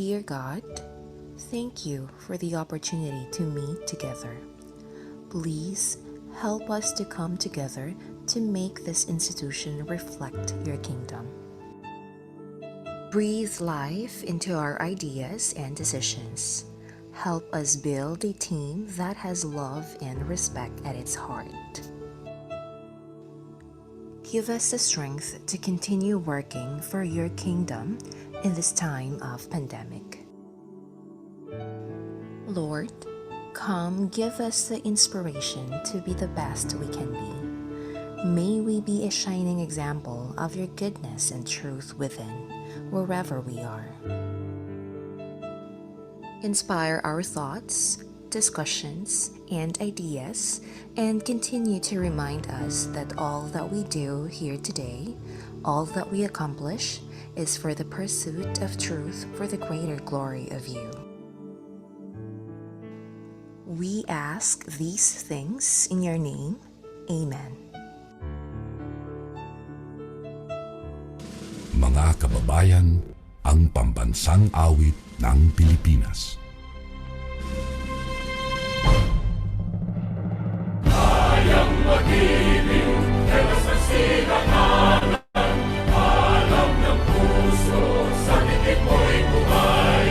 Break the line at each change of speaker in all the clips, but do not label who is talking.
Dear God, thank you for the opportunity to meet together. Please help us to come together to make this institution reflect your kingdom. Breathe life into our ideas and decisions. Help us build a team that has love and respect at its heart. Give us the strength to continue working for your kingdom in this time of pandemic. Lord, come give us the inspiration to be the best we can be. May we be a shining example of your goodness and truth within, wherever we are. Inspire our thoughts, discussions, and ideas, and continue to remind us that all that we do here today, all that we accomplish, is for the pursuit of truth for the greater glory of you. We ask these things in your name. Amen.
Mga kababayan, ang pambansang awit ng Pilipinas.
Kayang mag-ibig, telas ng silanganan, alam ng puso, sa titik mo'y buhay.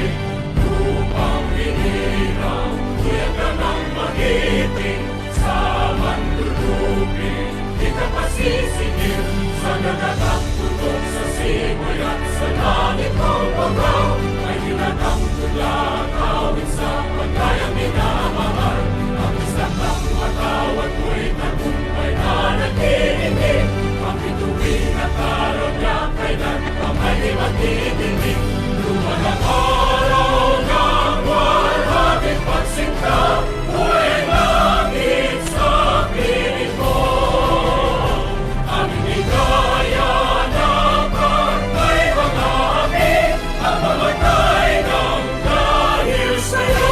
Lupang hinirang, tuyag ka ng mag-ibig, sa manlulupin, di ka pasisingil, sa nagatang tutok sa simoy at sa langit mong pagaw, ay tinatang tula, kawit sa pagkayang minamahal, ang isang ng matawad mo'y tagumpay na nag-iindig, ang bituin at araw niya kailan pa may magdidinig, luman ang araw ng walhating pagsinta, buhay langit sa piling mo, ang inigaya na pagkay mga api, ang mamatay ng dahil sa'yo.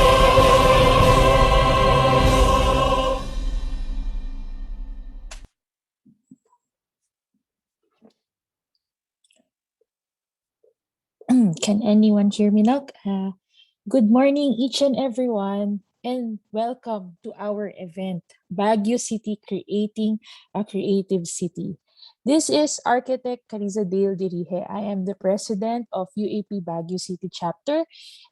Can anyone hear me now? Good morning, each and everyone, and welcome to our event, Baguio City Creating a Creative City. This is Architect Carissa Dale Dirihe. I am the president of UAP Baguio City Chapter,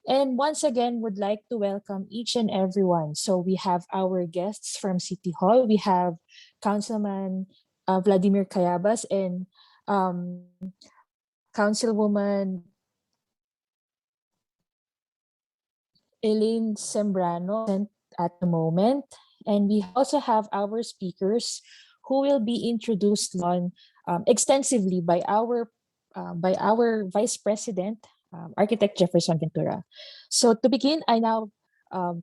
and once again would like to welcome each and everyone. So we have our guests from City Hall. We have Councilman Vladimir Cayabas and Councilwoman Elaine Sembrano at the moment, and we also have our speakers who will be introduced on extensively by our Vice President, Architect Jefferson Ventura. So to begin, I now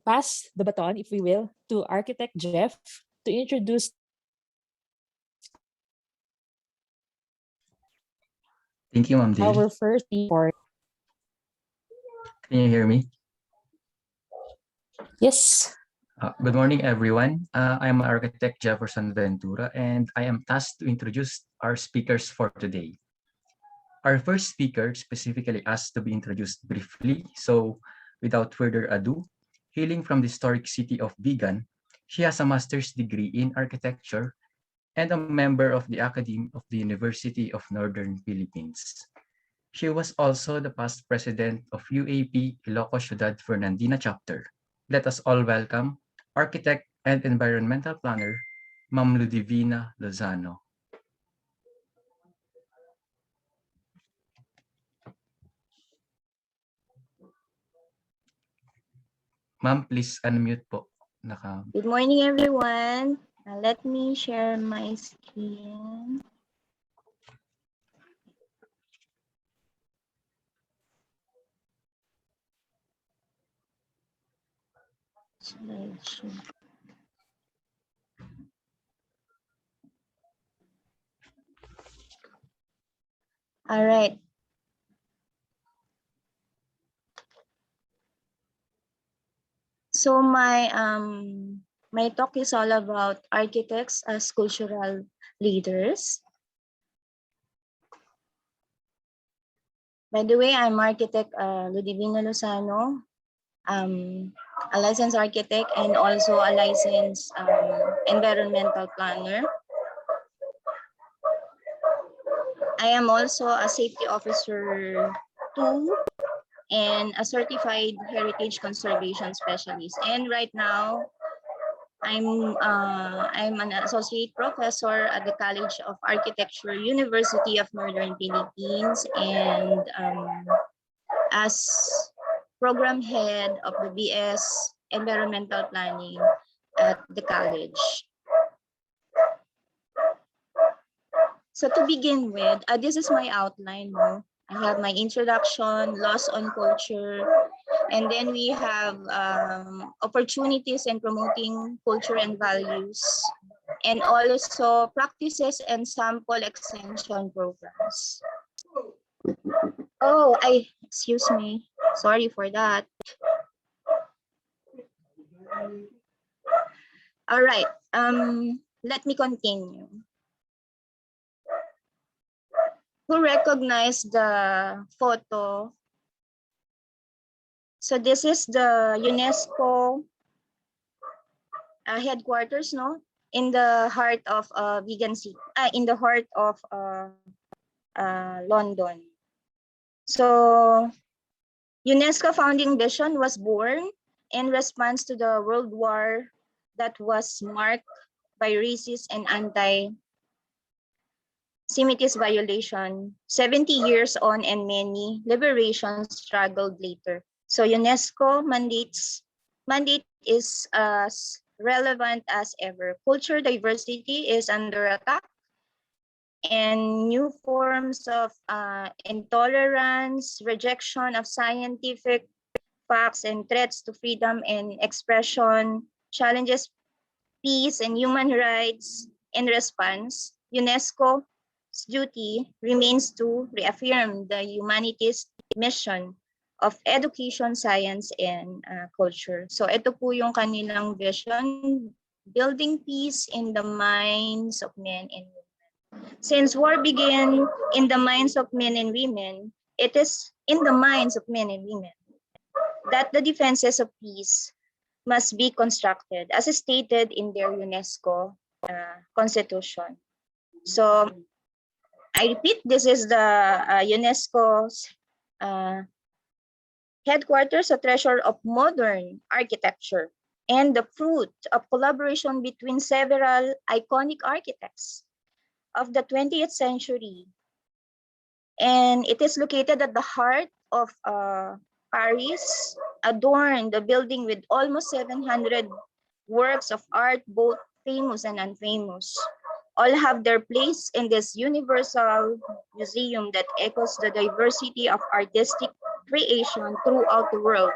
pass the baton, if we will, to Architect Jeff to introduce.
Thank you, Ma'am Dale.
Our first report.
Can you hear me?
Yes.
Good morning, everyone. I am Architect Jefferson Ventura, and I am tasked to introduce our speakers for today. Our first speaker specifically asked to be introduced briefly, so without further ado, hailing from the historic city of Vigan, she has a master's degree in architecture and a member of the Academy of the University of Northern Philippines. She was also the past president of UAP Ilocos Ciudad Fernandina Chapter. Let us all welcome architect and environmental planner, Ma'am Ludivina Lozano. Ma'am, please unmute po.
Good morning, everyone. Let me share my screen. All right. So my talk is all about architects as cultural leaders. By the way, I'm architect Ludivino Lozano, a licensed architect and also a licensed environmental planner. I am also a safety officer 2 and a certified heritage conservation specialist. And right now, I'm an associate professor at the College of Architecture, University of Northern Philippines, and as program head of the BS Environmental Planning at the college. So to begin with, this is my outline. No? I have my introduction, loss on culture, and then we have opportunities in promoting culture and values, and also practices and sample extension programs. Oh, excuse me. Sorry for that. All right, let me continue. Who recognized the photo? So this is the UNESCO headquarters, no? In the heart of vegan city, in the heart of London. So UNESCO founding vision was born in response to the World War that was marked by racist and anti-Semitic violation 70 years on, and many liberation struggled later. So UNESCO mandate is as relevant as ever. Culture diversity is under attack, and new forms of intolerance, rejection of scientific facts, and threats to freedom and expression challenges peace and human rights. In response, UNESCO's duty remains to reaffirm the humanities mission of education, science, and culture. So ito po yung kanilang vision, building peace in the minds of men and women. Since war began in the minds of men and women, it is in the minds of men and women that the defenses of peace must be constructed as stated in their UNESCO constitution. So I repeat, this is the UNESCO's headquarters, a treasure of modern architecture and the fruit of collaboration between several iconic architects of the 20th century. And it is located at the heart of Paris, adorned the building with almost 700 works of art, both famous and unfamous. All have their place in this universal museum that echoes the diversity of artistic creation throughout the world.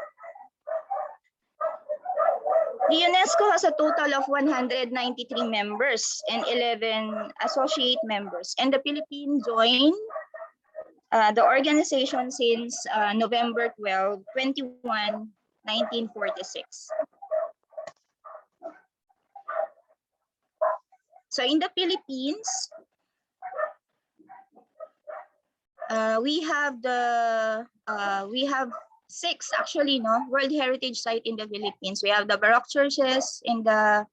The UNESCO has a total of 193 members and 11 associate members, and the Philippines joined the organization since November 12, 21, 1946. So in the Philippines, we have six actually, no, World Heritage Site in the Philippines. We have the Baroque churches in the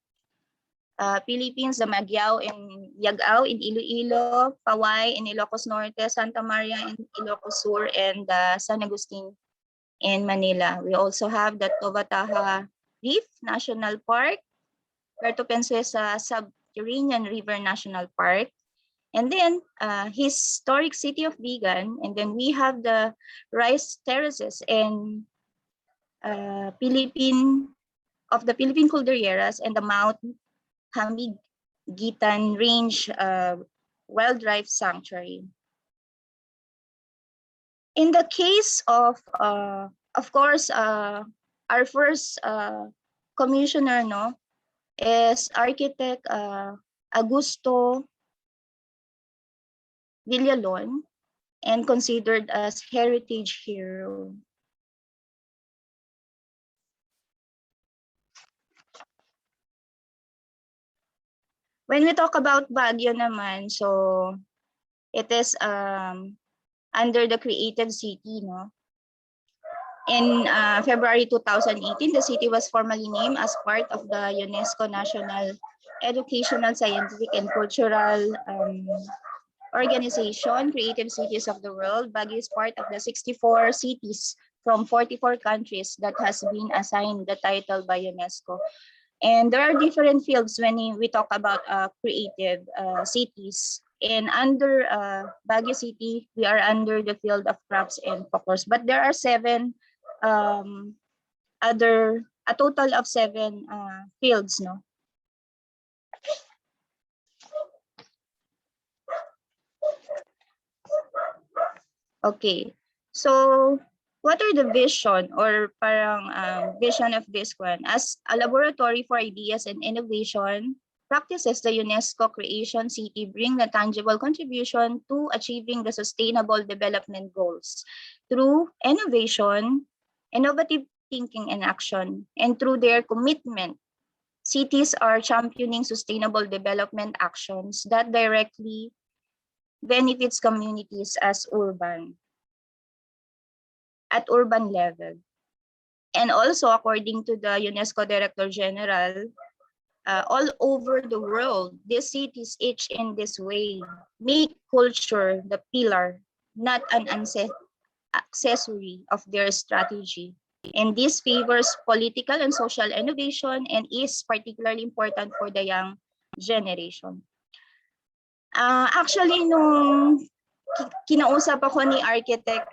Philippines, the Magyao in Yagao in Iloilo, Paway in Ilocos Norte, Santa Maria in Ilocos Sur, and San Agustin in Manila. We also have the Tovataha Reef National Park, Puerto Princesa Subterranean River National Park, and then historic city of Vigan, and then we have the rice terraces and the Philippine Cordilleras and the Mount Hamiguitan Range Wildlife Sanctuary. In the case of course, our first commissioner, no, is architect Augusto Villalon, and considered as heritage hero. When we talk about Baguio naman, so it is under the creative city, no? In February 2018, the city was formally named as part of the UNESCO National Educational, Scientific, and Cultural Organization, Creative Cities of the World. Baguio is part of the 64 cities from 44 countries that has been assigned the title by UNESCO. And there are different fields when we talk about creative cities. And under Baguio City, we are under the field of crafts and folklore. But there are a total of seven fields, no? Okay, so what are the vision or parang vision of this one? As a laboratory for ideas and innovation, practices the UNESCO Creation City bring the tangible contribution to achieving the Sustainable Development Goals through innovation, innovative thinking and action, and through their commitment. Cities are championing sustainable development actions that directly benefits communities at urban level. And also, according to the UNESCO Director General, all over the world, these cities each in this way make culture the pillar, not an accessory of their strategy. And this favors political and social innovation and is particularly important for the young generation. Actually, nung kinausap ako ni Architect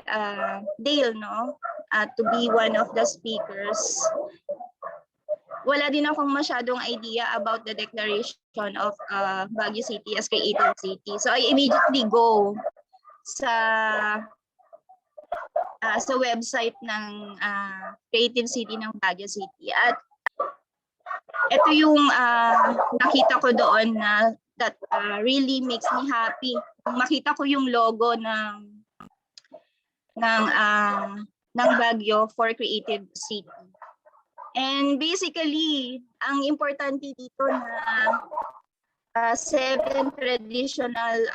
Dale, no, to be one of the speakers, wala din akong masyadong idea about the declaration of Baguio City as creative city. So I immediately go sa website ng creative city ng Baguio City. At ito yung nakita ko doon na that really makes me happy. Makita ko yung logo ng Baguio for Creative City. And basically, ang importante dito na 7 traditional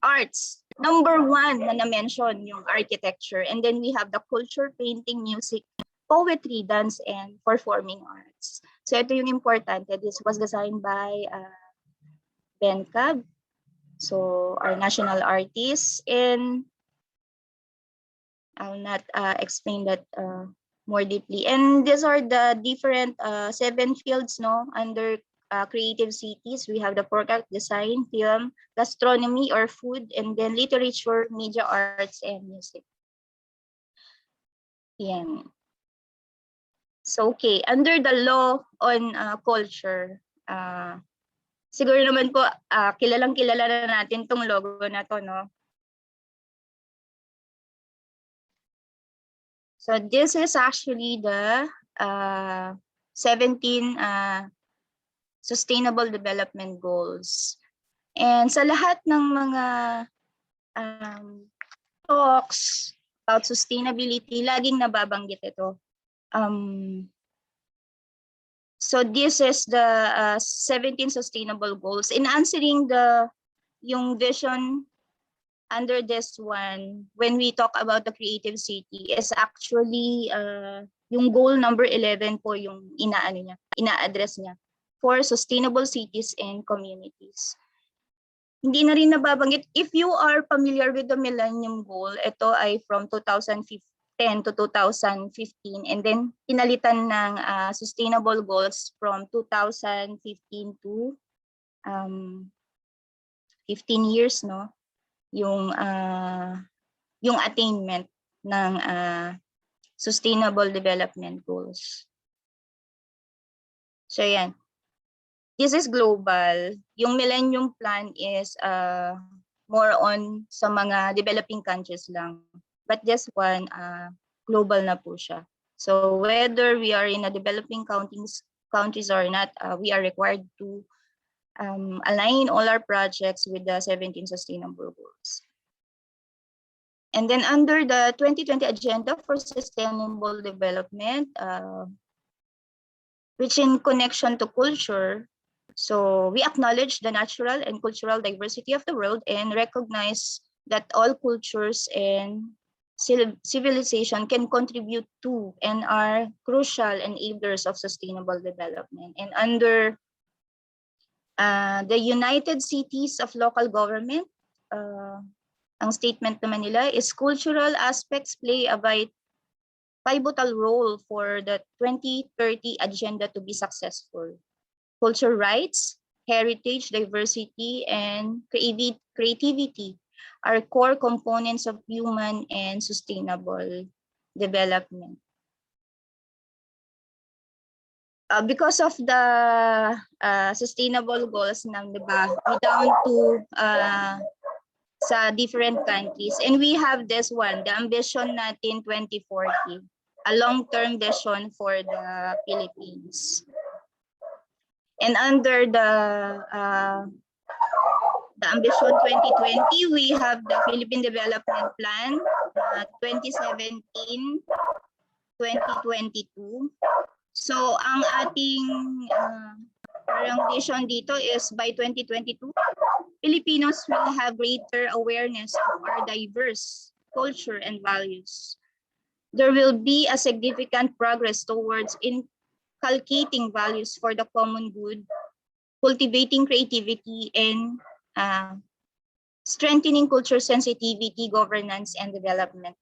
arts. Number 1 na na-mention yung architecture. And then we have the culture, painting, music, poetry, dance, and performing arts. So ito yung importante. This was designed by Ben Cab, so our national artist. And I'll not explain that more deeply. And these are the different 7 fields, no, under creative cities. We have the product design, film, gastronomy or food, and then literature, media arts, and music. Yan. So, okay, under the law on culture, siguro naman po, kilalang-kilala na natin tong logo na to, no? So this is actually the 17 Sustainable Development Goals. And sa lahat ng mga talks about sustainability, laging nababanggit ito. So this is the 17 Sustainable Goals. In answering yung vision under this one, when we talk about the creative city, is actually yung goal number 11 po yung ina-address niya for sustainable cities and communities. Hindi na rin nababanggit. If you are familiar with the Millennium Goal, ito ay from 2010 to 2015, and then pinalitan ng sustainable goals from 2015 to 15 years, no? Yung attainment ng Sustainable Development Goals. So yan. This is global. Yung Millennium Plan is more on sa mga developing countries lang. But this one, global na po siya. So whether we are in a developing countries or not, we are required to align all our projects with the 17 Sustainable Goals. And then under the 2020 Agenda for Sustainable Development, which in connection to culture, so we acknowledge the natural and cultural diversity of the world and recognize that all cultures and civilization can contribute to and are crucial enablers of sustainable development. And under the United Cities of Local Government, ang statement naman nila is cultural aspects play a pivotal role for the 2030 agenda to be successful. Cultural rights, heritage, diversity, and creativity are core components of human and sustainable development. Because of the sustainable goals ng, diba, we down to sa different countries. And we have this one, the ambition natin 2040, a long-term vision for the Philippines. And under the ambition 2020, we have the Philippine Development Plan 2017-2022. So ang ating parang vision dito is by 2022, Filipinos will have greater awareness of our diverse culture and values. There will be a significant progress towards inculcating values for the common good, cultivating creativity, and strengthening culture sensitivity, governance, and development.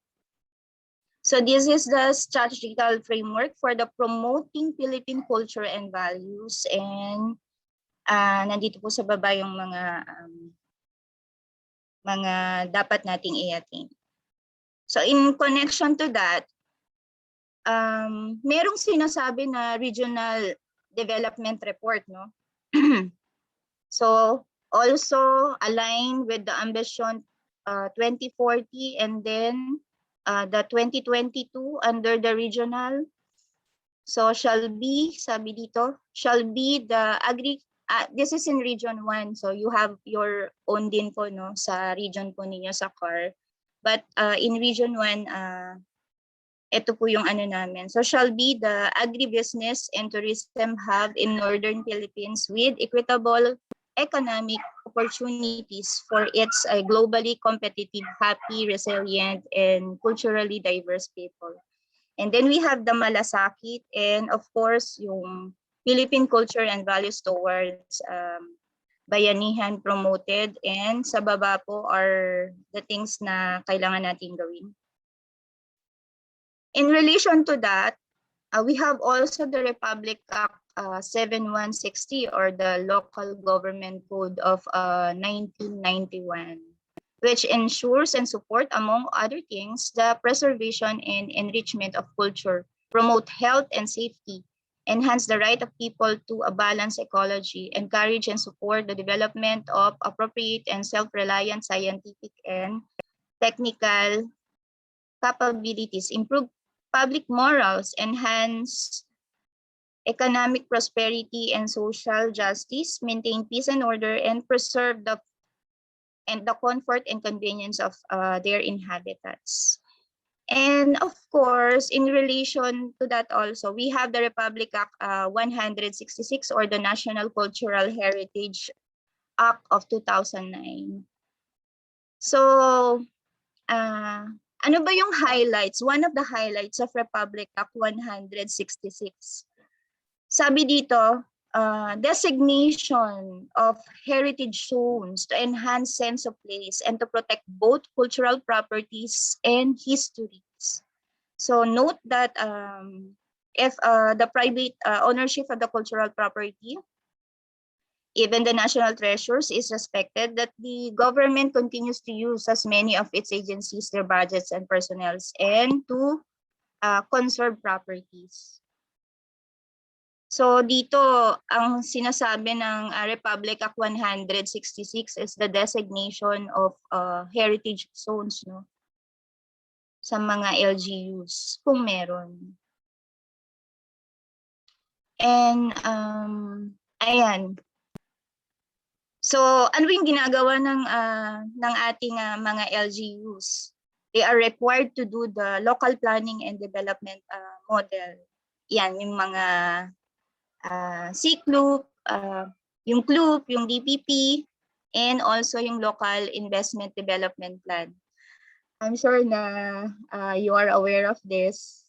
So this is the strategical framework for the promoting Philippine culture and values. And nandito po sa baba yung mga dapat nating i-attain. So in connection to that, merong sinasabi na regional development report, no? So also align with the ambition 2040, and then the 2022 under the regional. So shall be, sabi dito, shall be the this is in region 1. So you have your own din po, no, sa region po ninyo sa CAR. But in region 1, ito po yung ano namin. So shall be the agribusiness and tourism hub in Northern Philippines with equitable economic opportunities for its globally competitive, happy, resilient, and culturally diverse people. And then we have the malasakit, and of course, yung Philippine culture and values towards bayanihan promoted, and sa baba po are the things na kailangan natin gawin. In relation to that, we have also the Republic Act 7160, or the Local Government Code of 1991, which ensures and support, among other things, the preservation and enrichment of culture, promote health and safety, enhance the right of people to a balanced ecology, encourage and support the development of appropriate and self-reliant scientific and technical capabilities, improve public morals, enhance economic prosperity and social justice, maintain peace and order, and preserve the comfort and convenience of their inhabitants. And of course, in relation to that also, we have the Republic Act 166, or the National Cultural Heritage Act of 2009. So, ano ba yung highlights? One of the highlights of Republic Act 166. Sabi dito, designation of heritage zones to enhance sense of place and to protect both cultural properties and histories. So note that if the private ownership of the cultural property, even the national treasures, is respected, that the government continues to use as many of its agencies, their budgets and personnel, and to conserve properties. So dito, ang sinasabi ng Republic Act 166 is the designation of heritage zones, no, sa mga LGUs, kung meron. And ayan. So ano yung ginagawa ng ating mga LGUs? They are required to do the local planning and development model. Yan, yung mga CLUP, yung CLUP, yung DPP, and also yung local investment development plan. I'm sure na you are aware of this.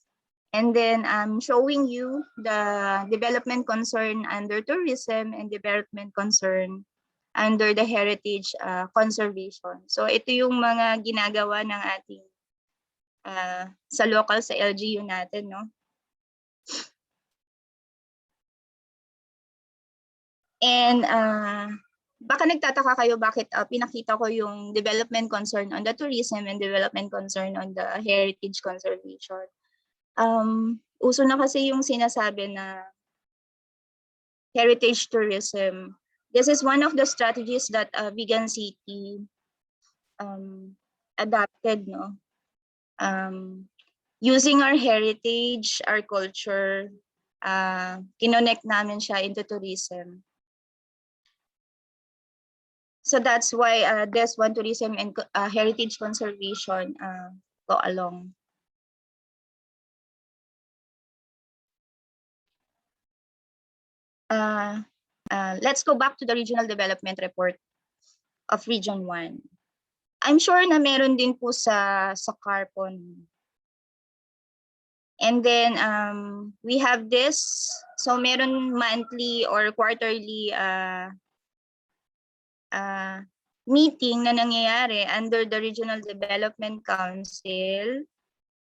And then I'm showing you the development concern under tourism and development concern under the heritage conservation. So ito yung mga ginagawa ng ating sa local, sa LGU natin, no? And baka nagtataka kayo bakit pinakita ko yung development concern on the tourism and development concern on the heritage conservation. Uso na kasi yung sinasabi na heritage tourism. This is one of the strategies that Vegan City adapted, no? Using our heritage, our culture, kinonect namin siya into tourism. So that's why this one, tourism and heritage conservation, go along. Let's go back to the regional development report of Region 1. I'm sure na meron din po sa Carpon. And then we have this. So meron monthly or quarterly meeting na nangyayari under the Regional Development Council.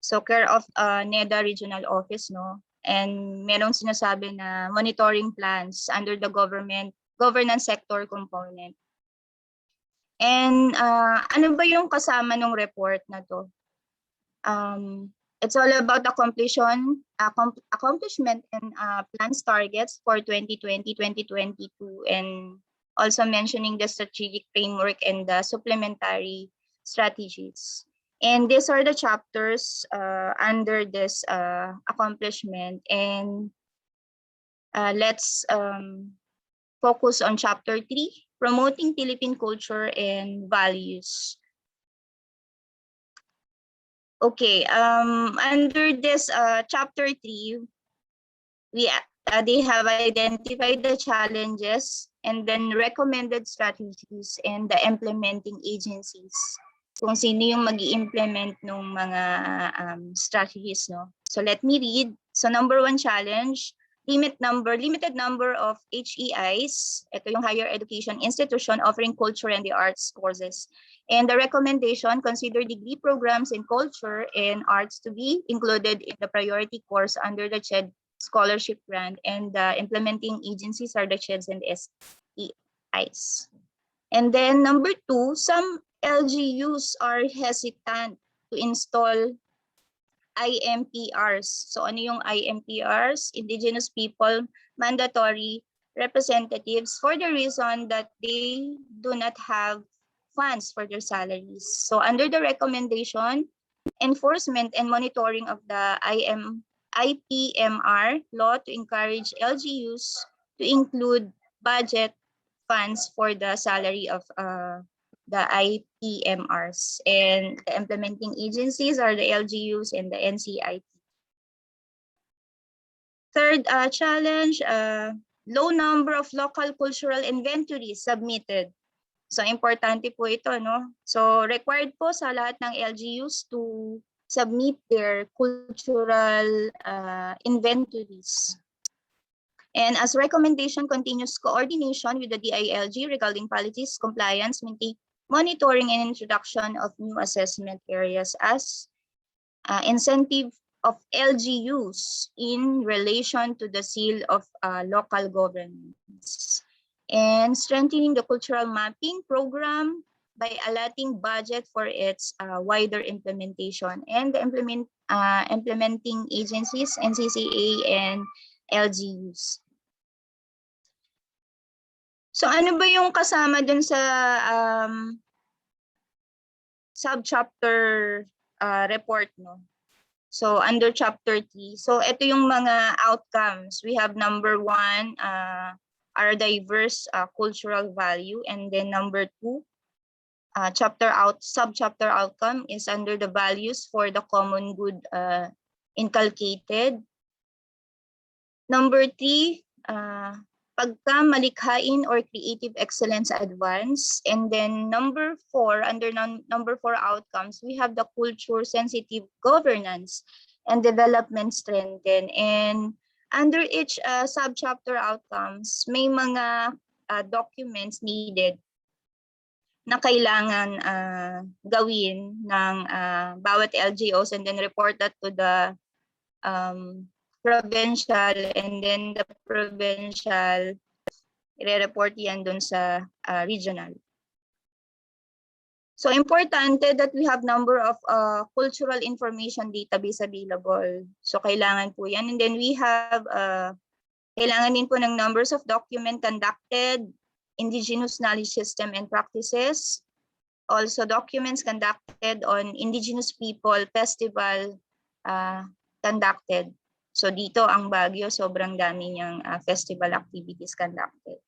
So care of NEDA Regional Office, no? And merong sinasabi na monitoring plans under the governance sector component. And ano ba yung kasama ng report na to? It's all about accomplishment and plans targets for 2020-2022, and also mentioning the strategic framework and the supplementary strategies. And these are the chapters under this accomplishment. And let's focus on chapter 3, promoting Philippine culture and values. Okay, under this chapter 3, they have identified the challenges and then recommended strategies and the implementing agencies. Kung sino yung mag-i-implement ng mga strategies, no? So let me read. So number 1 challenge, limited number of HEIs. Ito yung higher education institution offering culture and the arts courses. And the recommendation, consider degree programs in culture and arts to be included in the priority course under the CHED scholarship grant, and the implementing agencies are the CHEDs and the SEIs. And then number 2, some LGUs are hesitant to install IMPRs. So ano yung IMPRs? Indigenous People Mandatory Representatives, for the reason that they do not have funds for their salaries. So under the recommendation, enforcement and monitoring of the IPMR law to encourage LGUs to include budget funds for the salary of the IPMRs, and the implementing agencies are the LGUs and the NCIP. Third challenge, low number of local cultural inventories submitted. So importante po ito, no? So required po sa lahat ng LGUs to submit their cultural inventories. And as recommendation, continuous coordination with the DILG regarding policies, compliance, monitoring and introduction of new assessment areas as incentive of LGUs in relation to the seal of local governance. And strengthening the cultural mapping program by allotting budget for its wider implementation, and the implementing agencies, NCCA and LGUs. So ano ba yung kasama dun sa subchapter report, no? So under chapter 3, so ito yung mga outcomes. We have number 1, our diverse cultural value, and then number 2, subchapter outcome is under the values for the common good inculcated. Number 3, pagkamalikhain or creative excellence advance. And then number 4, under number 4 outcomes, we have the culture sensitive governance and development strengthen. And under each subchapter outcomes, may mga documents needed na kailangan gawin ng bawat LGOs, and then report that to the provincial, and then the provincial i-report yan dun sa regional. So importante that we have number of cultural information database available. So kailangan po yan. And then we have kailangan din po ng numbers of document conducted, indigenous knowledge system and practices. Also documents conducted on indigenous people festival conducted. So dito ang Baguio, sobrang dami niyang festival activities conducted.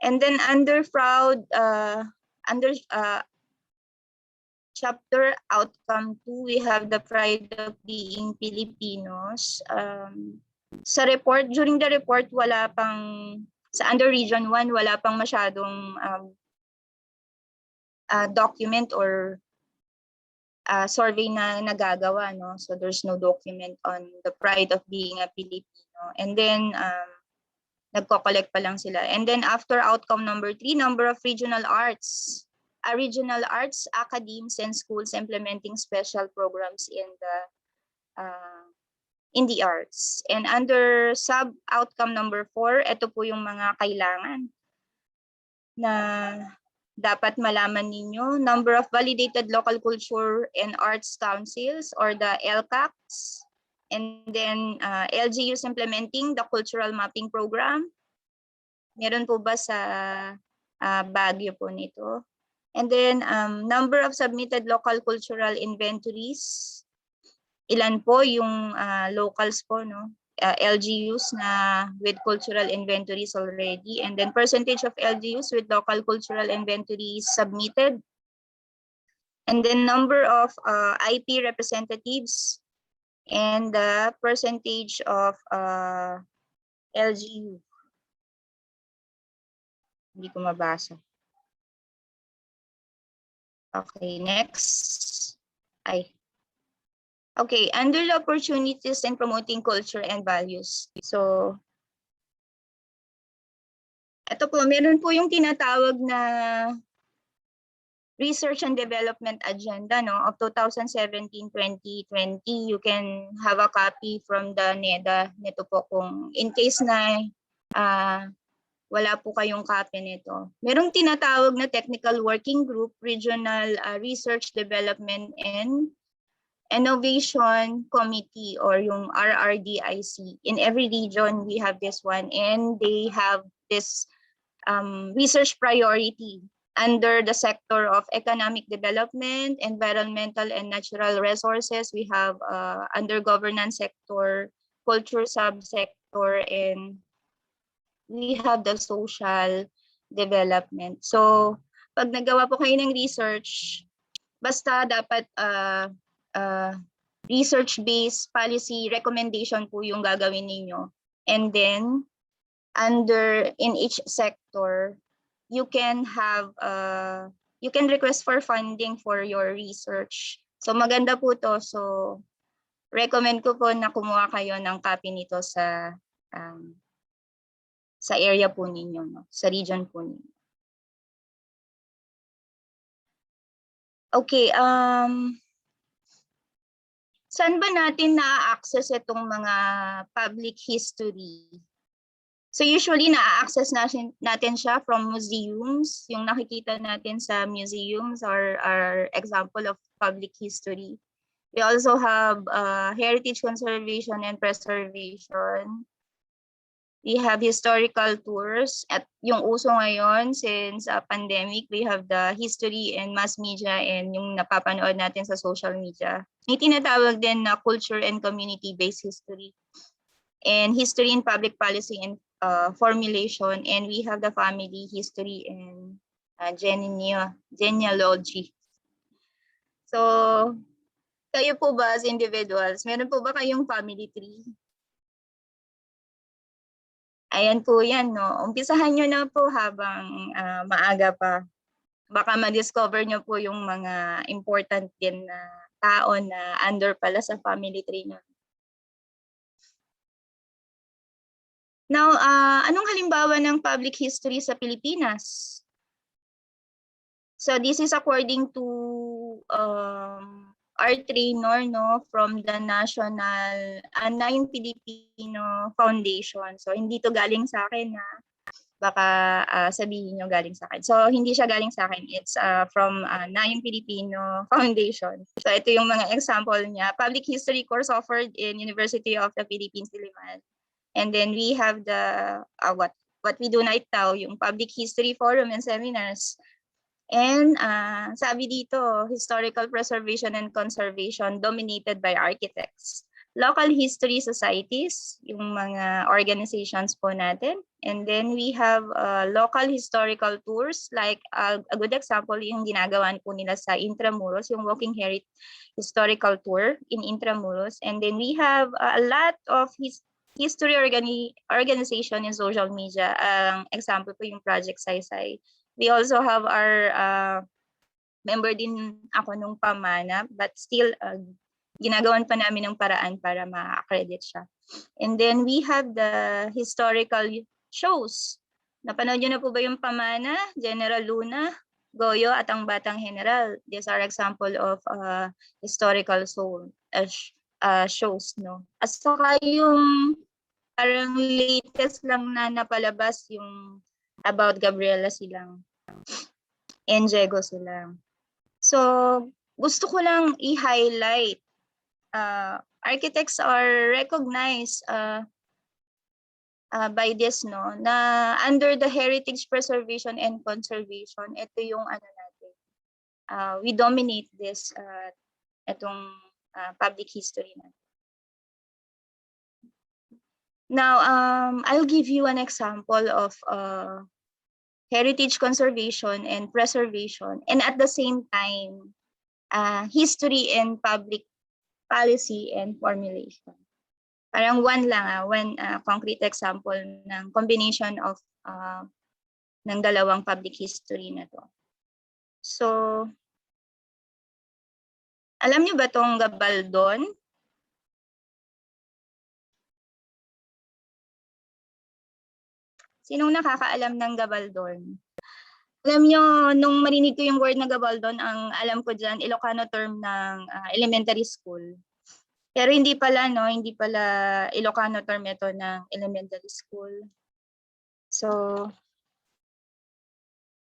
And then under fraud, under chapter outcome 2, we have the pride of being Filipinos. Sa report, during the report, wala pang, sa under region 1, wala pang masyadong document or survey na nagagawa, no? So there's no document on the pride of being a Filipino. And then nagko-collect pa lang sila. And then after outcome number 3, number of regional arts. Regional arts academies and schools implementing special programs in the arts. And under sub outcome number 4, ito po yung mga kailangan na dapat malaman ninyo. Number of validated local culture and arts councils or the LCACs. And then LGUs implementing the cultural mapping program. Meron po ba sa Baguio po nito? And then number of submitted local cultural inventories. Ilan po yung locals po, no? LGUs na with cultural inventories already, and then percentage of LGUs with local cultural inventories submitted, and then number of IP representatives, and the percentage of LGU. Hindi ko mabasa. Okay, next. Okay, under the opportunities in promoting culture and values. So, ito po, meron po yung tinatawag na Research and Development Agenda, no, of 2017-2020. You can have a copy from the NEDA nito po kung in case na wala po kayong copy nito. Merong tinatawag na Technical Working Group, Regional Research Development and Innovation Committee, or yung RRDIC. In every region, we have this one, and they have this research priority under the sector of economic development, environmental and natural resources. We have under governance sector, culture subsector, and we have the social development. So pag nagawa po kayo ng research, basta dapat research-based policy recommendation po yung gagawin ninyo. And then, in each sector, you can have, you can request for funding for your research. So maganda po to. So recommend ko po na kumuha kayo ng copy nito sa area po ninyo, no? Sa region po ninyo. Okay, saan ba natin na-access itong mga public history? So usually na-access natin siya from museums. Yung nakikita natin sa museums are example of public history. We also have heritage conservation and preservation. We have historical tours. At yung uso ngayon, since pandemic, we have the history and mass media and yung napapanood natin sa social media. May tinatawag din na culture and community-based history. And history in public policy and formulation. And we have the family history and genealogy. So, kayo po ba as individuals, meron po ba kayong family tree? Ayan po yan, no? Umpisahan nyo na po habang maaga pa. Baka ma-discover nyo po yung mga important din na tao na under pala sa family tree nyo. Now, anong halimbawa ng public history sa Pilipinas? So this is according to our trainer, no, from the National Anayong Filipino Foundation. So hindi to galing sa akin na baka sabihin nyo galing sa akin. So hindi siya galing sa akin. It's from Nayong Filipino Foundation. So ito yung mga example niya. Public history course offered in University of the Philippines, Diliman. And then we have the what we do right now, yung public history forum and seminars. And sabi dito, historical preservation and conservation dominated by architects. Local history societies, yung mga organizations po natin. And then we have local historical tours, like a good example yung ginagawa po nila sa Intramuros, yung Walking Heritage Historical Tour in Intramuros. And then we have a lot of history organization in social media. Example po yung Project Saysay. We also have our member din ako nung pamana, but still ginagawan pa namin ng paraan para ma-accredit siya. And then we have the historical shows. Napanood nyo na po ba yung pamana, General Luna, Goyo at ang Batang General? These are example of historical shows, no? At saka yung parang latest lang na napalabas yung about Gabriela Silang and Diego Silang. So, gusto ko lang i-highlight, architects are recognized by this, no, na under the heritage preservation and conservation, ito yung ano natin, we dominate this, itong public history natin. Now, I'll give you an example of heritage conservation and preservation, and at the same time, history and public policy and formulation. Parang one concrete example ng combination of ng dalawang public history na to. So, alam niyo ba tong Gabaldon? Sinong nakakaalam ng Gabaldon? Alam nyo, nung marinig ko yung word na Gabaldon, ang alam ko dyan, Ilocano term ng elementary school. Pero hindi pala, no? Hindi pala Ilocano term ito ng elementary school. So,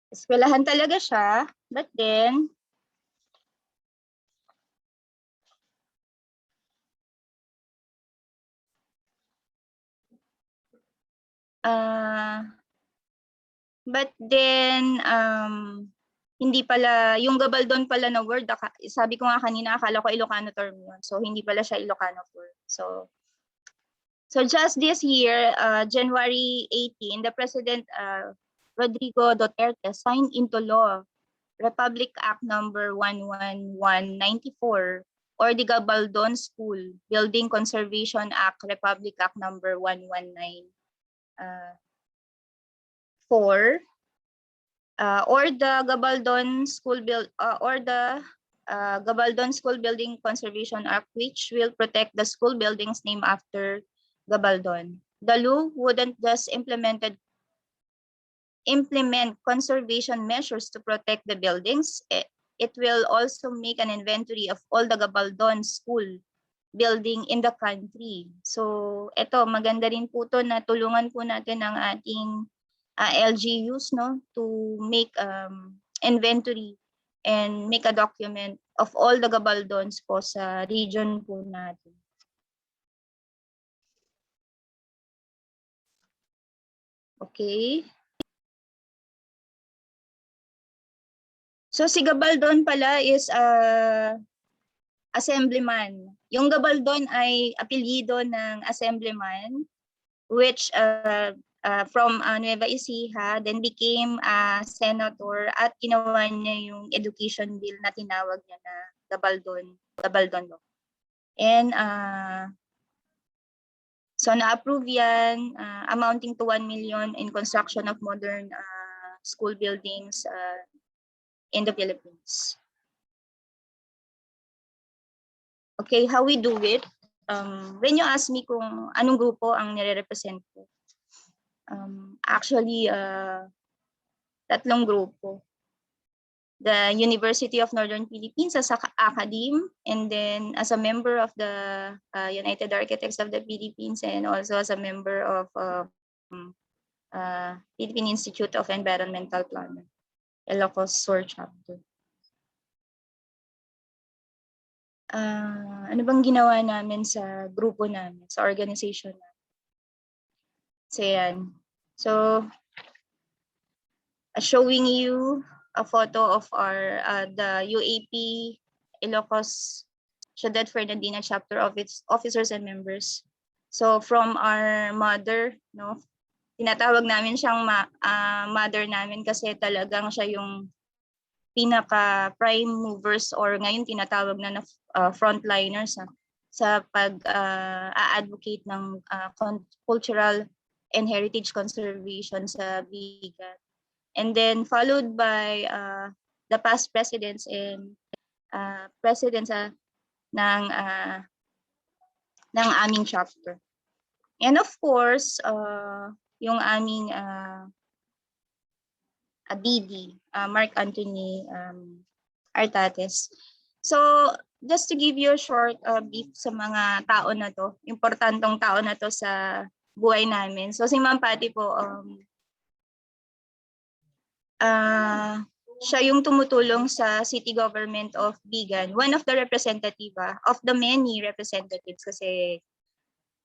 eskwelahan talaga siya. But then, hindi pala, yung Gabaldon pala na word, sabi ko nga kanina, akala ko Ilocano term yun. So, hindi pala siya Ilocano word. So just this year, January 18, the President Rodrigo Duterte signed into law Republic Act number 11194, or the Gabaldon School Building Conservation Act Republic Act number 1194, or the Gabaldon School Gabaldon School Building Conservation Act, which will protect the school buildings named after Gabaldon. The law wouldn't just implement conservation measures to protect the buildings. It will also make an inventory of all the Gabaldon School building in the country. So, ito, maganda rin po to na tulungan po natin ang ating LGUs, no, to make inventory and make a document of all the Gabaldons po sa region po natin. Okay. So si Gabaldon pala is assemblyman. Yung Gabaldon ay apelyido ng assemblyman, which from Nueva Ecija, then became a senator at ginawa niya yung education bill na tinawag niya na Gabaldon Law. And So na-approve yan, amounting to 1 million in construction of modern school buildings in the Philippines. Okay, how we do it? When you ask me kung anong grupo ang nire-represent ko, actually, tatlong grupo. The University of Northern Philippines as academe, and then as a member of the United Architects of the Philippines, and also as a member of Philippine Institute of Environmental Planning, Ilocos Sur chapter. Ano bang ginawa namin sa grupo namin, sa organization namin? So yan. So, showing you a photo of our the UAP Ilocos Ciudad Fernandina chapter of its officers and members. So from our mother, no, tinatawag namin siyang mother namin kasi talagang siya yung pinaka prime movers, or ngayon tinatawag na frontliners sa pag-advocate ng cultural and heritage conservation sa Bigan. And then followed by the past presidents and presidents ng aming chapter. And of course, yung aming DD, Mark Anthony Artates. So, just to give you a short brief sa mga tao na to, importantong tao na to sa buhay namin. So, si Ma'am Patty po, siya yung tumutulong sa city government of Bigan. One of the representative of the many representatives kasi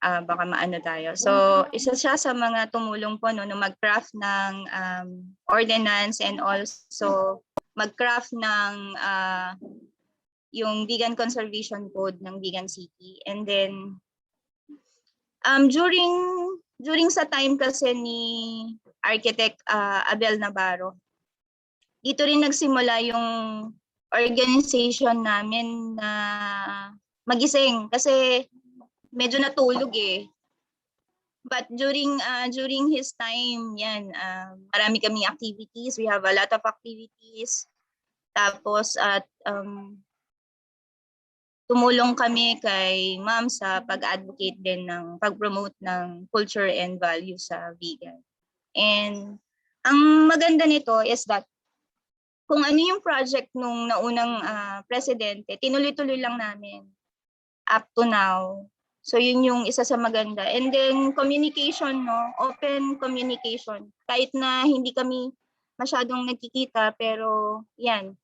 baka maano tayo. So, isa siya sa mga tumulong po no, mag-craft ng ordinance, and also mag-craft ng yung Bigan Conservation Code ng Bigan City. And then, during sa time kasi ni Architect Abel Navarro, dito rin nagsimula yung organization namin na magising kasi medyo natulog eh. But during his time, yan, marami kaming activities. We have a lot of activities. Tapos at tumulong kami kay Ma'am sa pag-advocate din ng pag-promote ng culture and values sa vegan. And ang maganda nito is that kung ano yung project nung naunang presidente, tinuloy-tuloy lang namin up to now. So yun yung isa sa maganda. And then communication, no? Open communication. Kahit na hindi kami masyadong nagkikita, pero yan.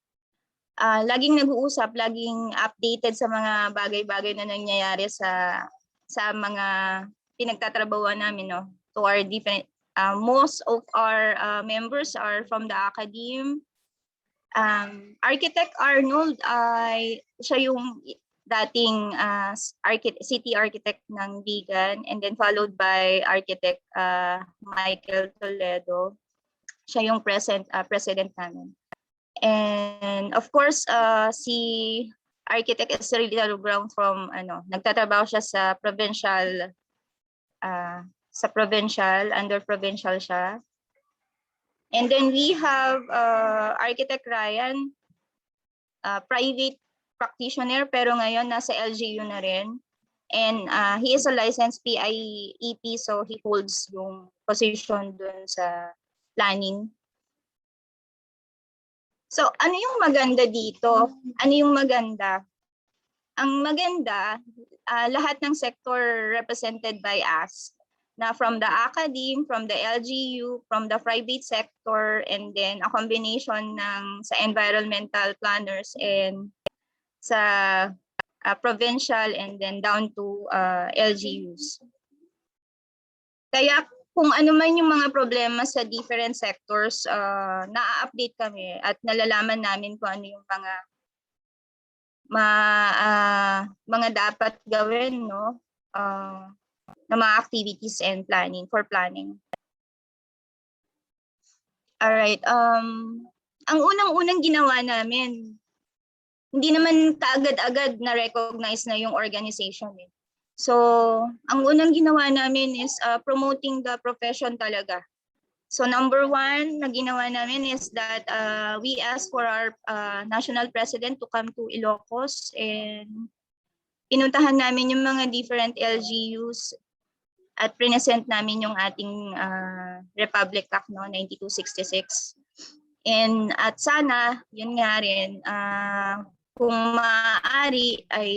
Laging nag-uusap, laging updated sa mga bagay-bagay na nangyayari sa mga pinagtatrabahuan namin, no? To our different, most of our members are from the academe. Architect Arnold ay siya yung dating city architect ng Bigan, and then followed by Architect Michael Toledo. Siya yung president namin. And of course, si Architect is really ground from nagtatrabaho siya sa provincial under provincial siya. And then we have Architect Ryan, private practitioner, pero ngayon nasa LGU na rin. And he is a licensed PIEP, so he holds yung position dun sa planning. So ano yung maganda dito? Ano yung maganda? Ang maganda, lahat ng sector represented by us, na from the academe, from the LGU, from the private sector, and then a combination sa environmental planners and sa provincial, and then down to LGUs. Kaya kung ano man yung mga problema sa different sectors, na-update kami at nalalaman namin kung ano yung mga dapat gawin, no? Na mga activities and planning. Alright, ang unang-unang ginawa namin, hindi naman kaagad-agad na-recognize na yung organization. So, ang unang ginawa namin is promoting the profession talaga. So number one na ginawa namin is that we asked for our national president to come to Ilocos, and pinuntahan namin yung mga different LGUs at present namin yung ating Republic Act, no, 9266. And at sana, yun nga rin, kung maaari ay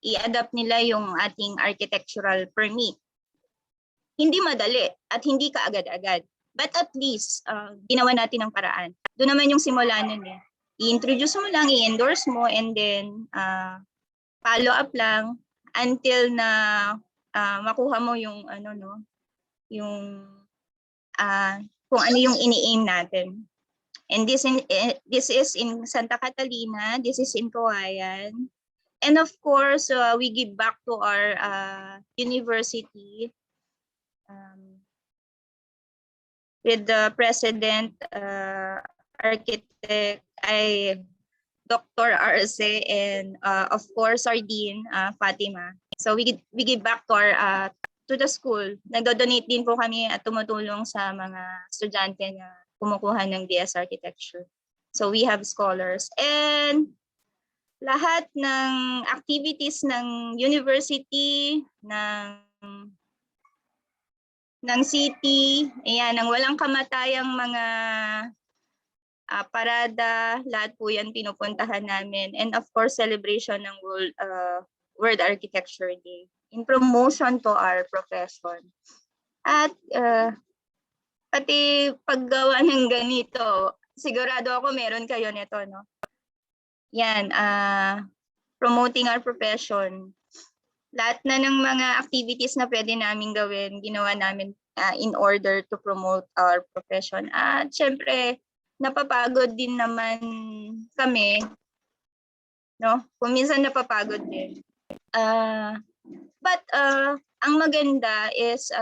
i-adapt nila yung ating architectural permit. Hindi madali at hindi kaagad-agad. But at least, ginawa natin ang paraan. Doon naman yung simula nun eh. I-introduce mo lang, i-endorse mo, and then follow up lang until na makuha mo yung ano no, yung kung ano yung ini-aim natin. And this is in Santa Catalina, this is in Cauayan. And of course, we give back to our university with the president, architect, Dr. Arce, and of course our dean, Fatima. So we give back to our to the school. Nagdo-donate din po kami at tumutulong sa mga estudyante na kumukuha ng DS Architecture. So we have scholars, and lahat ng activities ng university, ng city, ayan, ng walang kamatayang mga parada, lahat po yan pinupuntahan namin. And of course, celebration ng World Architecture Day in promotion to our profession. At pati paggawa ng ganito, sigurado ako meron kayo nito, no? Yan, promoting our profession. Lahat na ng mga activities na pwede namin gawin, ginawa namin in order to promote our profession. At syempre, napapagod din naman kami, no? Kung minsan napapagod din. But ang maganda is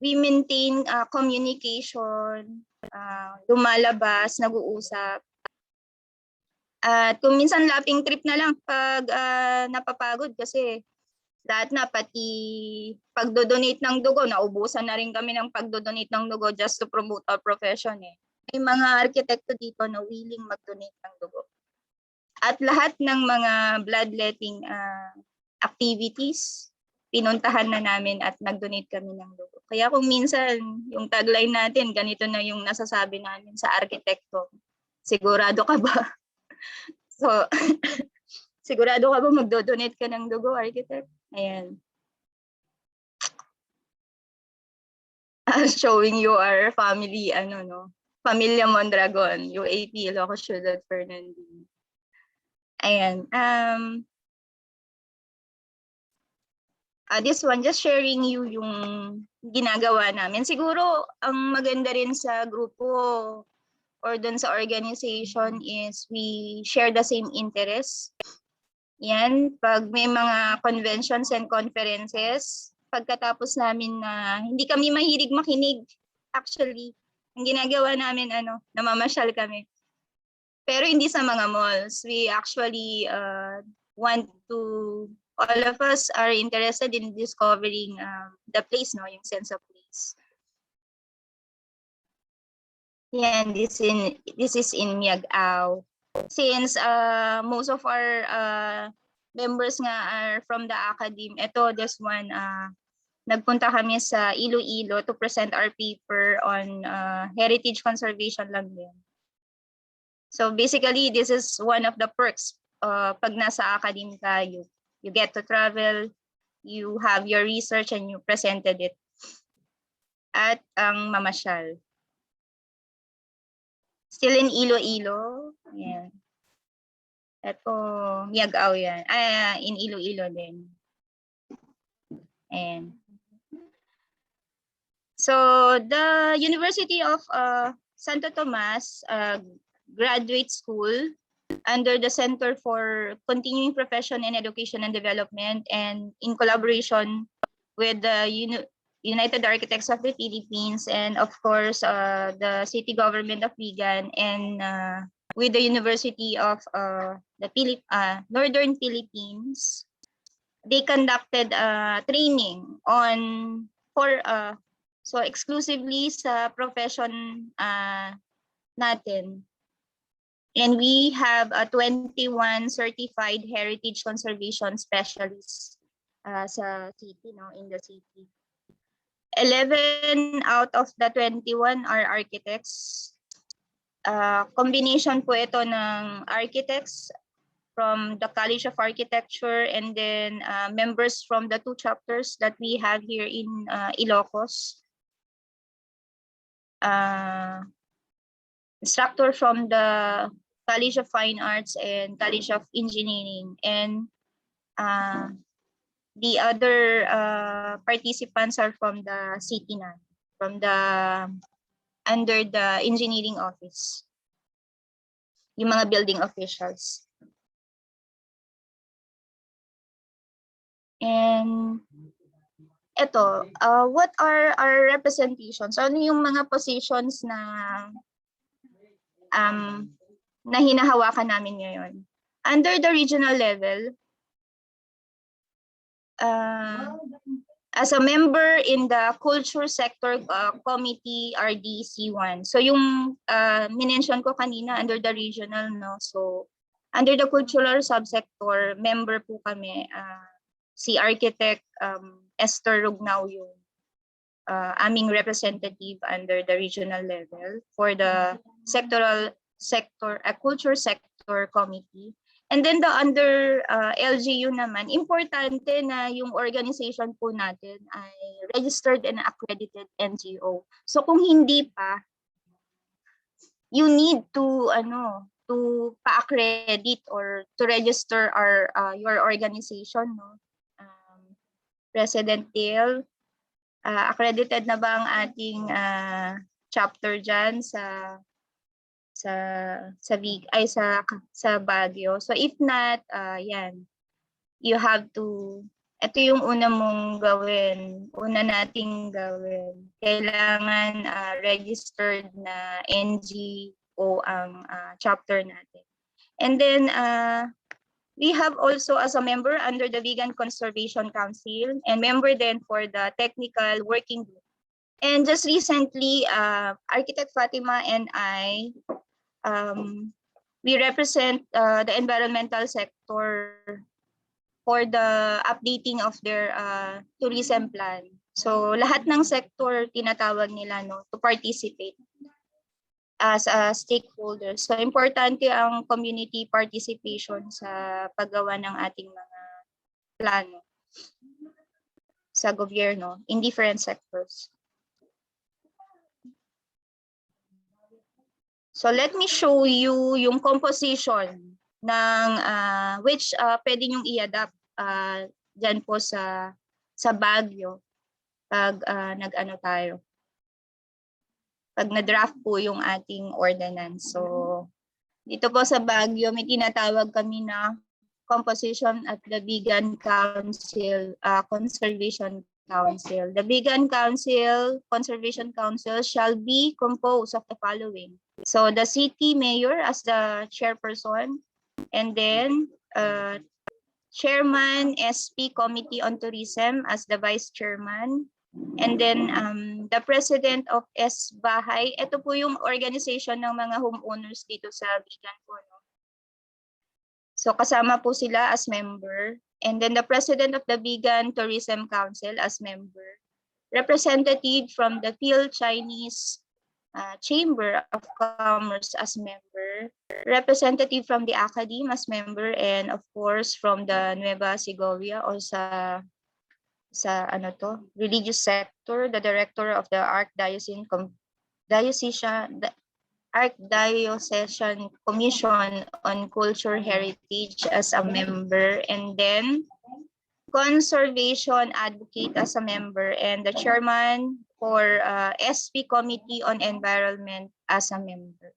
we maintain communication, lumalabas, nag-uusap. At kung minsan laping trip na lang pag napapagod kasi lahat na, pati pagdodonate ng dugo, naubusan na rin kami ng pagdodonate ng dugo just to promote our profession eh. May mga arkitekto dito na willing mag-donate ng dugo. At lahat ng mga bloodletting activities, pinuntahan na namin at nag-donate kami ng dugo. Kaya kung minsan yung tagline natin, ganito na yung nasasabi namin sa arkitekto, sigurado ka ba? So, sigurado ka ba magdo-donate ka ng dugo, architect? Ayan. Showing you our family, ano no, Pamilya Mondragon, UAP, Ilocos Ciudad Fernandina. Ayan. This one, just sharing you yung ginagawa namin. Siguro, ang maganda rin sa grupo or dun sa organization is we share the same interests. Yan, pag may mga conventions and conferences, pagkatapos namin na hindi kami mahilig makinig, actually, ang ginagawa namin, namamasyal kami. Pero hindi sa mga malls. We actually want to, all of us are interested in discovering the place, no, yung sense of place. Yan, this is in Miagao. Since most of our members nga are from the academe, this one, nagpunta kami sa Iloilo to present our paper on heritage conservation lang din. So basically, this is one of the perks pag nasa academe ka, you get to travel, you have your research and you presented it. At ang mamasyal. Still in Iloilo. Ayan. Ito, Miagao yan. In Iloilo din. Ayan. So, the University of Santo Tomas Graduate School under the Center for Continuing Profession in Education and Development, and in collaboration with the United Architects of the Philippines, and of course the city government of Vigan, and with the University of the Northern Philippines, they conducted a training on so exclusively sa profession natin. And we have a 21 certified heritage conservation specialists sa city, no, in the city. 11 out of the 21 are architects. Combination po ito ng architects from the College of Architecture and then members from the 2 chapters that we have here in Ilocos. Instructor from the College of Fine Arts and College of Engineering, and the other participants are from the city na, from the under the engineering office, yung mga building officials. And ito, what are our representations? Ano yung mga positions na na hinahawakan namin ngayon? Under the regional level, as a member in the culture sector committee RDC1. So yung minention ko kanina under the regional, no? So under the cultural subsector, member po kami, si Architect Esther Rugnao yung aming representative under the regional level for the culture sector committee. And then the under LGU naman, importante na yung organization po natin ay registered and accredited NGO. So kung hindi pa, you need to pa-accredit or to register your organization, no? President Dale, accredited na ba ang ating chapter dyan sa Baguio? So if not, yan, you have to, ito yung una nating gawin. Kailangan registered na NGO ang chapter natin. And then we have also as a member under the Vegan Conservation Council and member then for the technical working group. And just recently, Architect Fatima and I, we represent the environmental sector for the updating of their tourism plan. So lahat ng sector tinatawag nila, no, to participate as a stakeholder. So importante ang community participation sa paggawa ng ating mga plano sa gobyerno in different sectors. So let me show you yung composition ng which pwede nyong i-adapt dyan po sa Baguio pag pag na-draft po yung ating ordinance. So dito po sa Baguio may tinatawag kami na composition at the Vegan Council, Conservation Council. The Vegan Council, Conservation Council shall be composed of the following. So the city mayor as the chairperson, and then chairman SP Committee on Tourism as the vice chairman, and then the president of Bahay. Ito po yung organization ng mga homeowners dito sa Vegan po, no? So kasama po sila as member, and then the president of the Vegan Tourism Council as member, representative from the Phil Chinese Chamber of Commerce as member, representative from the Academy as member, and of course from the Nueva Segovia or sa religious sector, the director of the Archdiocesan Commission on Culture Heritage as a member, and then conservation advocate as a member, and the chairman for SP Committee on Environment as a member.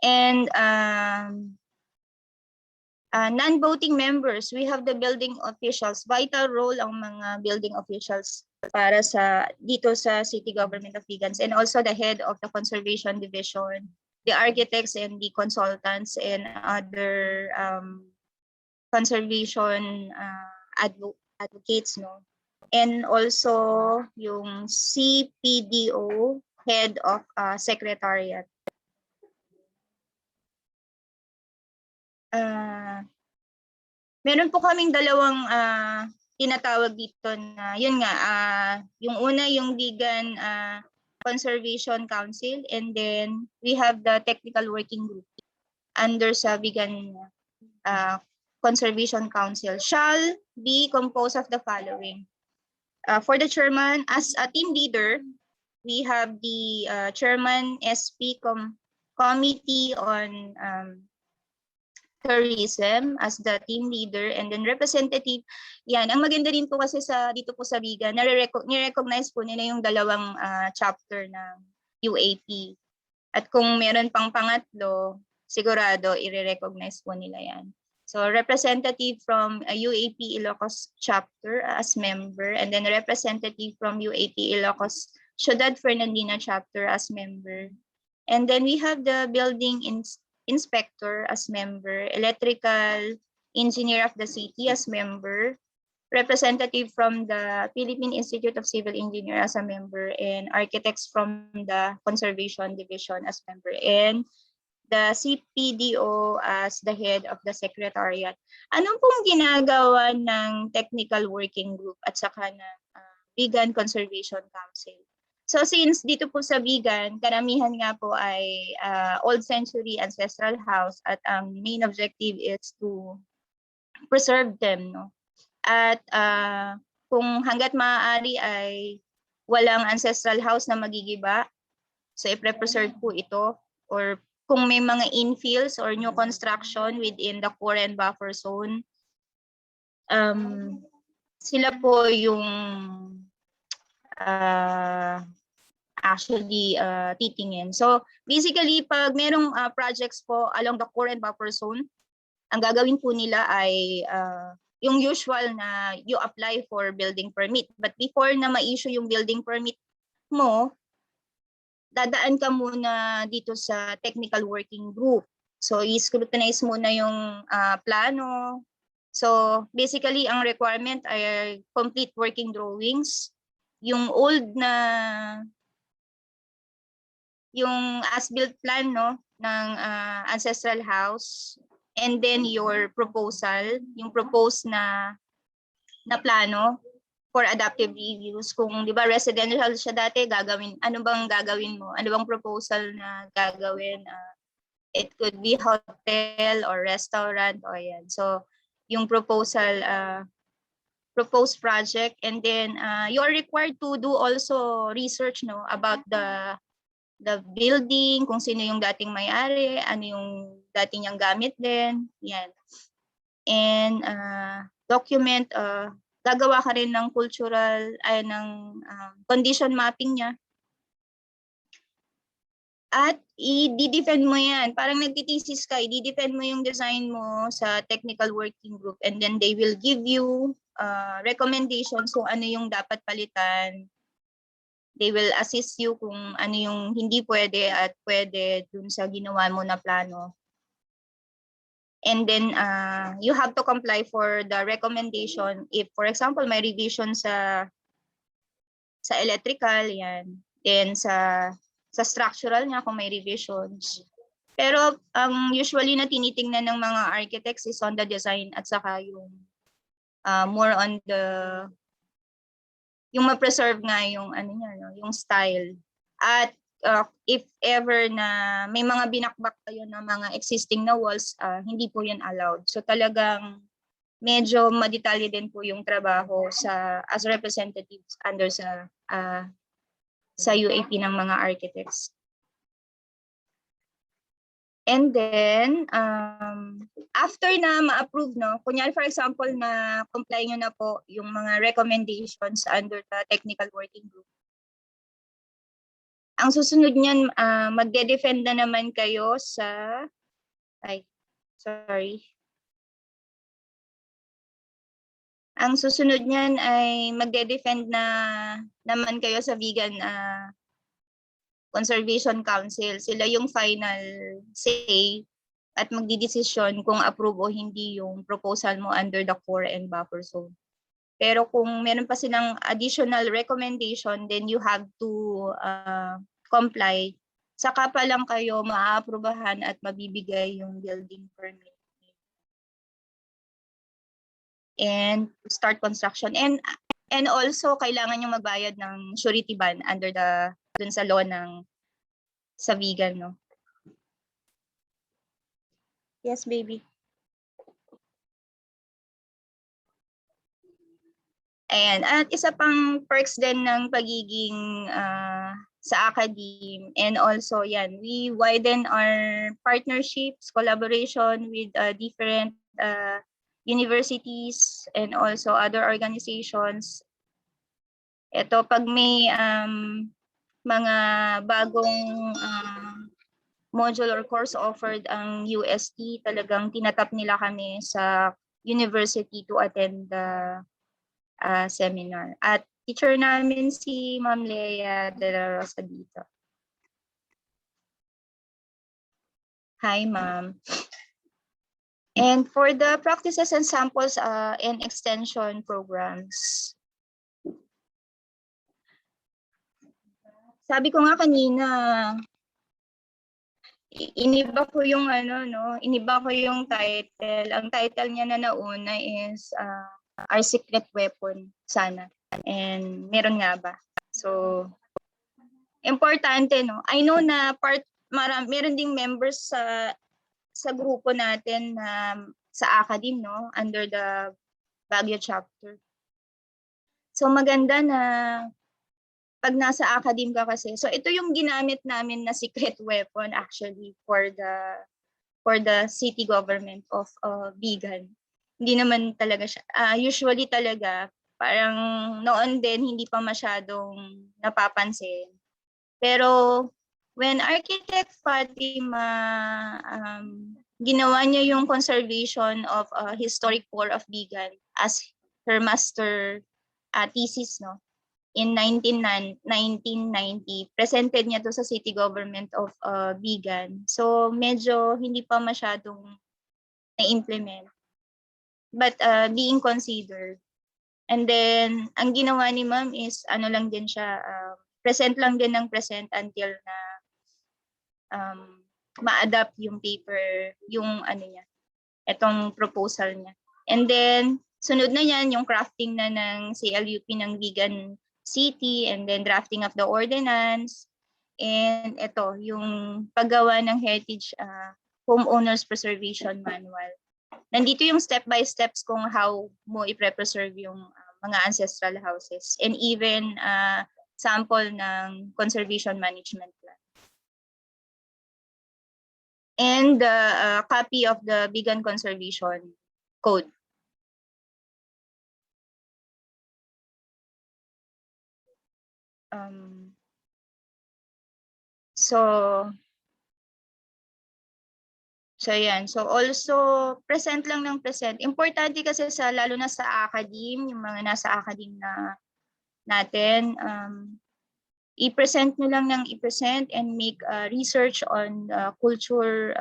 And non-voting members, we have the building officials. Vital role ang mga building officials para dito sa City Government of Vegans, and also the head of the Conservation Division, the architects and the consultants, and other conservation advocates, no? And also yung CPDO, Head of Secretariat. Meron po kaming dalawang tinatawag dito na, yun nga, yung una yung Vegan Conservation Council, and then we have the Technical Working Group under sa Vegan Conservation Council shall be composed of the following. For the chairman, as a team leader, we have the chairman SP Committee on Tourism as the team leader, and then representative. Yan, ang maganda din po kasi dito po sa Viga, ni-recognize po nila yung dalawang chapter ng UAP. At kung meron pang pangatlo, sigurado i-recognize po nila yan. So representative from UAP Ilocos chapter as member, and then representative from UAP Ilocos Ciudad Fernandina chapter as member. And then we have the building inspector as member, electrical engineer of the city as member, representative from the Philippine Institute of Civil Engineer as a member, and architects from the Conservation Division as member, and the CPDO as the head of the secretariat. Ano pong ginagawa ng Technical Working Group at saka ng Vegan Conservation Council? So since dito po sa Vegan, karamihan nga po ay old century ancestral house, at ang main objective is to preserve them, no? At kung hanggat maaari ay walang ancestral house na magigiba, so i-preserve po ito, or kung may mga infills or new construction within the core and buffer zone, sila po yung actually titingin. So basically, pag merong projects po along the core and buffer zone, ang gagawin po nila ay yung usual na you apply for building permit. But before na ma-issue yung building permit mo, dadaan ka muna dito sa technical working group. So i-scrutinize muna yung plano. So basically, ang requirement ay complete working drawings, yung old na yung as-built plan, no, ng ancestral house, and then your proposal, yung proposed na plano for adaptive reuse. Kung 'di ba residential siya dati, gagawin, ano bang gagawin mo? Ano bang proposal na gagawin? It could be hotel or restaurant, o yan. So yung proposal, proposed project, and then you are required to do also research, no, about the building, kung sino yung dating may-ari, ano yung dating niyang gamit din, yan. And document, gagawa ka rin ng cultural, ng condition mapping niya. At i-defend mo yan. Parang nagtitesis ka, i-defend mo yung design mo sa technical working group, and then they will give you recommendations kung ano yung dapat palitan. They will assist you kung ano yung hindi pwede at pwede dun sa ginawa mo na plano. And then you have to comply for the recommendation. If, for example, may revision sa electrical, yan. Then sa structural niya kung may revisions. Pero usually na tinitingnan ng mga architects is on the design, at saka yung more on the yung ma-preserve nga yung ano niya, no, yung style. At if ever na may mga binakbak kayo ng mga existing na walls, hindi po yun allowed. So talagang medyo madetalye din po yung trabaho as representatives under sa UAP ng mga architects. And then, after na ma-approve, no, kunyari for example na comply nyo na po yung mga recommendations under the technical working group, ang susunod niyan, magde-defend na naman kayo ang susunod niyan ay magde-defend na naman kayo sa Vegan Conservation Council. Sila yung final say at magdidesisyon kung approve o hindi yung proposal mo under the core and buffer zone. Pero kung meron pa silang additional recommendation, then you have to comply. Saka pa lang kayo maaaprubahan at mabibigay yung building permit and start construction. And also kailangan yung magbayad ng surety bond under dun sa law ng sa vegan, no? Yes, baby. Ayan. At isa pang perks din ng pagiging sa academe, and also yan, we widen our partnerships, collaboration with different universities and also other organizations. Ito, pag may mga bagong module or course offered ang UST, talagang tinatap nila kami sa university to attend the seminar. At teacher namin si Ma'am Lea de la Rosa dito. Hi, Ma'am. And for the practices and samples and extension programs, sabi ko nga kanina, iniba ko yung iniba ko yung title. Ang title niya na nauna is Our Secret Weapon sana. And meron nga ba? So, importante, no? I know na meron ding members sa grupo natin na sa academe, no? Under the Baguio chapter. So, maganda na pag nasa academe ka kasi. So, ito yung ginamit namin na secret weapon actually for the city government of Bigan. Hindi naman talaga siya. Usually talaga, parang noon din hindi pa masyadong napapansin. Pero when Architect Fatima ginawa niya yung conservation of historic core of Bigan as her master thesis, no? In 1990, presented niya to sa city government of Bigan. So medyo hindi pa masyadong na-implement, but being considered. And then ang ginawa ni Ma'am is lang din siya, present lang din ng present until na ma-adapt yung paper, yung niya, etong proposal niya. And then sunod na yan yung crafting na ng CLUP ng Vegan City, and then drafting of the ordinance, and ito yung paggawa ng heritage homeowners preservation manual. Nandito yung step by steps kung how mo i-preserve yung mga ancestral houses, and even sample ng conservation management plan. And the copy of the Vegan Conservation Code. So yan. So also present lang ng present. Importante kasi lalo na sa academe, yung mga nasa academe na natin, i-present nyo lang ng i-present and make research on culture,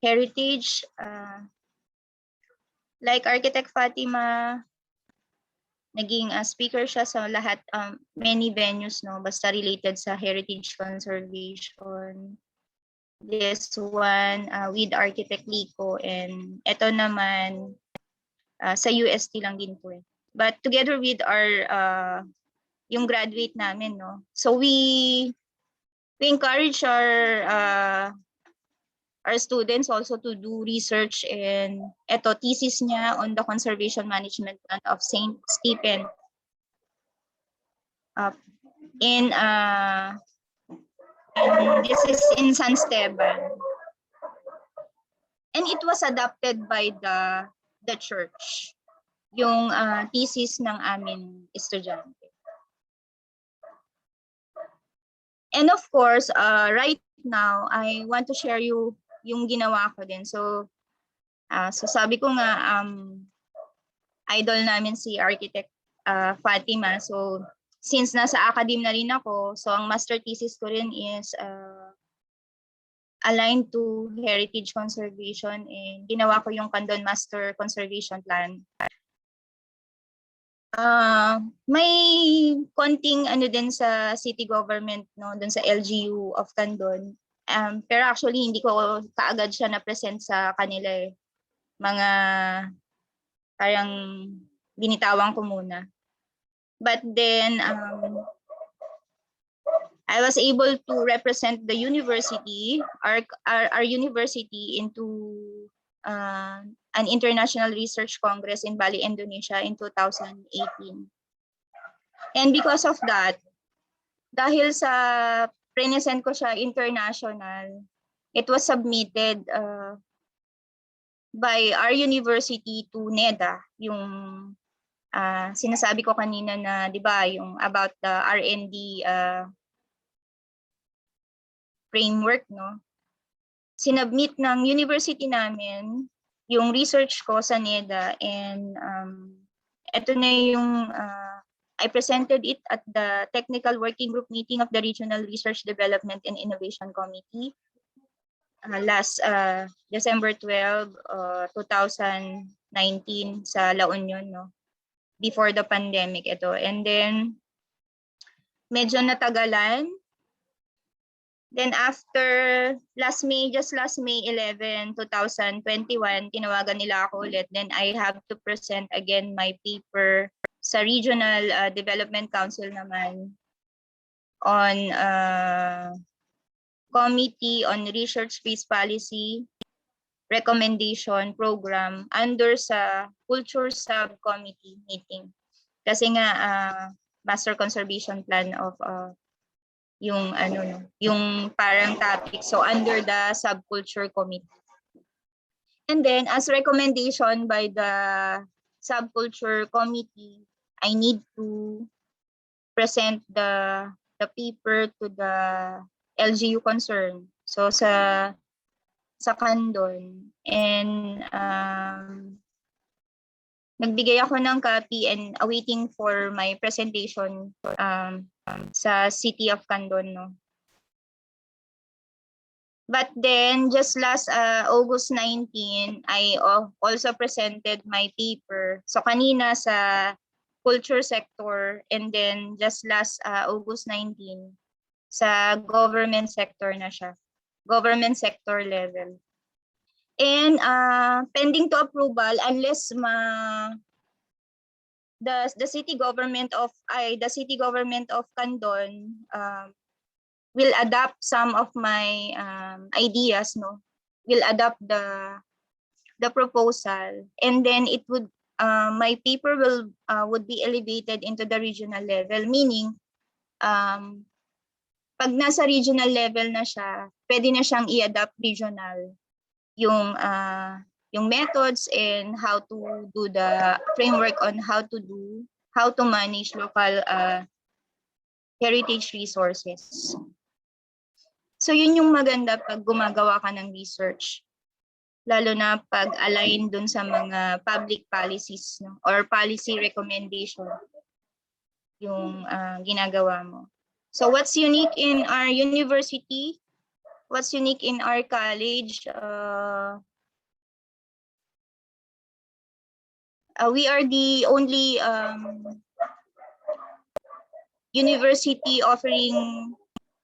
heritage. Like Architect Fatima, naging speaker siya sa lahat, many venues, no, basta related sa heritage conservation. This one with Architect Lico, and ito naman sa UST lang din po. But together with our yung graduate namin, no. So we encourage our students also to do research, and ito thesis niya on the conservation management plan of St. Stephen in and this is in San Esteban. And it was adopted by the church, yung thesis ng aming estudyante. And of course, right now, I want to share you yung ginawa ko din. So sabi ko nga, idol namin si Architect Fatima. So since nasa academe na rin ako, so ang master thesis ko rin is aligned to heritage conservation, and ginawa ko yung Candon Master Conservation Plan. May konting ano din sa city government, no, dun sa LGU of Candon. Pero actually hindi ko kaagad siya na-present sa kanila eh. Mga parang binitawan ko muna. But then I was able to represent the university, our university into an international research congress in Bali, Indonesia in 2018. And because of that, dahil sa present ko siya international, it was submitted by our university to NEDA, yung sinasabi ko kanina na, di ba, yung about the R&D framework, no? Sinubmit ng university namin yung research ko sa NEDA, and ito na yung I presented it at the Technical Working Group meeting of the Regional Research Development and Innovation Committee last December 12, 2019 sa La Union, no? Before the pandemic ito. And then medyo natagalan. Then after last May 11, 2021, tinawagan nila ako ulit. Then I have to present again my paper sa Regional Development Council naman on Committee on Research-Based Policy Recommendation Program under sa Culture Subcommittee meeting. Kasi nga Master Conservation Plan of yung yung parang topic, so under the Subculture Committee. And then as recommendation by the Subculture Committee, I need to present the paper to the LGU concern. So sa Candon, and nagbigay ako ng copy and awaiting for my presentation sa City of Candon, no. But then just last August 19, I also presented my paper. So kanina sa culture sector, and then just last August 19 sa government sector na siya. Government sector level. And pending to approval unless the city government of Candon will adopt some of my ideas, no, will adopt the proposal, and then it would my paper would be elevated into the regional level, meaning pag nasa regional level na siya, pwede na siyang i-adapt regional yung methods and how to do the framework on how to manage local heritage resources. So yun yung maganda pag gumagawa ka ng research, lalo na pag align dun sa mga public policies, no, or policy recommendation yung ginagawa mo. So what's unique in our university? What's unique in our college? We are the only university offering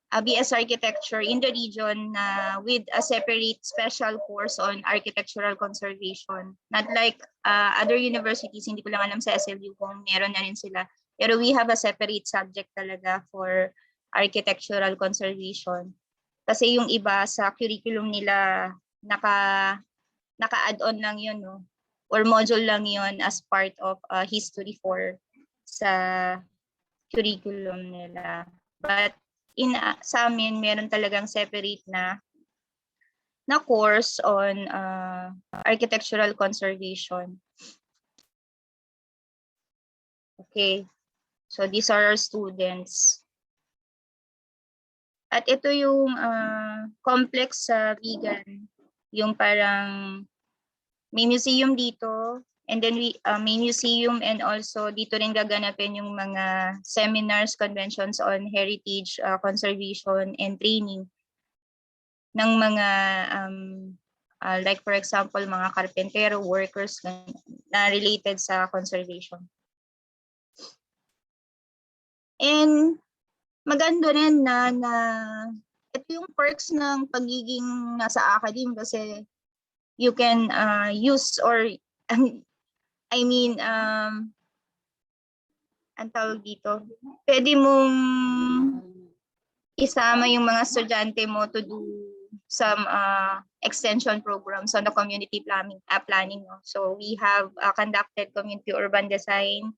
BS Architecture in the region with a separate special course on architectural conservation. Not like other universities, hindi ko lang alam sa SLU kung meron na rin sila. Pero we have a separate subject talaga for architectural conservation. Kasi yung iba sa curriculum nila naka-add-on lang yun, no? Or module lang yun as part of History 4 sa curriculum nila. But sa amin, meron talagang separate na course on architectural conservation. Okay, so these are our students. At ito yung complex sa vegan, yung parang may museum dito, and then may museum, and also dito rin gaganapin yung mga seminars, conventions on heritage conservation and training ng mga like for example mga carpentero, workers na related sa conservation. And maganda rin na ito yung perks ng pagiging nasa academe kasi you can use or I mean ang tawag dito, pwede mong isama yung mga estudyante mo to do some extension programs on the community planning. No? So we have conducted community urban design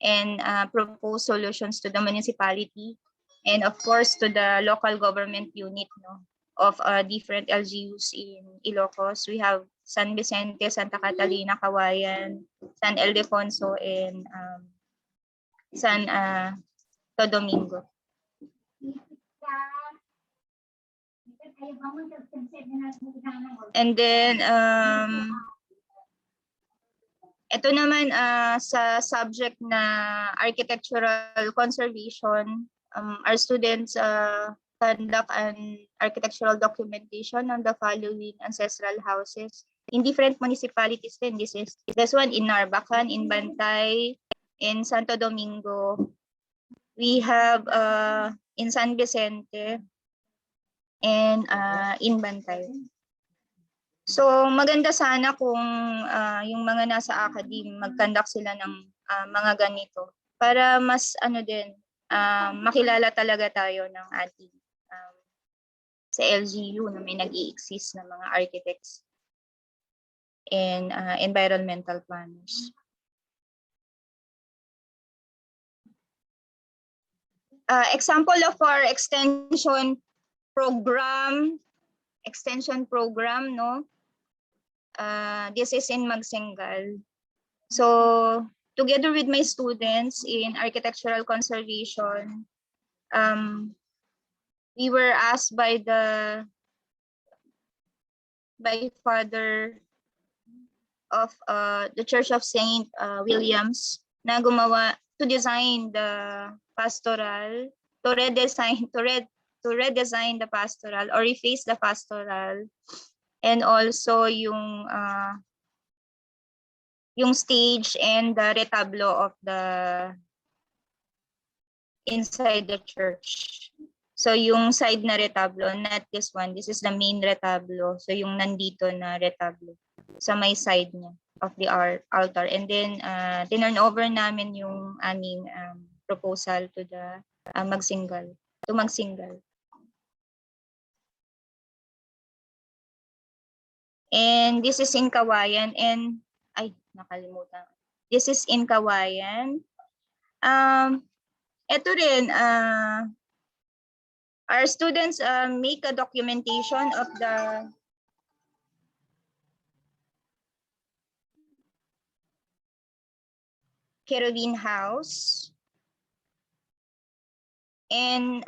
and proposed solutions to the municipality and of course to the local government unit of different LGUs in Ilocos. We have San Vicente, Santa Catalina, Kawayan, San Ildefonso, and San Domingo. And then ito naman sa subject na architectural conservation, our students conduct an architectural documentation on the following ancestral houses in different municipalities. Then this one in Narvacan, in Bantay, in Santo Domingo. We have in San Vicente and in Bantay. So maganda sana kung yung mga nasa academe mag-conduct sila ng mga ganito para mas makilala talaga tayo ng ating sa LGU na may nag-i-exist na mga architects and environmental planners. Example of our extension program, no? This is in Magsengal. So together with my students in architectural conservation, we were asked by Father of the Church of Saint Williams na gumawa to design the pastoral, to redesign the pastoral or reface the pastoral, and also yung stage and the retablo of the inside the church. So yung side na retablo, not this one, this is the main retablo. So yung nandito na retablo sa may side niya of the altar. And then tinurn over namin yung aming proposal to the Magsingal. And this is in Kawayan, and nakalimutan. This is in Kawayan. Ito rin, our students make a documentation of the Kerosene house. And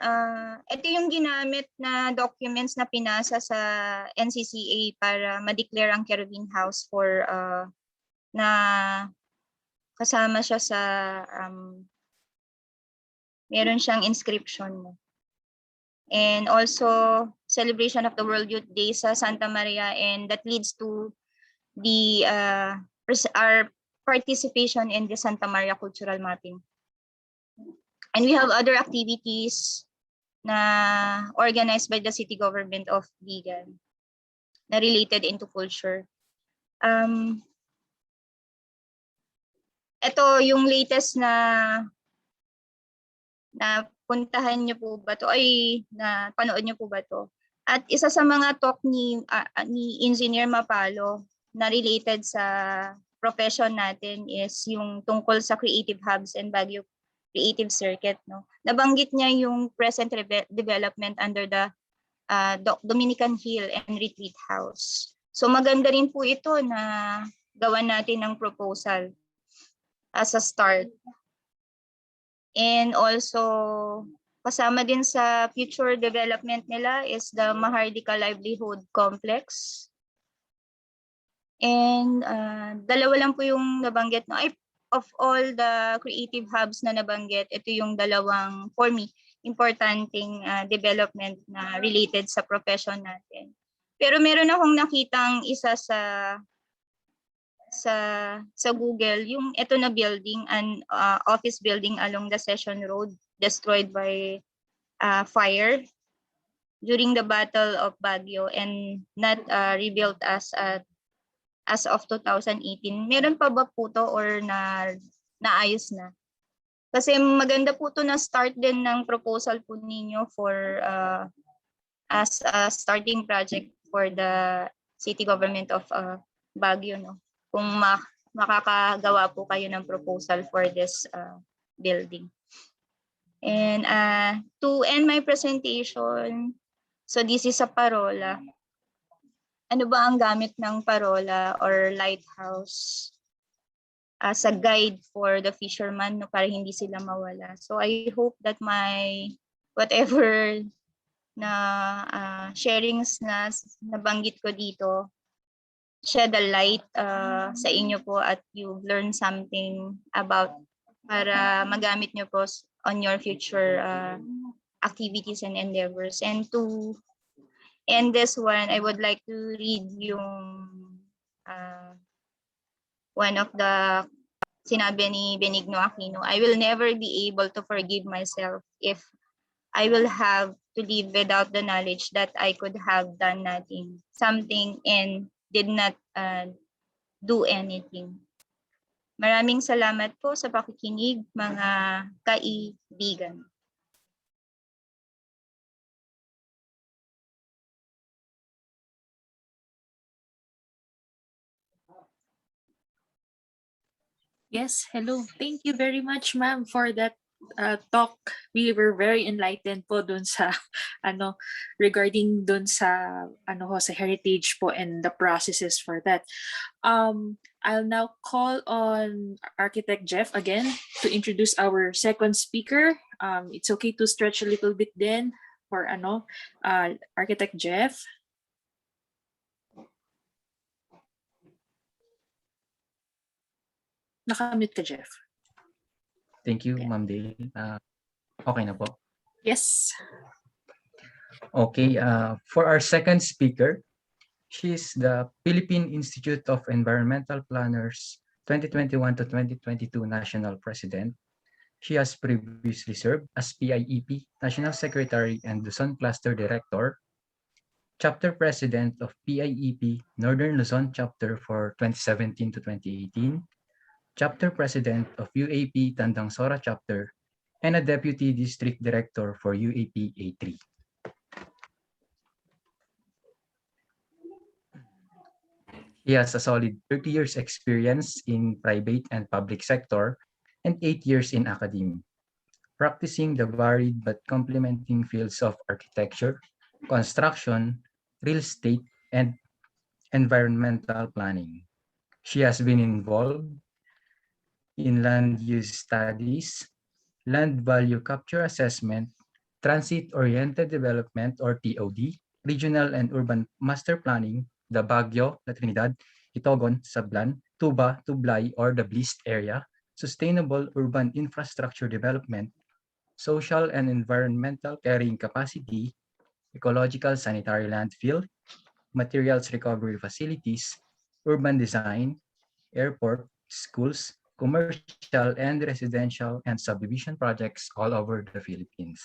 ito yung ginamit na documents na pinasa sa NCCA para ma-declare ang Kerosene house for na kasama siya sa meron siyang inscription. And also celebration of the World Youth Day sa Santa Maria, and that leads to the our participation in the Santa Maria cultural mapping. And we have other activities na organized by the city government of Vigan na related into culture. Ito yung latest na puntahan niyo po ba to? Na panood niyo po ba to? At isa sa mga talk ni Engineer Mapalo na related sa profession natin is yung tungkol sa creative hubs and Baguio creative circuit. No? Nabanggit niya yung present development under the Dominican Hill and Retreat House. So maganda rin po ito na gawan natin ng proposal as a start. And also, kasama din sa future development nila is the Mahardika Livelihood Complex. And dalawa lang po yung nabanggit. No? Of all the creative hubs na nabanggit, ito yung dalawang, for me, importanteng development na related sa profession natin. Pero meron akong nakitang isa sa sa Google, yung ito na building, an office building along the Session Road, destroyed by fire during the Battle of Baguio and not rebuilt as of 2018. Meron pa ba po to or naayos na? Kasi maganda po to na start din ng proposal po ninyo for as a starting project for the city government of Baguio, no? Kung makakagawa po kayo ng proposal for this building. And to end my presentation, so this is a parola. Ano ba ang gamit ng parola or lighthouse as a guide for the fisherman, no, para hindi sila mawala? So I hope that my whatever na sharings na nabanggit ko dito shed a light sa inyo po at you learn something about para magamit nyo po on your future activities and endeavors. And to end this one, I would like to read yung one of the sinabi ni Benigno Aquino, I will never be able to forgive myself if I will have to live without the knowledge that I could have done something and did not do anything. Maraming salamat po sa pakikinig, mga kaibigan.
Yes, hello. Thank you very much, ma'am, for that talk. We were very enlightened po dun sa regarding dun sa sa heritage po and the processes for that. I'll now call on Architect Jeff again to introduce our second speaker. It's okay to stretch a little bit then for Architect Jeff. Nakamute ka, Jeff.
Thank you, Ma'am Dale. Okay na po.
Yes.
Okay, for our second speaker, she is the Philippine Institute of Environmental Planners 2021 to 2022 National President. She has previously served as PIEP National Secretary and Luzon Cluster Director, Chapter President of PIEP Northern Luzon Chapter for 2017 to 2018, Chapter President of UAP Tandang Sora Chapter, and a Deputy District Director for UAP A3. He has a solid 30 years experience in private and public sector and 8 years in academia, practicing the varied but complementing fields of architecture, construction, real estate, and environmental planning. She has been involved in land use studies, land value capture assessment, transit-oriented development or TOD, regional and urban master planning, the Baguio, La Trinidad, Itogon, Sablan, Tuba, Tublay or the Blist area, sustainable urban infrastructure development, social and environmental carrying capacity, ecological sanitary landfill, materials recovery facilities, urban design, airport, schools, commercial and residential and subdivision projects all over the Philippines.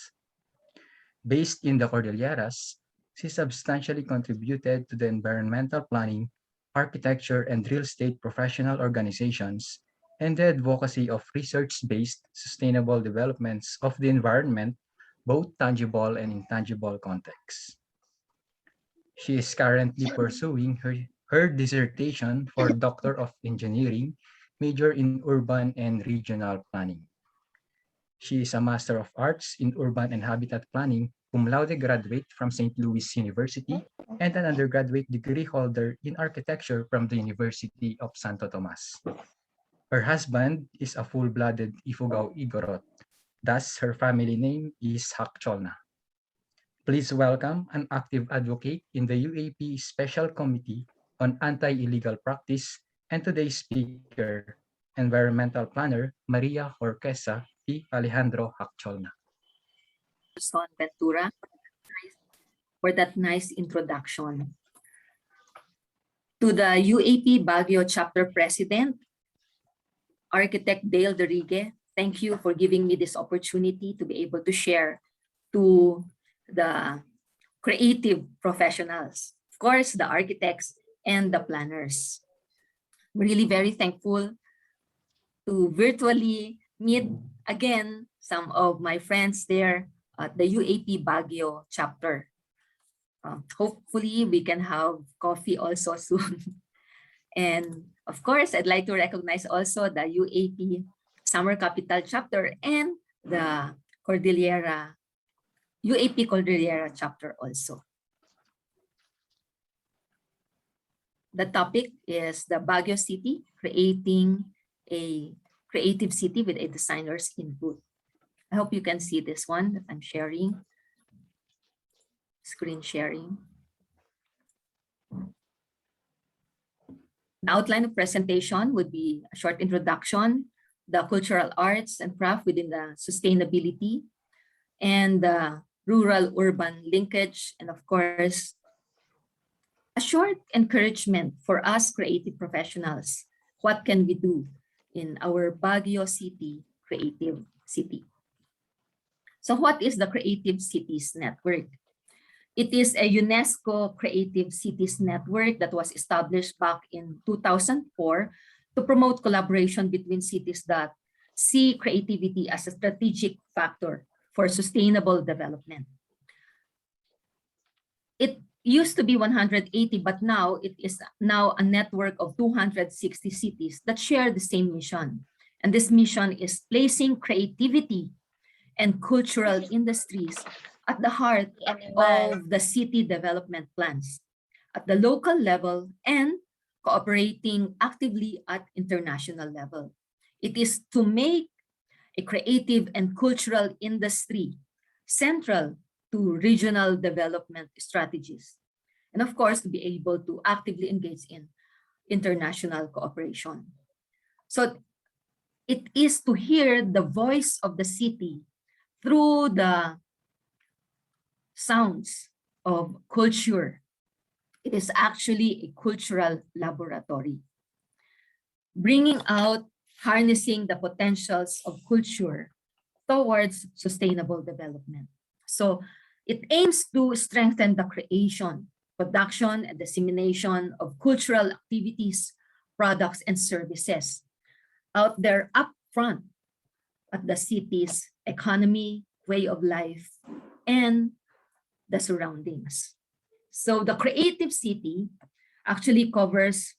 Based in the Cordilleras, she substantially contributed to the environmental planning, architecture, and real estate professional organizations, and the advocacy of research-based sustainable developments of the environment, both tangible and intangible contexts. She is currently pursuing her dissertation for Doctor of Engineering, major in Urban and Regional Planning. She is a Master of Arts in Urban and Habitat Planning, cum laude graduate from St. Louis University, and an undergraduate degree holder in Architecture from the University of Santo Tomas. Her husband is a full-blooded Ifugao Igorot, thus her family name is Hakcholna. Please welcome an active advocate in the UAP Special Committee on Anti-Illegal Practice and today's speaker, Environmental Planner Maria Jorquesa P. Alejandro Hakcholna.
Ventura, for that nice introduction. To the UAP Baguio Chapter President, Architect Dale Dorigue, thank you for giving me this opportunity to be able to share to the creative professionals, of course, the architects and the planners. Really very thankful to virtually meet again some of my friends there at the UAP Baguio chapter. Hopefully we can have coffee also soon. And of course, I'd like to recognize also the UAP Summer Capital chapter and the Cordillera, UAP Cordillera chapter also. The topic is the Baguio City, creating a creative city with a designer's input. I hope you can see this one that I'm sharing, screen sharing. The outline of presentation would be a short introduction, the cultural arts and craft within the sustainability, and the rural-urban linkage, and of course, a short encouragement for us creative professionals. What can we do in our Baguio City Creative City? So what is the Creative Cities Network? It is a UNESCO Creative Cities Network that was established back in 2004 to promote collaboration between cities that see creativity as a strategic factor for sustainable development. It used to be 180, but now it is now a network of 260 cities that share the same mission. And this mission is placing creativity and cultural industries at the heart of the city development plans at the local level and cooperating actively at international level. It is to make a creative and cultural industry central to regional development strategies. And of course, to be able to actively engage in international cooperation. So it is to hear the voice of the city through the sounds of culture. It is actually a cultural laboratory, bringing out, harnessing the potentials of culture towards sustainable development. So it aims to strengthen the creation, production, and dissemination of cultural activities, products, and services out there up front at the city's economy, way of life, and the surroundings. So the creative city actually covers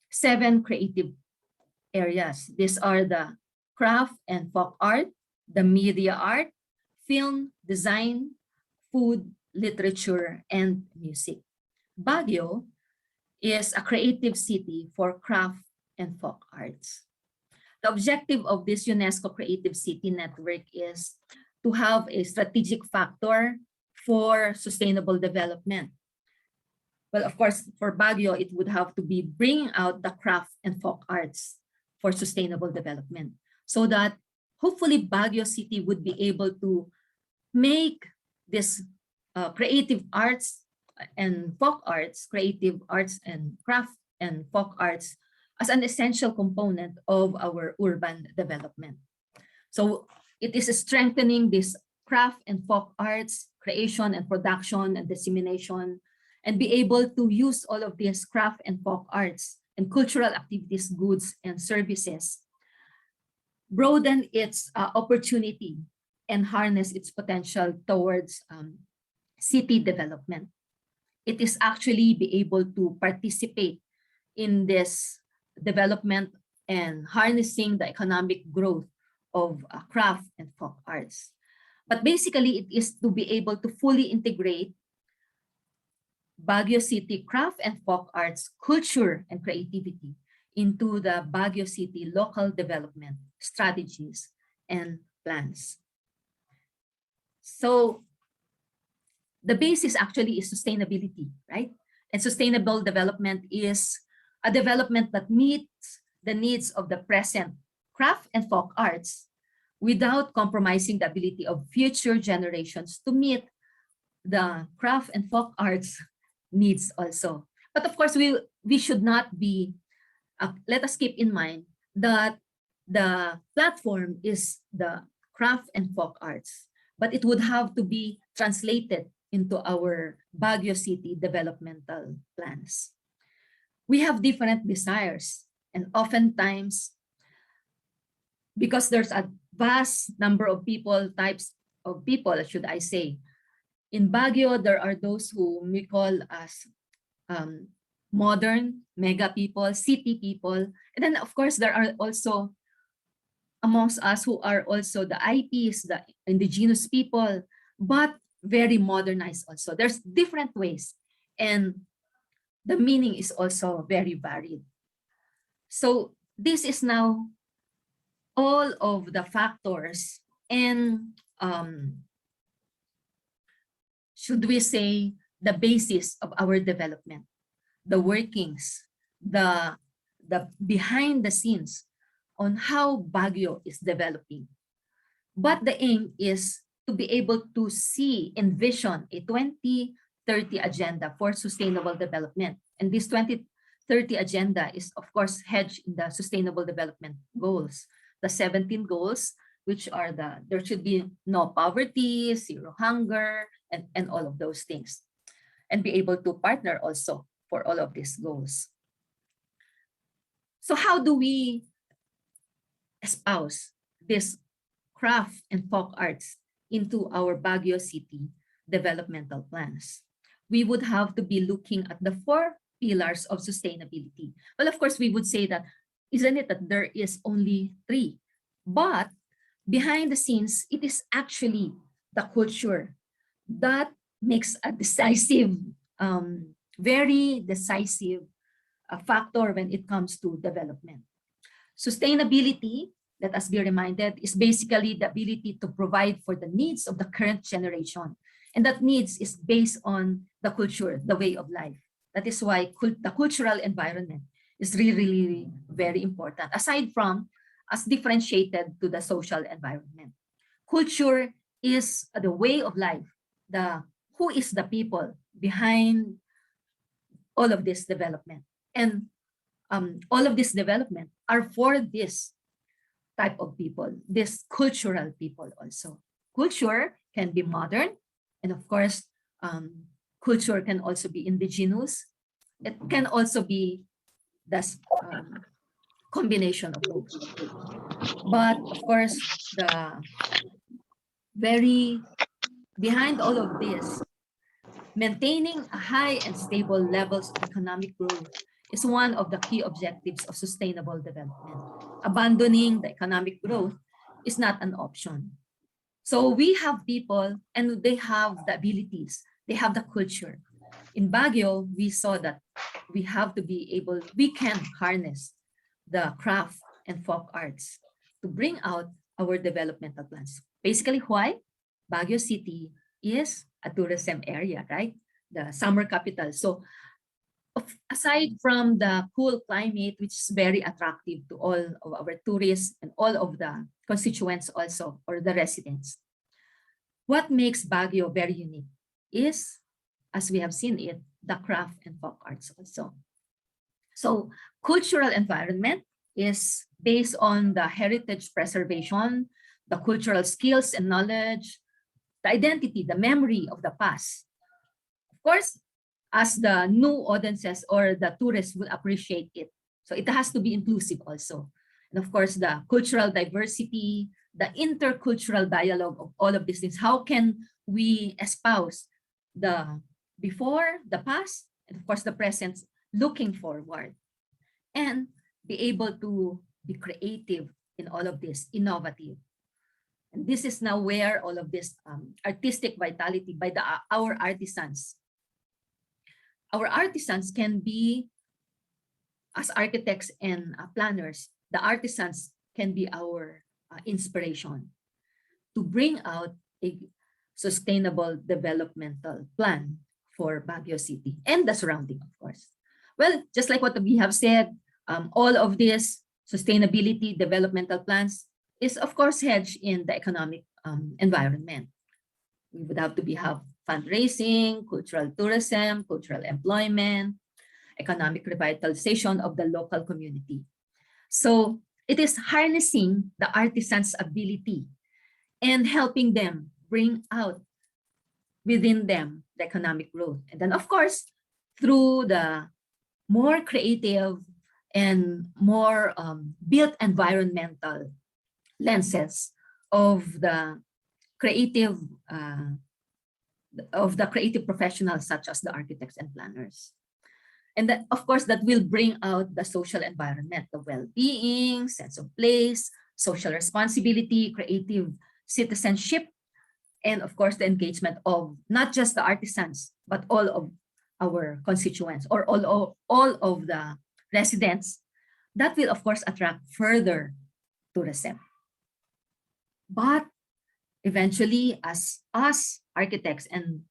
7 creative areas. These are the craft and folk art, the media art, film, design, food, literature, and music. Baguio is a creative city for craft and folk arts. The objective of this UNESCO Creative City Network is to have a strategic factor for sustainable development. Well, of course, for Baguio, it would have to be bringing out the craft and folk arts for sustainable development so that hopefully Baguio City would be able to make this creative arts and folk arts, creative arts and craft and folk arts as an essential component of our urban development. So it is strengthening this craft and folk arts creation and production and dissemination, and be able to use all of these craft and folk arts and cultural activities, goods and services, broaden its opportunity and harness its potential towards city development. It is actually be able to participate in this development and harnessing the economic growth of craft and folk arts. But basically, it is to be able to fully integrate Baguio City craft and folk arts, culture and creativity into the Baguio City local development strategies and plans. So the basis actually is sustainability, right? And sustainable development is a development that meets the needs of the present craft and folk arts without compromising the ability of future generations to meet the craft and folk arts needs also. But of course, we should not be, let us keep in mind that the platform is the craft and folk arts, but it would have to be translated into our Baguio City developmental plans. We have different desires, and oftentimes, because there's a vast number of people, types of people, should I say, in Baguio, there are those whom we call as modern mega people, city people. And then, of course, there are also amongst us who are also the IPs, the indigenous people, but very modernized also. There's different ways, and the meaning is also very varied. So this is now all of the factors and should we say the basis of our development, the workings, the behind the scenes on how Baguio is developing. But the aim is to be able to see, envision a 2030 agenda for sustainable development. And this 2030 agenda is, of course, hedged in the sustainable development goals, the 17 goals, which are there should be no poverty, zero hunger, and all of those things, and be able to partner also for all of these goals. So how do we espouse this craft and folk arts into our Baguio City developmental plans? We would have to be looking at the 4 pillars of sustainability. Well, of course, we would say that, isn't it that there is only 3? But behind the scenes, it is actually the culture that makes a decisive, very decisive factor when it comes to development. Sustainability, let us be reminded, is basically the ability to provide for the needs of the current generation. And that needs is based on the culture, the way of life. That is why the cultural environment is really, really very important, aside from as differentiated to the social environment. Culture is the way of life, who is the people behind all of this development. And all of this development are for this type of people, this cultural people also. Culture can be modern, and of course, culture can also be indigenous. It can also be this combination of both. But of course, behind all of this, maintaining a high and stable levels of economic growth is one of the key objectives of sustainable development. Abandoning the economic growth is not an option. So we have people and they have the abilities, they have the culture. In Baguio, we saw that we can harness the craft and folk arts to bring out our developmental plans. Basically, why? Baguio City is a tourism area, right? The summer capital. So aside from the cool climate, which is very attractive to all of our tourists and all of the constituents also, or the residents, what makes Baguio very unique is, as we have seen it, the craft and folk arts also. So cultural environment is based on the heritage preservation, the cultural skills and knowledge, the identity, the memory of the past. Of course, as the new audiences or the tourists will appreciate it. So it has to be inclusive also. And of course, the cultural diversity, the intercultural dialogue of all of these things. How can we espouse the before, the past, and of course the present, looking forward, and be able to be creative in all of this, innovative. And this is now where all of this artistic vitality by our artisans. Our artisans can be, as architects and planners, the artisans can be our inspiration to bring out a sustainable developmental plan for Baguio City and the surrounding, of course. Well, just like what we have said, all of this sustainability developmental plans is, of course, hedged in the economic environment. We would have to have fundraising, cultural tourism, cultural employment, economic revitalization of the local community. So it is harnessing the artisans' ability and helping them bring out within them the economic growth. And then, of course, through the more creative and more built environmental lenses of the creative professionals such as the architects and planners. And that, of course, that will bring out the social environment, the well-being, sense of place, social responsibility, creative citizenship, and of course, the engagement of not just the artisans, but all of our constituents or all of the residents. That will, of course, attract further tourism. But eventually, as us architects and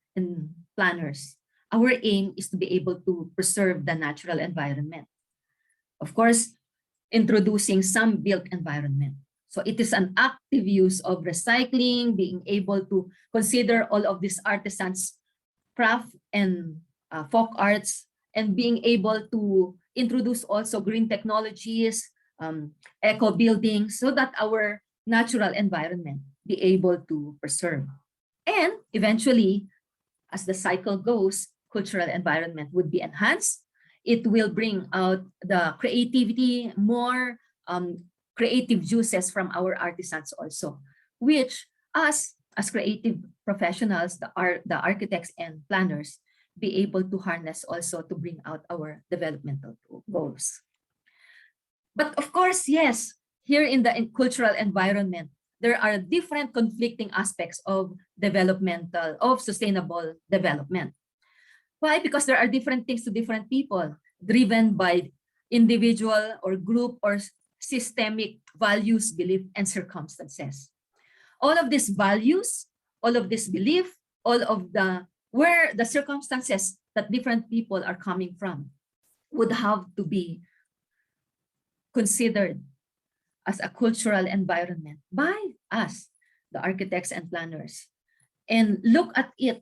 planners, our aim is to be able to preserve the natural environment. Of course, introducing some built environment. So it is an active use of recycling, being able to consider all of these artisans' craft and folk arts, and being able to introduce also green technologies, eco buildings, so that our natural environment be able to preserve. And eventually, as the cycle goes, cultural environment would be enhanced. It will bring out the creativity, more creative juices from our artisans also, which us as creative professionals, the architects and planners, be able to harness also to bring out our developmental goals. But of course, yes, here in the cultural environment, there are different conflicting aspects of sustainable development. Why? Because there are different things to different people, driven by individual or group or systemic values, belief, and circumstances. All of these values, all of this belief, all of where the circumstances that different people are coming from would have to be considered as a cultural environment by us, the architects and planners, and look at it,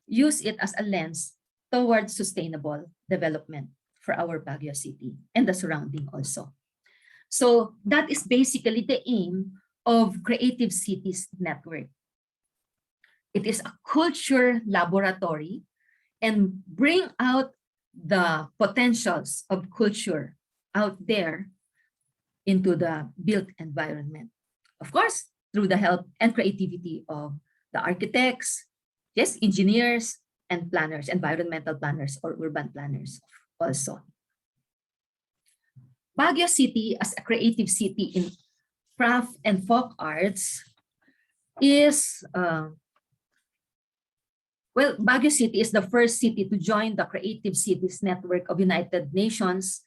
use it as a lens towards sustainable development for our Baguio City and the surrounding also. So that is basically the aim of Creative Cities Network. It is a culture laboratory and bring out the potentials of culture out there into the built environment. Of course, through the help and creativity of the architects, yes, engineers, and planners, environmental planners or urban planners also. Baguio City as a creative city in craft and folk arts is, Baguio City is the first city to join the Creative Cities Network of United Nations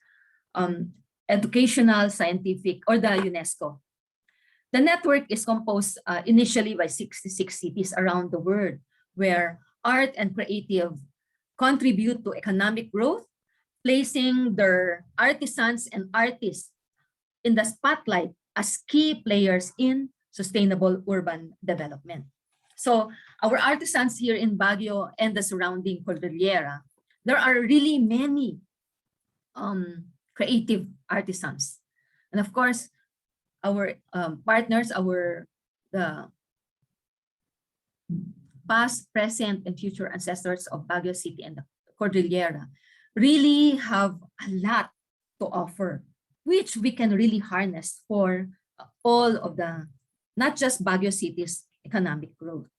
Educational, Scientific, or the UNESCO. The network is composed initially by 66 cities around the world, where art and creative contribute to economic growth, placing their artisans and artists in the spotlight as key players in sustainable urban development. So our artisans here in Baguio and the surrounding Cordillera, there are really many creative artisans. And of course, our partners, the past, present, and future ancestors of Baguio City and the Cordillera really have a lot to offer, which we can really harness for all of not just Baguio City's economic growth.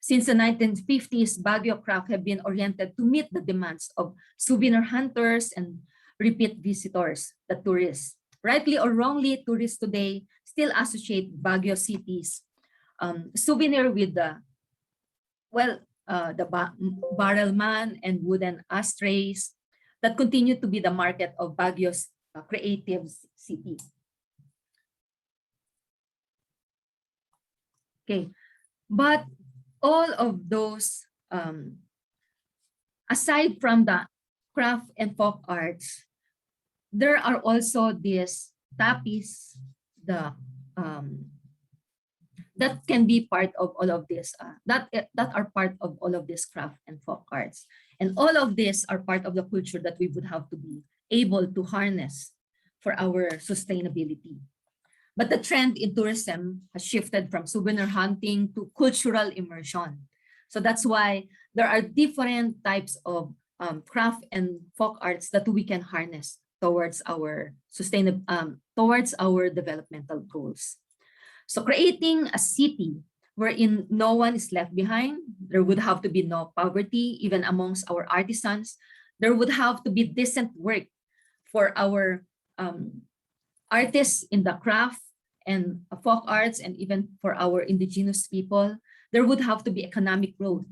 Since the 1950s, Baguio craft have been oriented to meet the demands of souvenir hunters and repeat visitors, the tourists. Rightly or wrongly, tourists today still associate Baguio City's souvenir with the barrel man and wooden ashtrays that continue to be the market of Baguio's creative city. Okay, but all of those, aside from the craft and folk arts, there are also these tapis, the that can be part of all of this, that are part of all of this craft and folk arts. And all of this are part of the culture that we would have to be able to harness for our sustainability. But the trend in tourism has shifted from souvenir hunting to cultural immersion. So that's why there are different types of craft and folk arts that we can harness towards our towards our developmental goals. So creating a city wherein no one is left behind, there would have to be no poverty, even amongst our artisans. There would have to be decent work for our artists in the craft and folk arts, and even for our indigenous people. There would have to be economic growth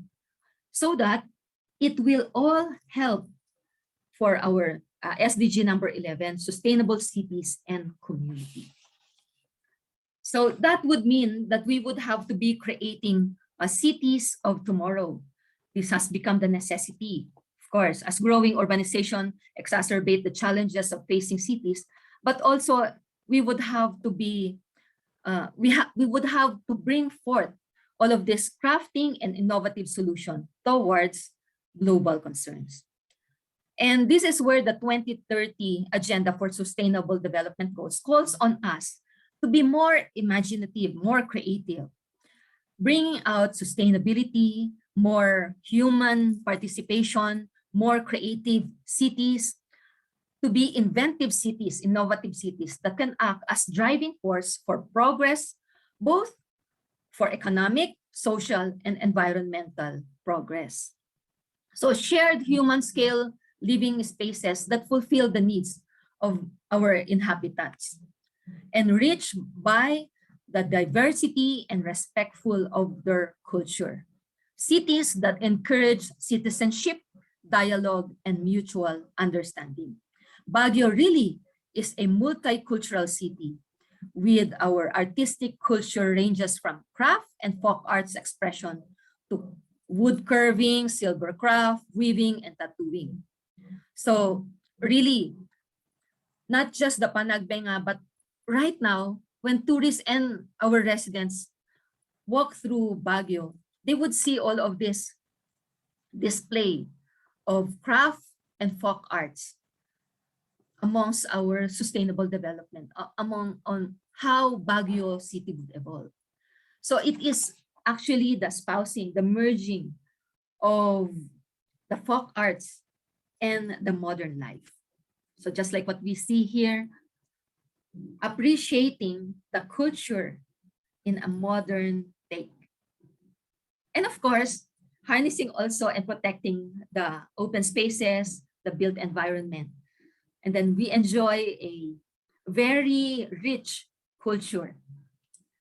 so that it will all help for our SDG number 11, sustainable cities and community. So that would mean that we would have to be creating cities of tomorrow. This has become the necessity, of course, as growing urbanization exacerbate the challenges of facing cities, but also we would have to be, we would have to bring forth all of this crafting and innovative solution towards global concerns. And this is where the 2030 Agenda for Sustainable Development Goals calls on us to be more imaginative, more creative, bringing out sustainability, more human participation, more creative cities, to be inventive cities, innovative cities that can act as driving force for progress, both for economic, social, and environmental progress. So shared human scale living spaces that fulfill the needs of our inhabitants, enriched by the diversity and respectful of their culture. Cities that encourage citizenship, dialogue, and mutual understanding. Baguio really is a multicultural city with our artistic culture ranges from craft and folk arts expression to wood carving, silver craft, weaving, and tattooing. So really, not just the panagbenga, but right now, when tourists and our residents walk through Baguio, they would see all of this display of craft and folk arts amongst our sustainable development, among on how Baguio City would evolve. So it is actually the spousing, the merging of the folk arts and the modern life. So just like what we see here, appreciating the culture in a modern take. And of course, harnessing also and protecting the open spaces, the built environment. And then we enjoy a very rich culture,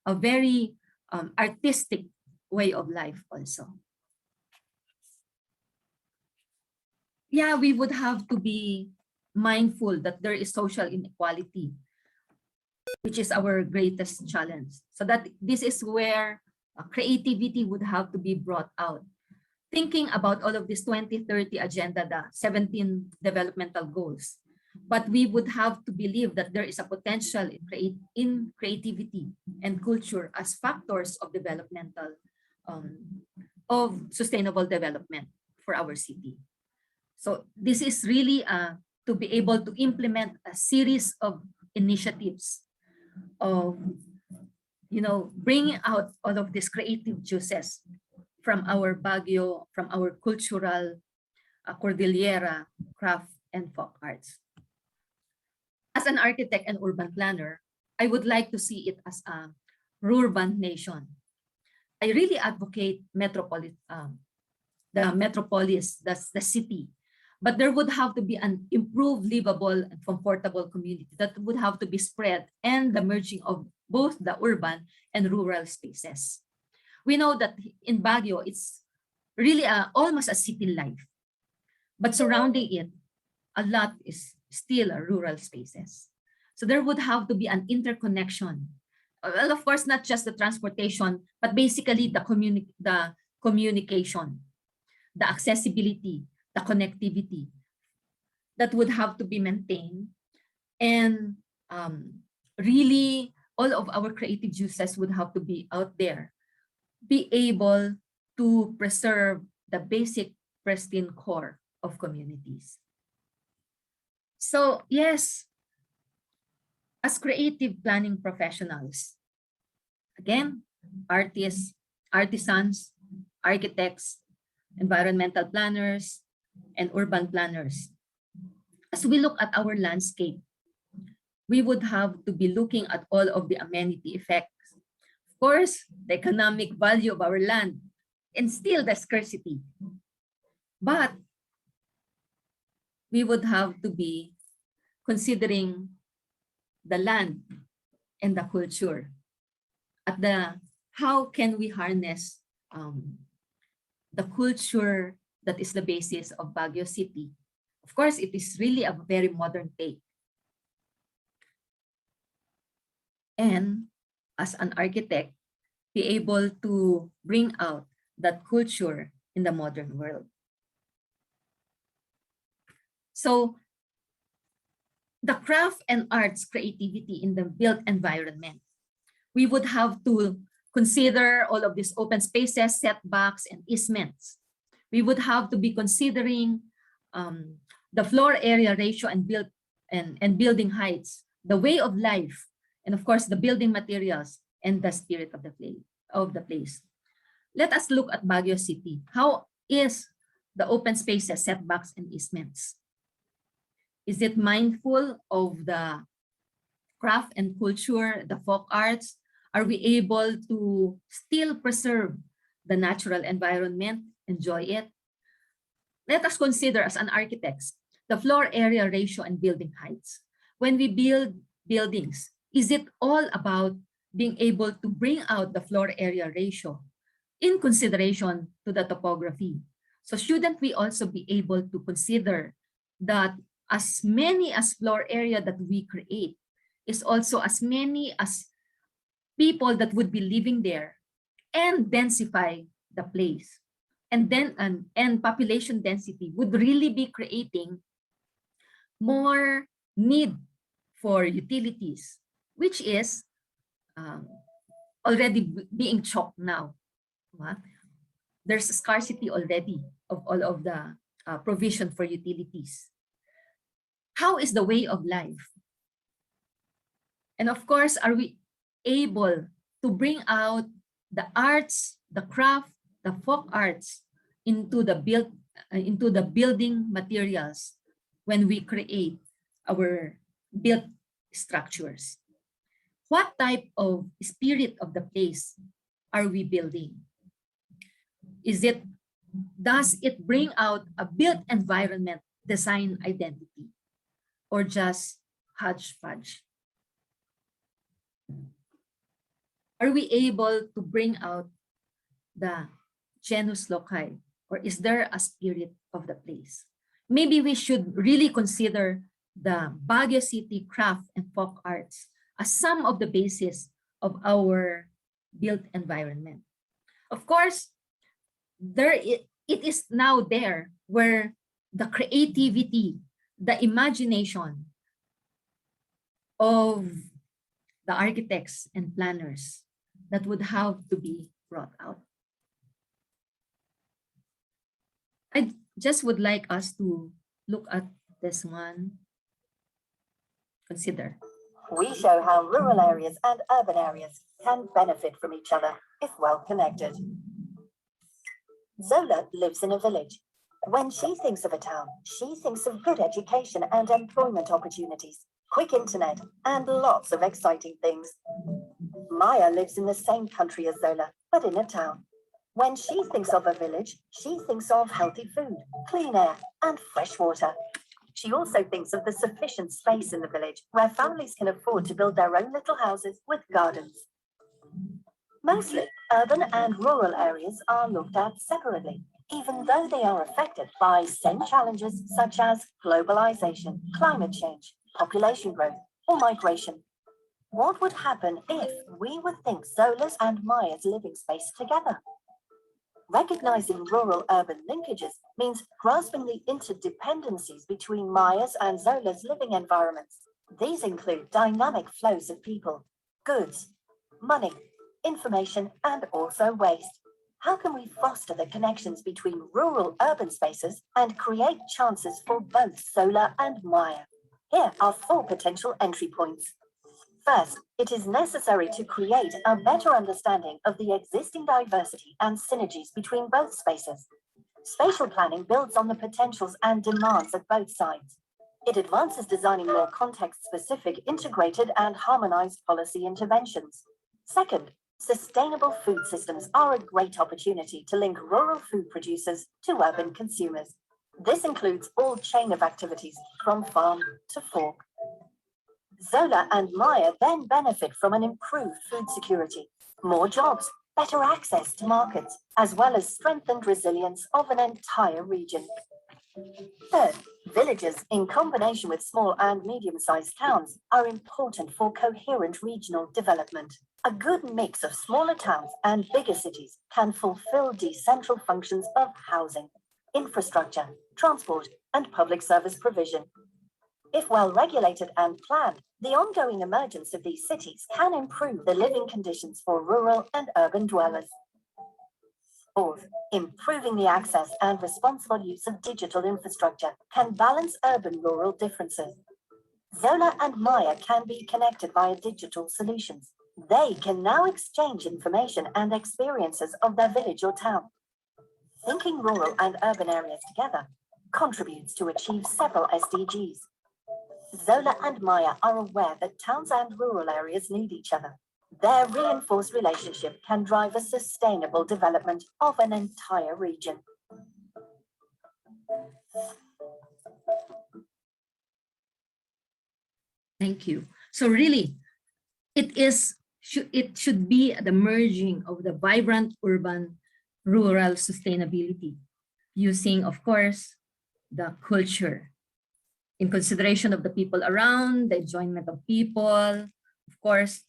a very artistic way of life also. Yeah, we would have to be mindful that there is social inequality, which is our greatest challenge. So that this is where creativity would have to be brought out. Thinking about all of this 2030 agenda, the 17 developmental goals, but we would have to believe that there is a potential in creativity and culture as factors of developmental, of sustainable development for our city. So this is really to be able to implement a series of initiatives of, bringing out all of these creative juices from our Baguio, from our cultural Cordillera craft and folk arts. As an architect and urban planner, I would like to see it as a rural nation. I really advocate the metropolis, that's the city. But there would have to be an improved, livable, and comfortable community that would have to be spread, and the merging of both the urban and rural spaces. We know that in Baguio, it's really almost a city life. But surrounding it, a lot is still rural spaces. So there would have to be an interconnection. Well, of course, not just the transportation, but basically the communication, the accessibility, the connectivity that would have to be maintained, and really all of our creative juices would have to be out there, be able to preserve the basic pristine core of communities. So yes, as creative planning professionals, again, artists, artisans, architects, environmental planners, and urban planners, as we look at our landscape, we would have to be looking at all of the amenity effects. Of course, the economic value of our land, and still the scarcity. But we would have to be considering the land and the culture at the how can we harness the culture that is the basis of Baguio City. Of course, it is really a very modern take. And as an architect, be able to bring out that culture in the modern world. So the craft and arts creativity in the built environment, we would have to consider all of these open spaces, setbacks, and easements. We would have to be considering the floor area ratio and building heights, the way of life, and of course the building materials and the spirit of the place. Let us look at Baguio City. How is the open spaces, setbacks, and easements? Is it mindful of the craft and culture, the folk arts? Are we able to still preserve the natural environment, enjoy it? Let us consider as an architect, the floor area ratio and building heights. When we build buildings, is it all about being able to bring out the floor area ratio in consideration to the topography? So shouldn't we also be able to consider that as many as floor area that we create is also as many as people that would be living there and densify the place? And then and population density would really be creating more need for utilities, which is already being choked now. There's a scarcity already of all of the provision for utilities. How is the way of life? And of course, are we able to bring out the arts, the craft, the folk arts into the building materials when we create our built structures? What type of spirit of the place are we building? Does it bring out a built environment design identity, or just hodgepodge? Are we able to bring out the genus loci, or is there a spirit of the place? Maybe we should really consider the Baguio City craft and folk arts as some of the basis of our built environment. Of course, it is now there where the creativity, the imagination of the architects and planners that would have to be brought out. I just would like us to look at this one. Consider.
We show how rural areas and urban areas can benefit from each other if well connected. Zola lives in a village. When she thinks of a town, she thinks of good education and employment opportunities, quick internet, and lots of exciting things. Maya lives in the same country as Zola, but in a town. When she thinks of a village, she thinks of healthy food, clean air, and fresh water. She also thinks of the sufficient space in the village where families can afford to build their own little houses with gardens. Mostly, urban and rural areas are looked at separately, even though they are affected by same challenges such as globalization, climate change, population growth, or migration. What would happen if we would think Zola's and Maya's living space together? Recognizing rural-urban linkages means grasping the interdependencies between Maya's and Zola's living environments. These include dynamic flows of people, goods, money, information, and also waste. How can we foster the connections between rural-urban spaces and create chances for both Zola and Maya? Here are 4 potential entry points. First, it is necessary to create a better understanding of the existing diversity and synergies between both spaces. Spatial planning builds on the potentials and demands of both sides. It advances designing more context-specific, integrated, and harmonized policy interventions. Second, sustainable food systems are a great opportunity to link rural food producers to urban consumers. This includes all chain of activities from farm to fork. Zola and Maya then benefit from an improved food security, more jobs, better access to markets, as well as strengthened resilience of an entire region. Third, villages in combination with small and medium-sized towns are important for coherent regional development. A good mix of smaller towns and bigger cities can fulfill decentral functions of housing, infrastructure, transport, and public service provision. If well regulated and planned, the ongoing emergence of these cities can improve the living conditions for rural and urban dwellers. Fourth, improving the access and responsible use of digital infrastructure can balance urban-rural differences. Zola and Maya can be connected via digital solutions. They can now exchange information and experiences of their village or town. Linking rural and urban areas together contributes to achieve several SDGs. Zola and Maya are aware that towns and rural areas need each other. Their reinforced relationship can drive a sustainable development of an entire region.
Thank you. So really, it should be the merging of the vibrant urban rural sustainability using, of course, the culture in consideration of the people around, the enjoyment of people, of course,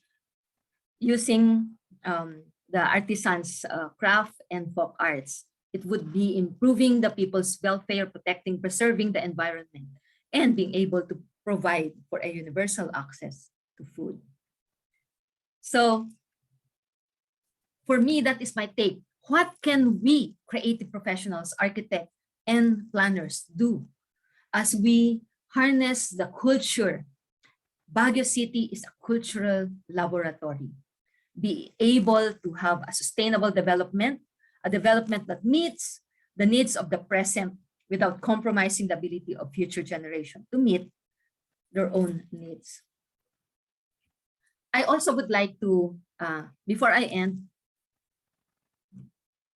using the artisans' craft and folk arts. It would be improving the people's welfare, protecting, preserving the environment, and being able to provide for a universal access to food. So for me, that is my take. What can we creative professionals, architects, and planners do as we harness the culture? Baguio City is a cultural laboratory. Be able to have a sustainable development, a development that meets the needs of the present without compromising the ability of future generations to meet their own needs. I also would like to, before I end,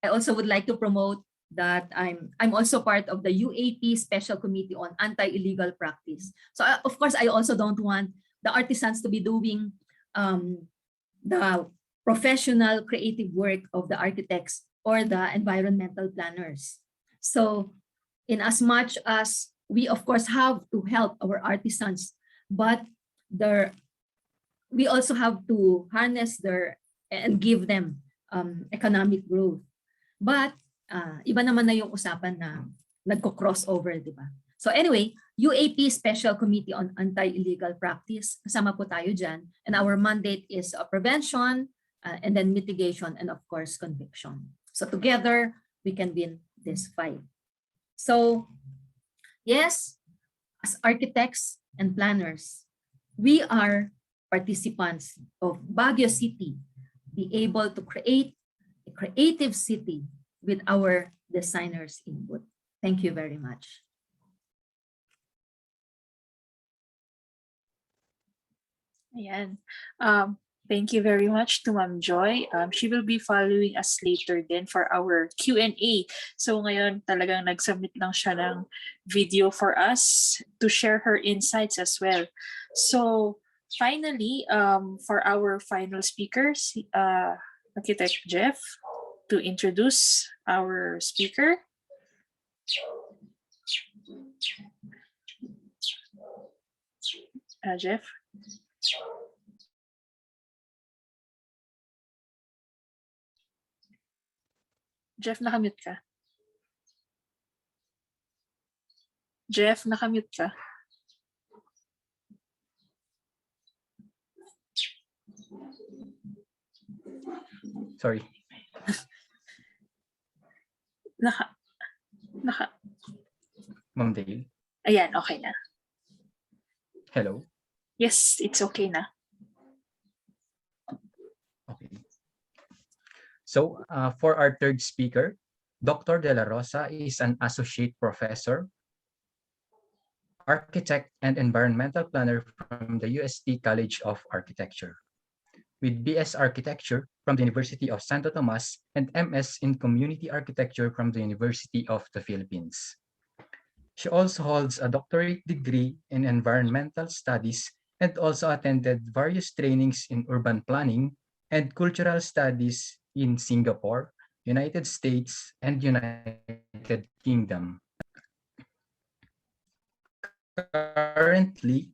I also would like to promote that I'm also part of the UAP Special Committee on Anti-Illegal Practice. So of course, I also don't want the artisans to be doing the professional creative work of the architects or the environmental planners. So in as much as we of course have to help our artisans, but we also have to harness their and give them economic growth. But iba naman na yung usapan na nagko-crossover, di ba? So anyway, UAP Special Committee on Anti-Illegal Practice, kasama po tayo dyan. And our mandate is prevention, and then mitigation, and of course, conviction. So together, we can win this fight. So yes, as architects and planners, we are participants of Baguio City, be able to create a creative city with our designers' input. Thank you very much.
Ayan. Thank you very much to Ma'am Joy. She will be following us later then for our Q&A. So ngayon talagang nag-submit lang siya ng video for us to share her insights as well. So finally, for our final speakers, Architect Jeff, to introduce our speaker. Jeff. Jeff, nakamute ka. Jeff, nakamute ka.
Sorry.
Naka,
Ma'am Dale.
ayan, okay na.
Hello.
Yes, it's okay na.
Okay. So for our third speaker, Dr. De La Rosa is an associate professor, architect, and environmental planner from the UST College of Architecture, with BS Architecture from the University of Santo Tomas and MS in Community Architecture from the University of the Philippines. She also holds a doctorate degree in environmental studies and also attended various trainings in urban planning and cultural studies in Singapore, United States, and United Kingdom. Currently,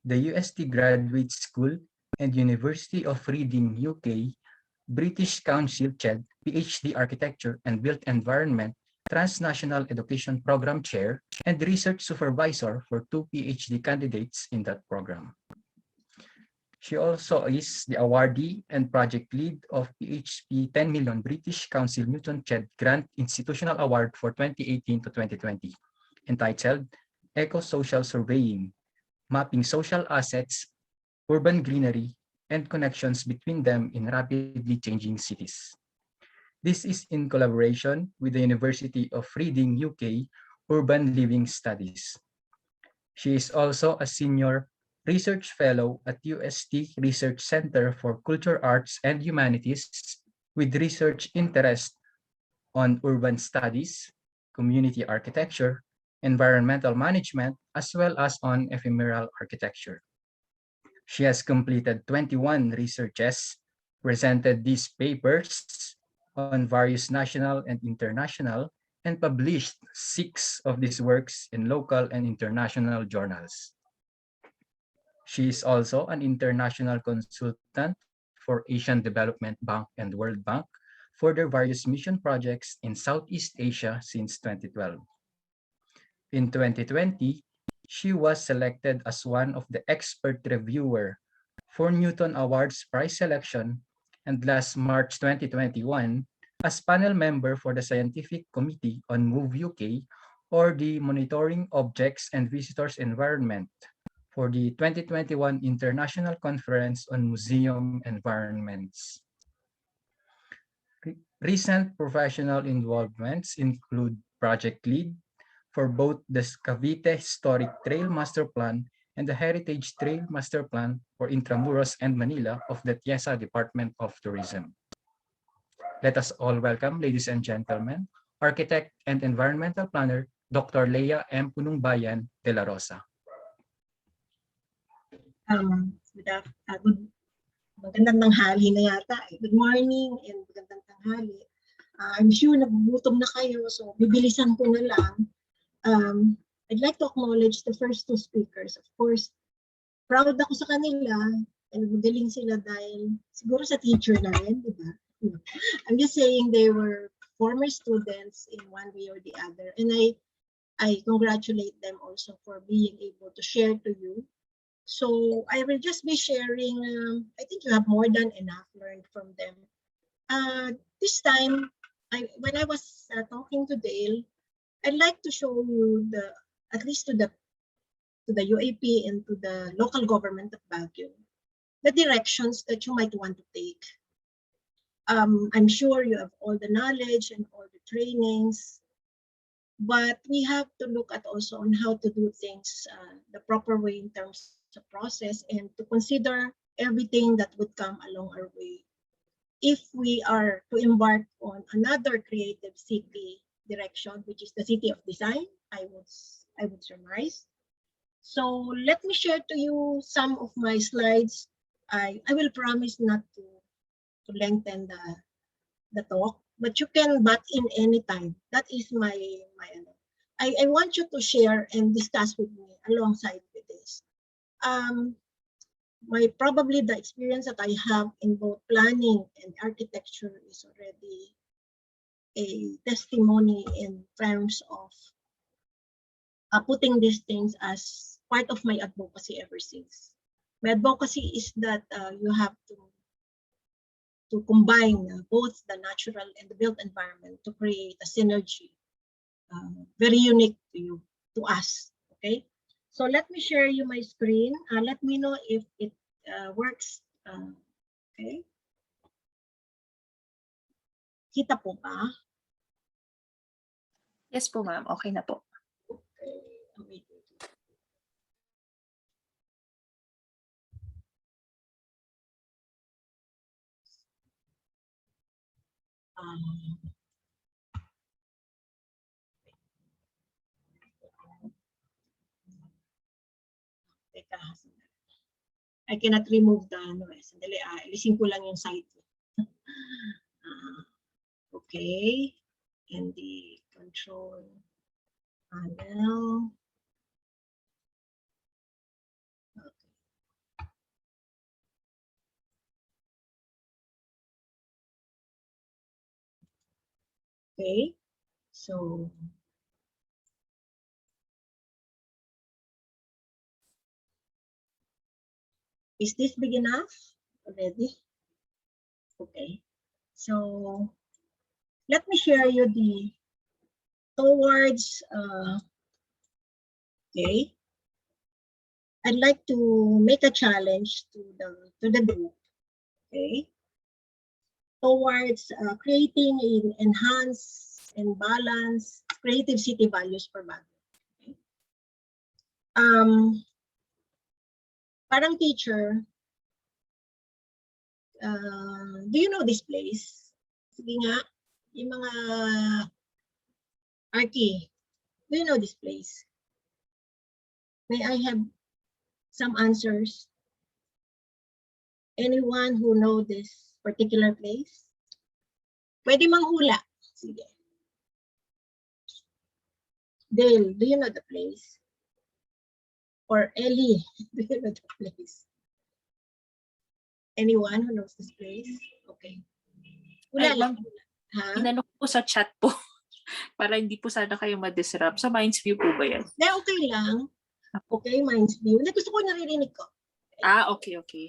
the UST Graduate School and University of Reading, UK, British Council CHED, PhD Architecture and Built Environment, Transnational Education Program Chair, and Research Supervisor for 2 PhD candidates in that program. She also is the awardee and project lead of PHP 10 million British Council Newton CHED Grant Institutional Award for 2018 to 2020, entitled Eco-Social Surveying, Mapping Social Assets, Urban Greenery, and Connections Between Them in Rapidly Changing Cities. This is in collaboration with the University of Reading, UK, Urban Living Studies. She is also a senior research fellow at UST Research Center for Culture, Arts, and Humanities with research interest on urban studies, community architecture, environmental management, as well as on ephemeral architecture. She has completed 21 researches, presented these papers on various national and international, and published 6 of these works in local and international journals. She is also an international consultant for Asian Development Bank and World Bank for their various mission projects in Southeast Asia since 2012. In 2020, she was selected as one of the expert reviewer for Newton Awards prize selection, and last March 2021 as panel member for the Scientific Committee on MOVE UK, or the Monitoring Objects and Visitors Environment, for the 2021 International Conference on Museum Environments. Recent professional involvements include project lead for both the Cavite Historic Trail Master Plan and the Heritage Trail Master Plan for Intramuros and Manila of the TIESA Department of Tourism. Let us all welcome, ladies and gentlemen, architect and environmental planner, Dr. Leia M. Punungbayan de la Rosa.
Magandang tanghali na yata. Good morning and magandang tanghali. I'm sure nagugutom na kayo, so bibilisan ko na lang. I'd like to acknowledge the first 2 speakers. Of course, proud ako sa kanila and magaling sila dahil siguro sa teacher na rin, di ba? I'm just saying they were former students in one way or the other, and I congratulate them also for being able to share to you. So I will just be sharing, I think you have more than enough learned from them. This time, when I was talking to Dale, I'd like to show you at least to the UAP and to the local government of Baguio, the directions that you might want to take. I'm sure you have all the knowledge and all the trainings, but we have to look at also on how to do things the proper way in terms of process, and to consider everything that would come along our way if we are to embark on another creative city direction, which is the city of design, I would surmise. So let me share to you some of my slides. I will promise not to lengthen the talk, but you can butt in anytime. That is my I want you to share and discuss with me alongside with this. Probably the experience that I have in both planning and architecture is already a testimony in terms of putting these things as part of my advocacy ever since. My advocacy is that you have to to combine both the natural and the built environment to create a synergy very unique to you, to us. Okay, so let me share you my screen. Let me know if it works. Okay, kita po ba?
Yes po, ma'am. Okay na po.
Okay. Wait. Teka, I cannot remove the ano eh. Sandali, alisin ko lang yung site. Okay. And the control panel. Okay. So is this big enough already? Okay. So let me share you the towards okay. I'd like to make a challenge to the group. Okay. Towards creating an enhanced and balanced creative city values for Baguio. Okay. Parang teacher, do you know this place? Sige nga, yung mga Arky, do you know this place? May I have some answers? Anyone who know this particular place? Pwede manghula. Sige. Dale, do you know the place? Or Ellie, do you know the place? Anyone who knows this place? Okay. Wala
Ay,
lang.
ma'am, inano ko sa chat po para hindi po sana kayo ma-disrupt. Sa Minds View po ba yan?
Okay lang. Okay, Minds View. Hindi, gusto ko naririnig ko.
Okay, okay.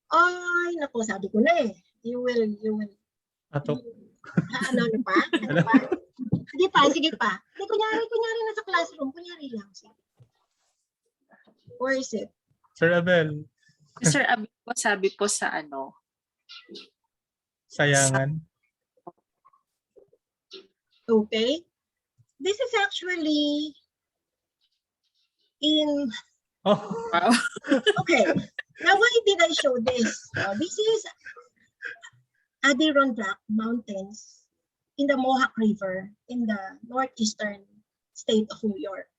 Ay, naku, sabi ko na eh. You will.
Ato.
Ano pa? Ano pa? Sige pa. Hindi, kunyari nasa classroom. Kunyari lang. Sige. Where is it?
Sir Abel.
Sir Abel po, sabi po sa ano?
Sayangan.
Okay. This is actually in...
Oh.
Wow.
Okay. Now, why did I show this? This is Adirondack Mountains in the Mohawk River in the northeastern state of New York.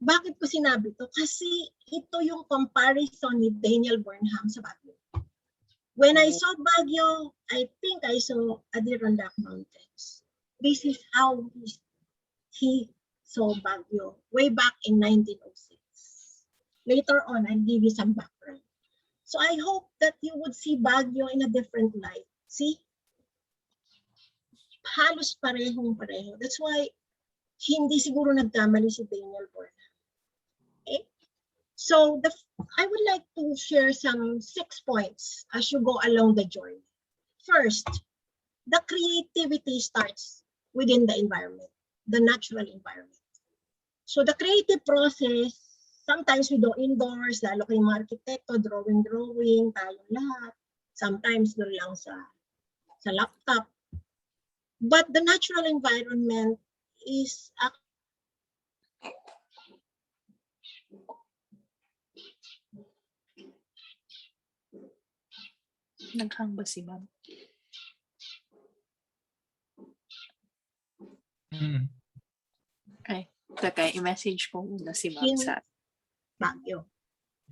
Bakit ko sinabi to? Kasi ito yung comparison ni Daniel Burnham sa Baguio. When I saw Baguio, I think I saw Adirondack Mountains. This is how he saw Baguio way back in 1906. Later on, I'll give you some background. So I hope that you would see Baguio in a different light. See? Halos parehong-pareho. That's why hindi siguro nagkamali si Daniel Burnham. Okay? So I would like to share some 6 points as you go along the journey. First, the creativity starts within the environment, the natural environment. So the creative process, sometimes we do indoors, lalo kayong mga arkitekto, drawing, tayong lahat. Sometimes doon lang sa laptop. But the natural environment is
Naghang ba si ma'am? Okay. Teka, i-message po muna si ma'am sa
Baguio.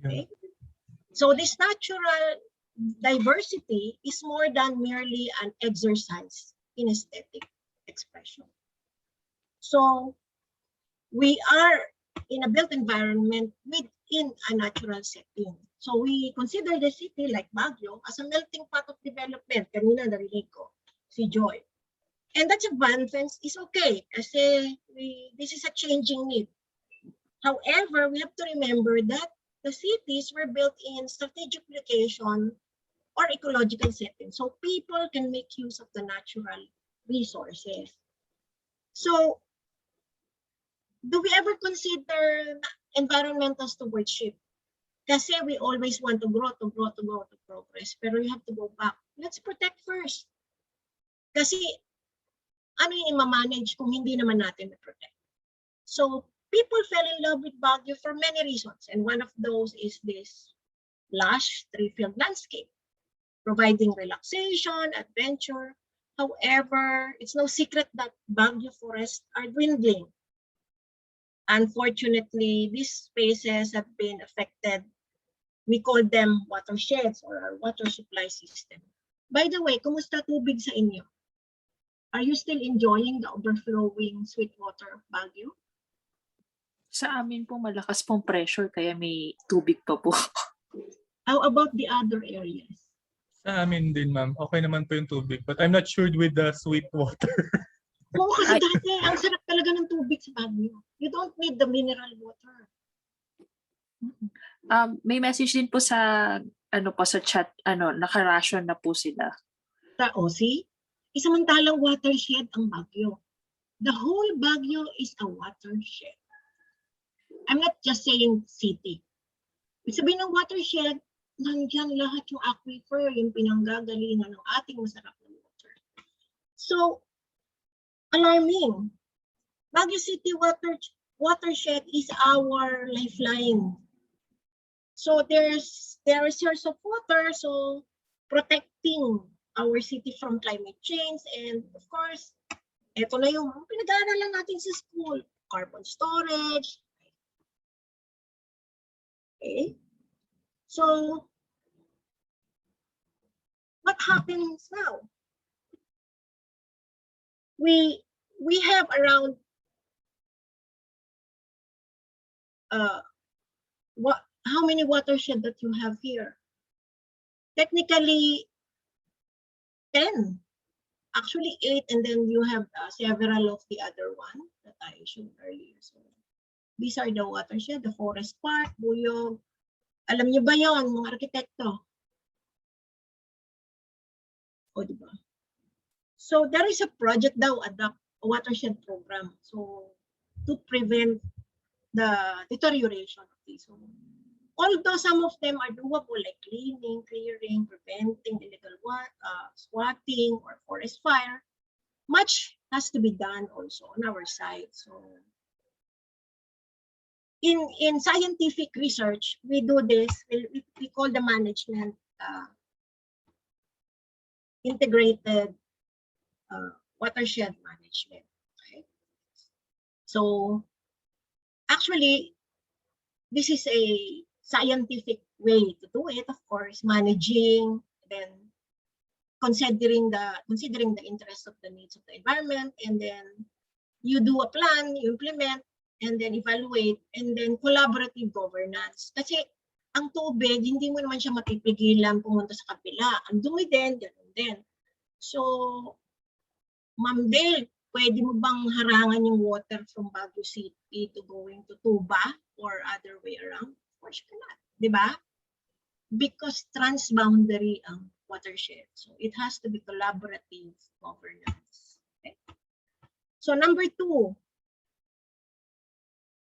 Okay? So this natural diversity is more than merely an exercise in aesthetic expression. So we are in a built environment within a natural setting. So we consider the city like Baguio as a melting pot of development. Kanina narinig ko si Joy. And that advancement is okay kasi this is a changing need. However, we have to remember that the cities were built in strategic location or ecological setting. So people can make use of the natural resources. So do we ever consider environmental stewardship? Kasi we always want to grow, to progress. Pero you have to go back. Let's protect first. Kasi ano yung ima-manage kung hindi naman natin na-protect? So people fell in love with Baguio for many reasons. And one of those is this lush tree-filled landscape, providing relaxation, adventure. However, it's no secret that Baguio forests are dwindling. Unfortunately, these spaces have been affected. We call them watersheds or our water supply system. By the way, kumusta tubig sa inyo? Are you still enjoying the overflowing sweet water of Baguio?
Sa amin po malakas pong pressure kaya may tubig pa po.
How about the other areas?
Sa amin din, ma'am. Okay naman po yung tubig. But I'm not sure with the sweet water.
Oo, kasi dati, ang sarap talaga ng tubig sa Baguio. You don't need the mineral water.
May message din po sa sa chat, naka-ration na po sila.
Sa OC, isamantalang watershed ang Baguio. The whole Baguio is a watershed. I'm not just saying city. Ibig sabihin ng watershed, nandiyan lahat yung aquifer, yung pinanggagalingan ng ating masarap na water. So, alarming. Baguio City watershed is our lifeline. So there's a source of water, so protecting our city from climate change, and of course, ito na yung pinag-aaralan natin sa school, carbon storage. Okay. So what happens now? We have around how many watershed that you have here? Technically 10, actually 8, and then you have several of the other one that I showed earlier. So these are the watershed, the forest park, Buyog. Alam niyo ba yon, mga arkitekto? O, diba? So there is a project daw, adopt a watershed program. So to prevent the deterioration of these. So, although some of them are doable, like cleaning, clearing, preventing illegal squatting or forest fire, much has to be done also on our side. So in scientific research, we do this, we call the management integrated watershed management. Okay? So actually, this is a scientific way to do it, of course, managing, then considering the interest of the needs of the environment, and then you do a plan, you implement, and then evaluate, and then collaborative governance. Kasi ang tubig, hindi mo naman siya mapipigilan pumunta sa kabila. Ang dumi din, ganun din. So, Ma'am Del, pwede mo bang harangan yung water from Baguio City to going to Tuba or other way around? Of course you cannot, di ba? Because transboundary ang watershed. So it has to be collaborative governance. Okay? So number 2,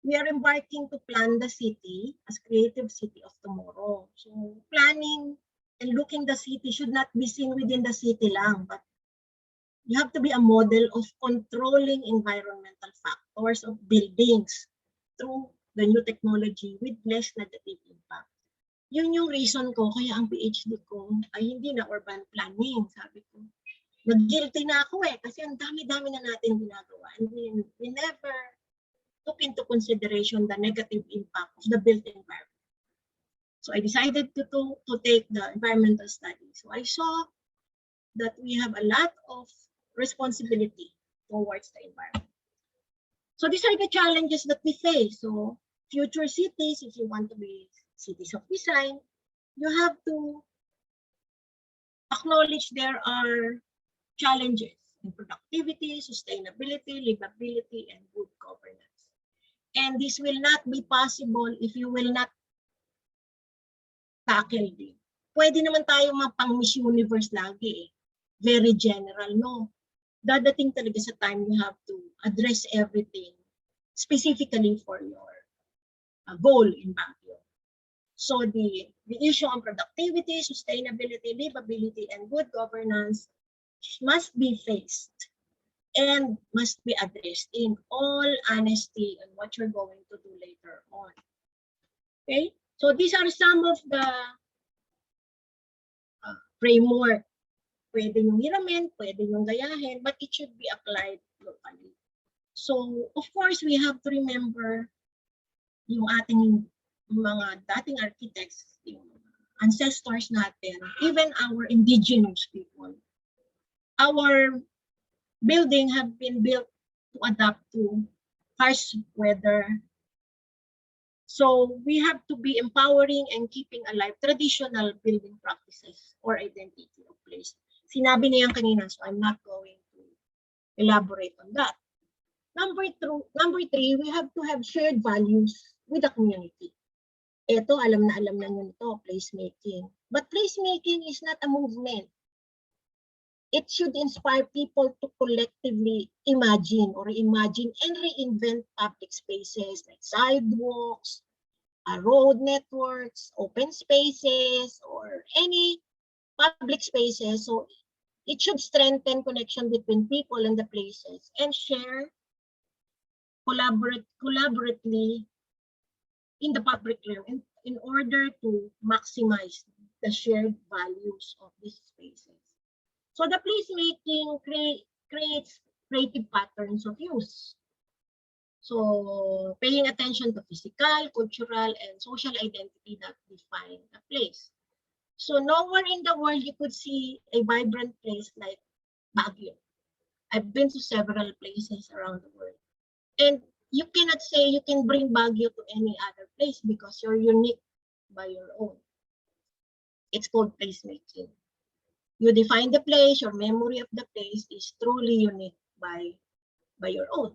we are embarking to plan the city as creative city of tomorrow. So planning and looking the city should not be seen within the city lang, but you have to be a model of controlling environmental factors of buildings through the new technology with less negative impact. Yun yung reason ko, kaya ang PhD ko ay hindi na urban planning. Sabi ko, nag-guilty na ako kasi ang dami-dami na natin ginagawa. And we never took into consideration the negative impact of the built environment. So I decided to take the environmental study. So I saw that we have a lot of responsibility towards the environment. So these are the challenges that we face. So future cities, if you want to be cities of design, you have to acknowledge there are challenges in productivity, sustainability, livability, and good governance. And this will not be possible if you will not tackle them. pwede naman tayo mapang Miss Universe lagi eh. Very general, no? Dadating talaga sa time you have to address everything specifically for your goal in Baguio. So the issue on productivity, sustainability, livability, and good governance must be faced and must be addressed in all honesty on what you're going to do later on. Okay, so these are some of the framework. Pwede yung hiramin, pwede yung gayahin, but it should be applied locally. So, of course, we have to remember yung ating mga dating architects, yung ancestors natin, even our indigenous people. Our building have been built to adapt to harsh weather. So we have to be empowering and keeping alive traditional building practices or identity of place. Sinabi niya kanina, so I'm not going to elaborate on that. Number three, we have to have shared values with the community. Ito, alam na nyo nito, placemaking. But placemaking is not a movement. It should inspire people to collectively imagine or reimagine and reinvent public spaces like sidewalks, road networks, open spaces, or any public spaces. So it should strengthen connection between people and the places and share collaboratively in the public realm in order to maximize the shared values of these spaces. So the placemaking creates creative patterns of use. So paying attention to physical, cultural, and social identity that define a place. So nowhere in the world you could see a vibrant place like Baguio. I've been to several places around the world. And you cannot say you can bring Baguio to any other place because you're unique by your own. It's called placemaking. You define the place, your memory of the place is truly unique by your own.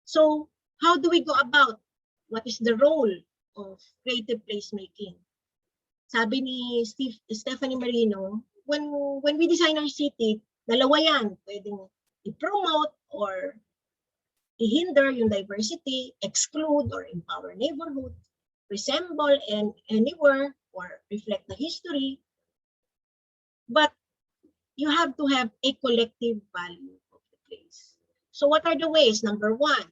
So how do we go about? What is the role of creative placemaking? Sabi ni Stephanie Marino, when we design our city, dalawa yan, pwedeng i-promote or i-hinder yung diversity, exclude or empower neighborhood, resemble and anywhere or reflect the history. But you have to have a collective value of the place. So what are the ways? Number one,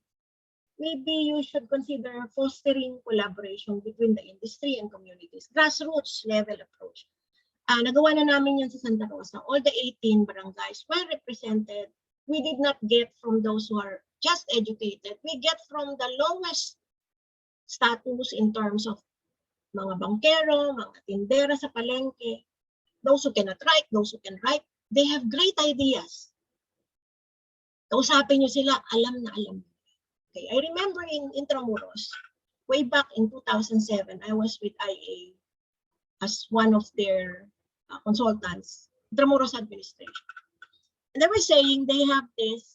maybe you should consider fostering collaboration between the industry and communities. Grassroots level approach. Nagawa na namin yan sa Santa Rosa. All the 18 barangays were represented. We did not get from those who are just educated. We get from the lowest status in terms of mga bangkero, mga tindera sa palengke, those who cannot write, those who can write. They have great ideas. Kausapin nyo sila, alam na alam. Okay, I remember in Intramuros, way back in 2007, I was with IA as one of their consultants, Intramuros administration. And they were saying they have this,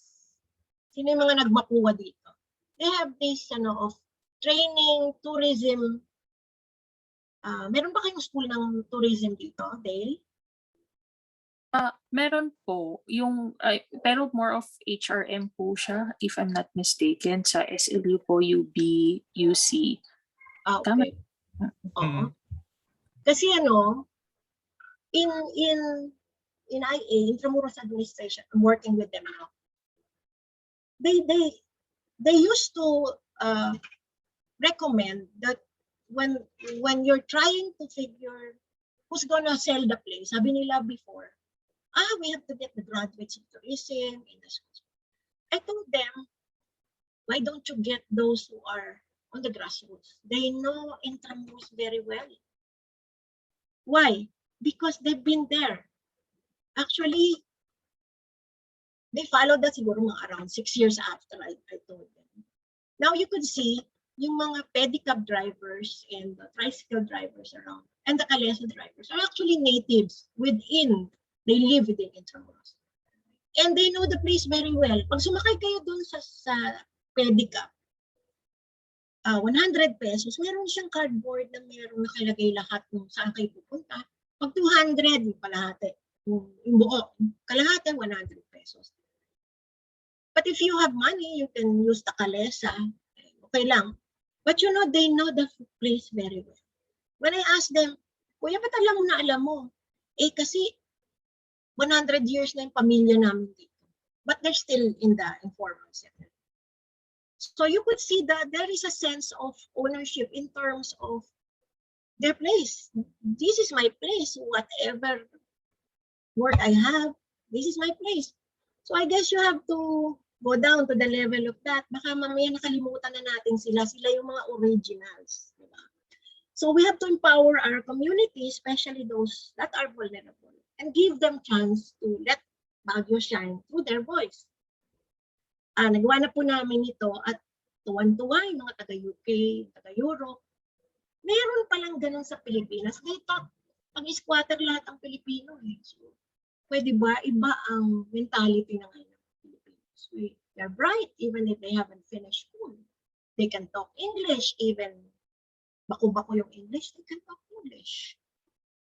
sino yung mga nagmakuha dito? They have this of training, tourism. Meron ba kayong school ng tourism dito, Dale?
Meron po yung pero more of HRM po siya if I'm not mistaken sa SLU po UB UC.
Okay. Oo. Kasi in IA, Intramuros administration, I'm working with them now. They used to recommend that when you're trying to figure who's gonna sell the place, sabi nila before, we have to get the graduates of tourism in the schools. I told them, why don't you get those who are on the grassroots? They know Intramuros very well. Why? Because they've been there. Actually, they followed that siguro mga around 6 years after I told them. Now you could see yung mga pedicab drivers and the tricycle drivers around and the kalesa drivers are actually natives within. They live within Intramuros. And they know the place very well. Pag sumakay kayo dun sa pedicab, 100 pesos, meron siyang cardboard na meron nakalagay lahat kung saan kayo pupunta. Pag 200, yung kalahati. Yung buo, kalahati, 100 pesos. But if you have money, you can use the kalesa. Okay lang. But you know, they know the place very well. When I ask them, Kuya, ba't alam mo? Eh, kasi 100 years na yung pamilya namin dito. But they're still in the informal sector. So you could see that there is a sense of ownership in terms of their place. This is my place. Whatever work I have, this is my place. So I guess you have to go down to the level of that. Baka mamaya nakalimutan na natin sila. Sila yung mga originals. Diba? So we have to empower our community, especially those that are vulnerable, and give them chance to let Baguio shine through their voice. Nagawa na po namin ito at tuwan-tuwa yung mga taga-UK, taga-Europe. Meron palang ganun sa Pilipinas. They thought, pag-squatter lahat ang Pilipino. So, pwede ba iba ang mentality ng Filipinos? They're bright even if they haven't finished school. They can talk English, even bako-bako yung English, they can talk English.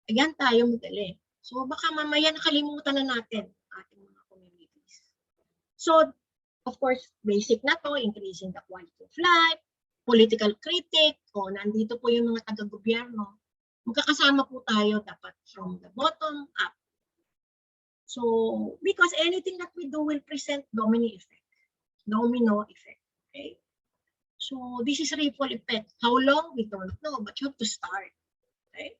Ayan tayo madali. So baka mamaya nakalimutan na natin ating mga communities. So, of course, basic na to, increasing the quality of life, political critic, nandito po yung mga taga-gobyerno. Magkakasama po tayo dapat from the bottom up. So, because anything that we do will present domino effect. Okay? So this is ripple effect. How long? We don't know, but you have to start. Okay?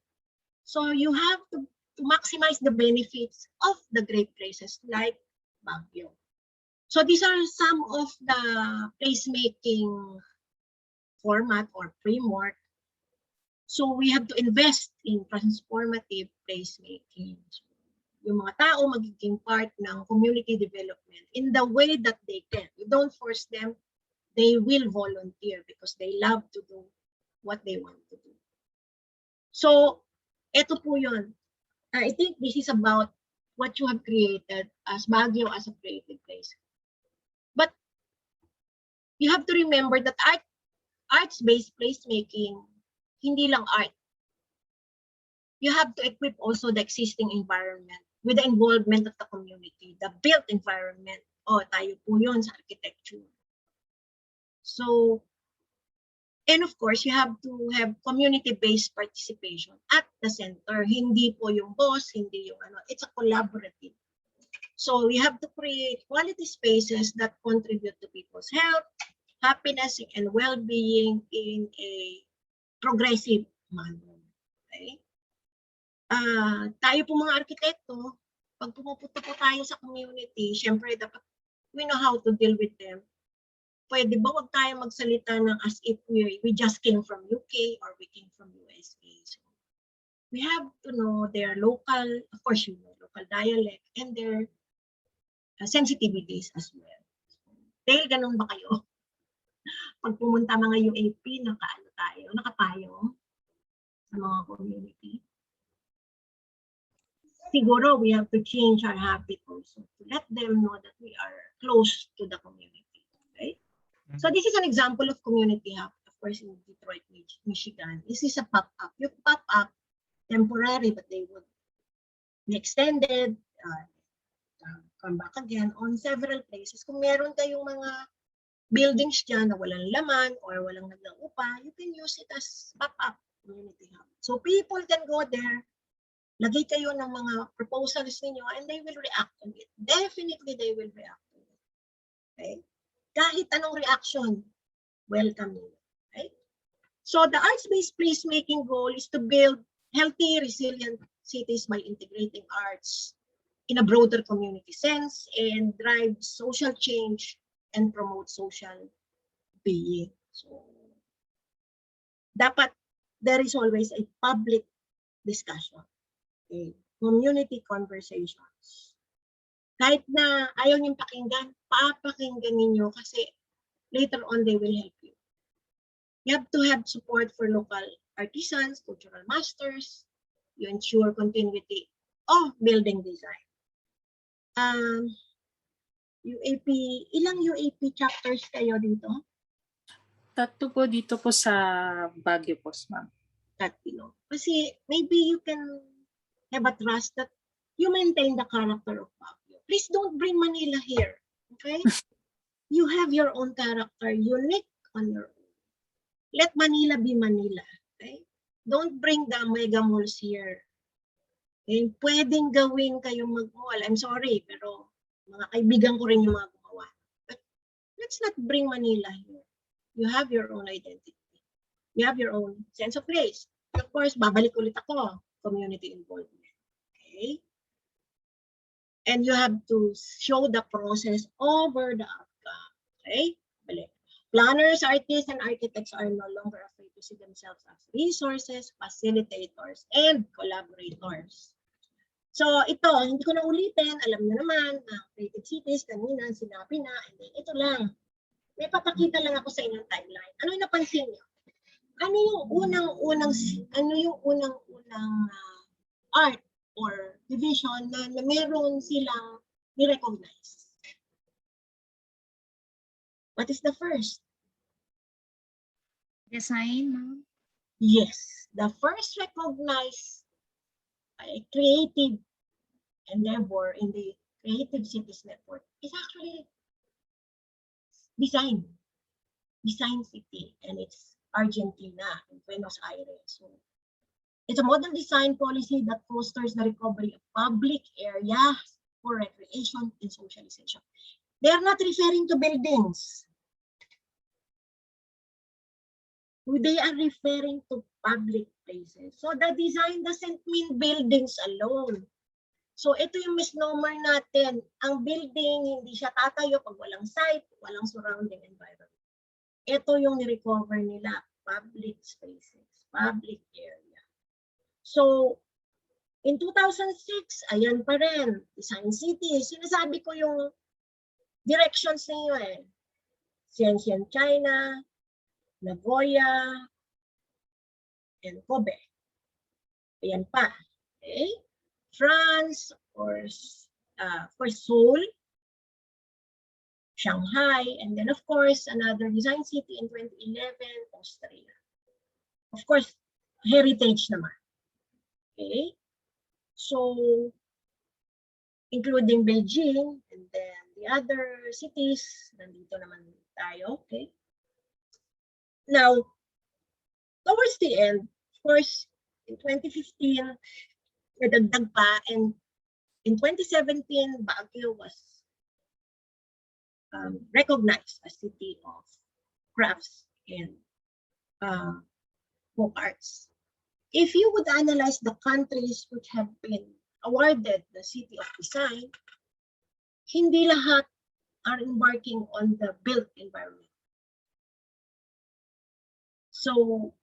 So you have to maximize the benefits of the great places like Baguio. So these are some of the placemaking format or framework. So we have to invest in transformative placemaking. So, yung mga tao magiging part ng community development in the way that they can. You don't force them. They will volunteer because they love to do what they want to do. So, ito po yun. I think this is about what you have created as Baguio as a creative place. But you have to remember that arts-based placemaking, hindi lang art. You have to equip also the existing environment with the involvement of the community, the built environment. Tayo po yun sa architecture. So, and of course, you have to have community-based participation at the center. Hindi po yung boss, hindi yung it's a collaborative. So we have to create quality spaces that contribute to people's health, happiness, and well-being in a progressive manner. Okay? Tayo po mga arkitekto, pag pumupunta po tayo sa community, syempre dapat we know how to deal with them. Pwede ba wag tayo magsalita ng as if we just came from UK or we came from USA. So we have to know their local, of course, local dialect and their sensitivities as well. Dahil ganun ba kayo? Pag pumunta mga UAP, nakapayo sa mga community. Siguro we have to change our habit also to let them know that we are close to the community. Okay? So this is an example of community hub, of course, in Detroit, Michigan. This is a pop-up. You pop-up temporary, but they would be extended, come back again on several places. Kung meron kayong mga buildings dyan na walang laman or walang nag-uupa, you can use it as pop-up community hub. So people can go there, lagay kayo ng mga proposals ninyo, and they will react on it. Definitely, they will react on it. Okay? Kahit anong reaction, welcome nyo. Okay? So the arts-based placemaking goal is to build healthy, resilient cities by integrating arts in a broader community sense and drive social change and promote social being. So dapat there is always a public discussion, okay? Community conversations. Kahit na ayaw niyong pakinggan, papakinggan ninyo kasi later on they will help you. You have to have support for local artisans, cultural masters. You ensure continuity of building design. UAP, ilang UAP chapters kayo dito?
3 po dito po sa Baguio po, ma'am.
3. Kasi maybe you can have a trust that you maintain the character of Baguio. Please don't bring Manila here, okay? You have your own character, unique on your own. Let Manila be Manila, okay? Don't bring the mega malls here. Okay? Pwedeng gawin kayong mag-mall. I'm sorry, pero mga kaibigan ko rin yung mga gumawa. But let's not bring Manila here. You have your own identity. You have your own sense of place. Of course, babalik ulit ako, community involvement. Okay? And you have to show the process over the outcome. Okay? Balik. Planners, artists, and architects are no longer afraid to see themselves as resources, facilitators, and collaborators. So ito, hindi ko na ulitin, alam niyo naman, creative cities, kanina, sinabi na, and then ito lang. May papakita lang ako sa inyong timeline. Ano yung napansin niyo? Ano yung unang-unang art or division na meron silang ni-recognize? What is the first?
Design, ma'am.
Yes, the first recognized creative endeavor in the Creative Cities Network is actually design city, and it's Argentina in Buenos Aires. So it's a modern design policy that fosters the recovery of public areas for recreation and socialization. They are not referring to buildings. They are referring to public places. So the design doesn't mean buildings alone. So ito yung misnomer natin. Ang building, hindi siya tatayo pag walang site, walang surrounding environment. Ito yung ni-recover nila, public spaces, public area. So in 2006, ayan pa rin, Design City. Sinasabi ko yung directions ninyo eh. Shenzhen, China, Nagoya, and Kobe. Ayan pa. Okay? France, or for Seoul, Shanghai, and then of course, another design city in 2011, Australia. Of course, heritage naman. Okay? So, including Beijing, and then the other cities, nandito naman tayo, okay? Now, towards the end, of course, in 2015, nadagdag pa, and in 2017, Baguio was recognized as City of Crafts and Folk Arts. If you would analyze the countries which have been awarded the City of Design, hindi lahat are embarking on the built environment. So,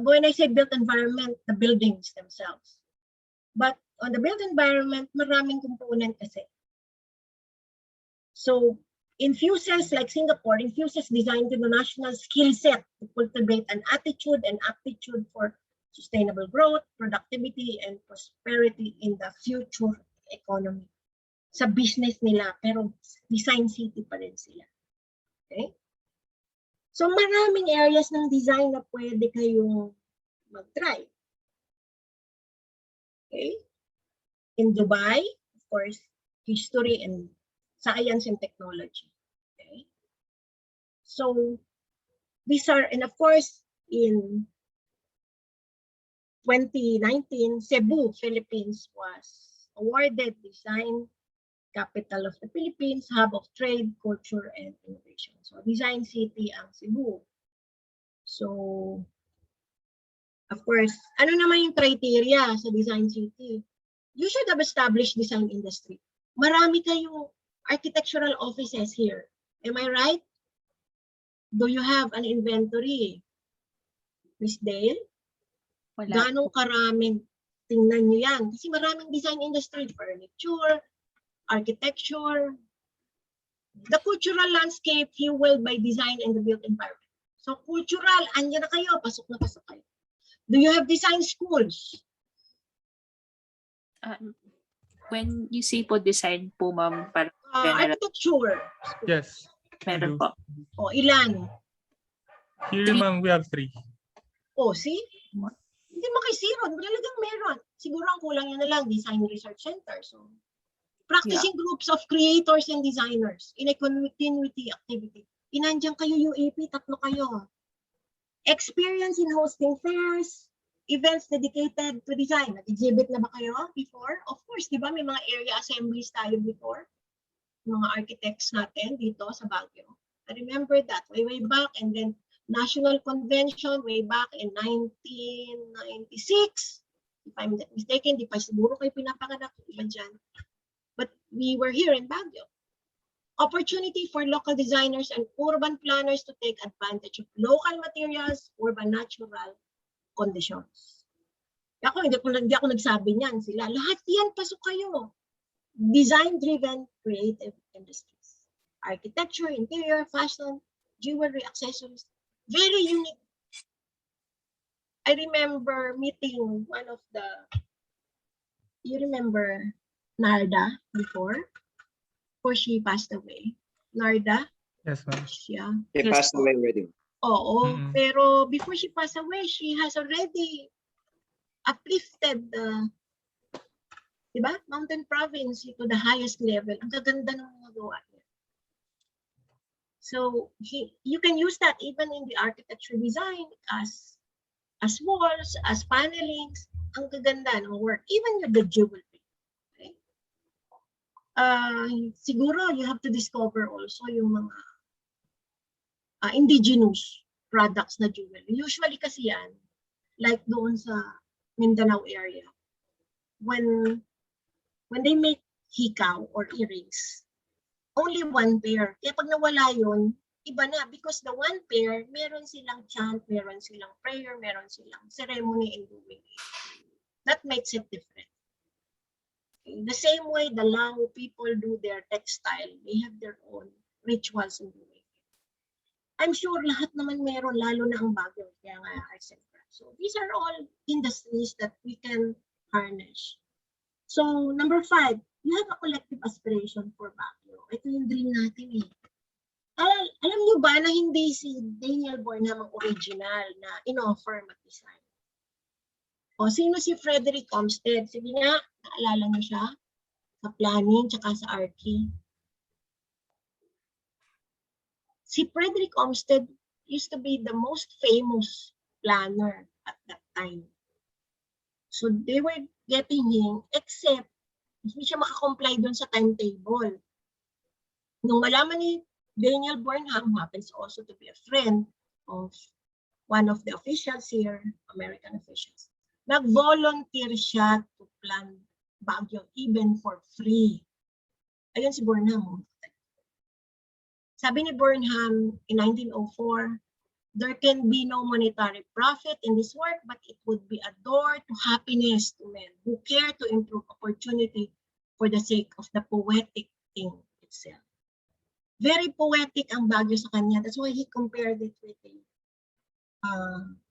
when I say built environment, the buildings themselves. But on the built environment, maraming component kasi. So, infuses, like Singapore, infuses design to the national skill set to cultivate an attitude and aptitude for sustainable growth, productivity, and prosperity in the future economy. Sa business nila, pero design city pa rin sila. Okay? So maraming areas ng design na pwede kayong mag-try. Okay? In Dubai, of course, history and science and technology. Okay? So these are, and of course, in 2019, Cebu, Philippines was awarded Design Capital of the Philippines, Hub of Trade, Culture, and Innovation. So, Design City ang Cebu. So, of course, ano naman yung criteria sa Design City? You should have established design industry. Marami kayong architectural offices here. Am I right? Do you have an inventory? Miss Dale?
Wala.
Ganong karaming, tingnan nyo yan. Kasi maraming design industry, furniture, architecture, the cultural landscape fueled by design and the built environment. So cultural, andyan na kayo, pasok na pasok kayo. Do you have design schools?
When you say po design po, ma'am, parang general,
Architecture.
Yes.
meron
do.
po.
O ilan?
Here, ma'am, we have 3.
O see? Hindi mo kay zero, talagang meron. Siguro ang kulang yun na lang, design research center. So, practicing groups of creators and designers in a continuity activity. Inandyan kayo UAP, 3 kayo. Experience in hosting fairs, events dedicated to design. Nag-exhibit na ba kayo before? Of course, di ba? May mga area assemblies tayo before. Mga architects natin dito sa Baguio. I remember that way back, and then National Convention way back in 1996. If I'm not mistaken, di pa siguro kayo pinapanganak, iba dyan. But we were here in Baguio. Opportunity for local designers and urban planners to take advantage of local materials, urban natural conditions. Ako, hindi ako nagsabi niyan. Sila, lahat yan, pasok kayo. Design-driven creative industries. Architecture, interior, fashion, jewelry, accessories. Very unique. I remember meeting one of the, you remember Narda before she passed away? Narda?
Yes, ma'am.
Yeah.
They passed away already.
Oo, pero before she passed away, she has already uplifted the, diba? Mountain province to the highest level. Ang gaganda ng mga gawa niya. So you can use that even in the architecture design as walls, as panelings. Ang gaganda ng work, even with the jewelry. Okay? Siguro you have to discover also yung mga indigenous products na jewelry. Usually kasi yan, like doon sa Mindanao area, when they make hikaw or earrings, only one pair. Kaya pag nawala yun, iba na, because the one pair, meron silang chant, meron silang prayer, meron silang ceremony in doing it. That makes it different. Okay. The same way the Lao people do their textile, they have their own rituals in doing it. I'm sure lahat naman meron, lalo na ang Baguio, kaya nga arts and crafts. So these are all industries that we can harness. So number 5, you have a collective aspiration for Baguio. Ito yung dream natin eh. Alam niyo ba na hindi si Daniel Bornham ang original na in-offer mag-design? O sino si Frederick Olmsted? Sige nga, naalala niyo siya sa planning tsaka sa archi. Si Frederick Olmsted used to be the most famous planner at that time. So they were getting him, except hindi siya makakomply doon sa timetable. Nung malaman ni Daniel Bornham, happens also to be a friend of one of the officials here, American officials, nag-volunteer siya to plan Baguio even for free. Ayun si Bornham. Sabi ni Bornham in 1904, there can be no monetary profit in this work, but it would be a door to happiness to men who care to improve opportunity for the sake of the poetic thing itself. Very poetic ang Baguio sa kanya. That's why he compared it with the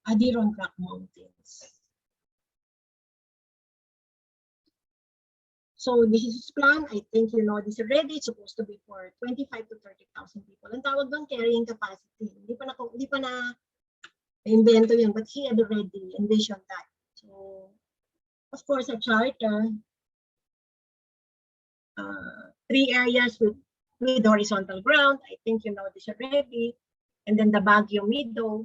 Adirondack Mountains. So this is his plan. I think you know this already. It's supposed to be for 25 to 30,000 people. Ang tawag doon, carrying capacity. Hindi pa na invento yun, but he had already envisioned that. So, of course, a charter, 3 areas with horizontal ground. I think you know this already. And then the Baguio Meadow.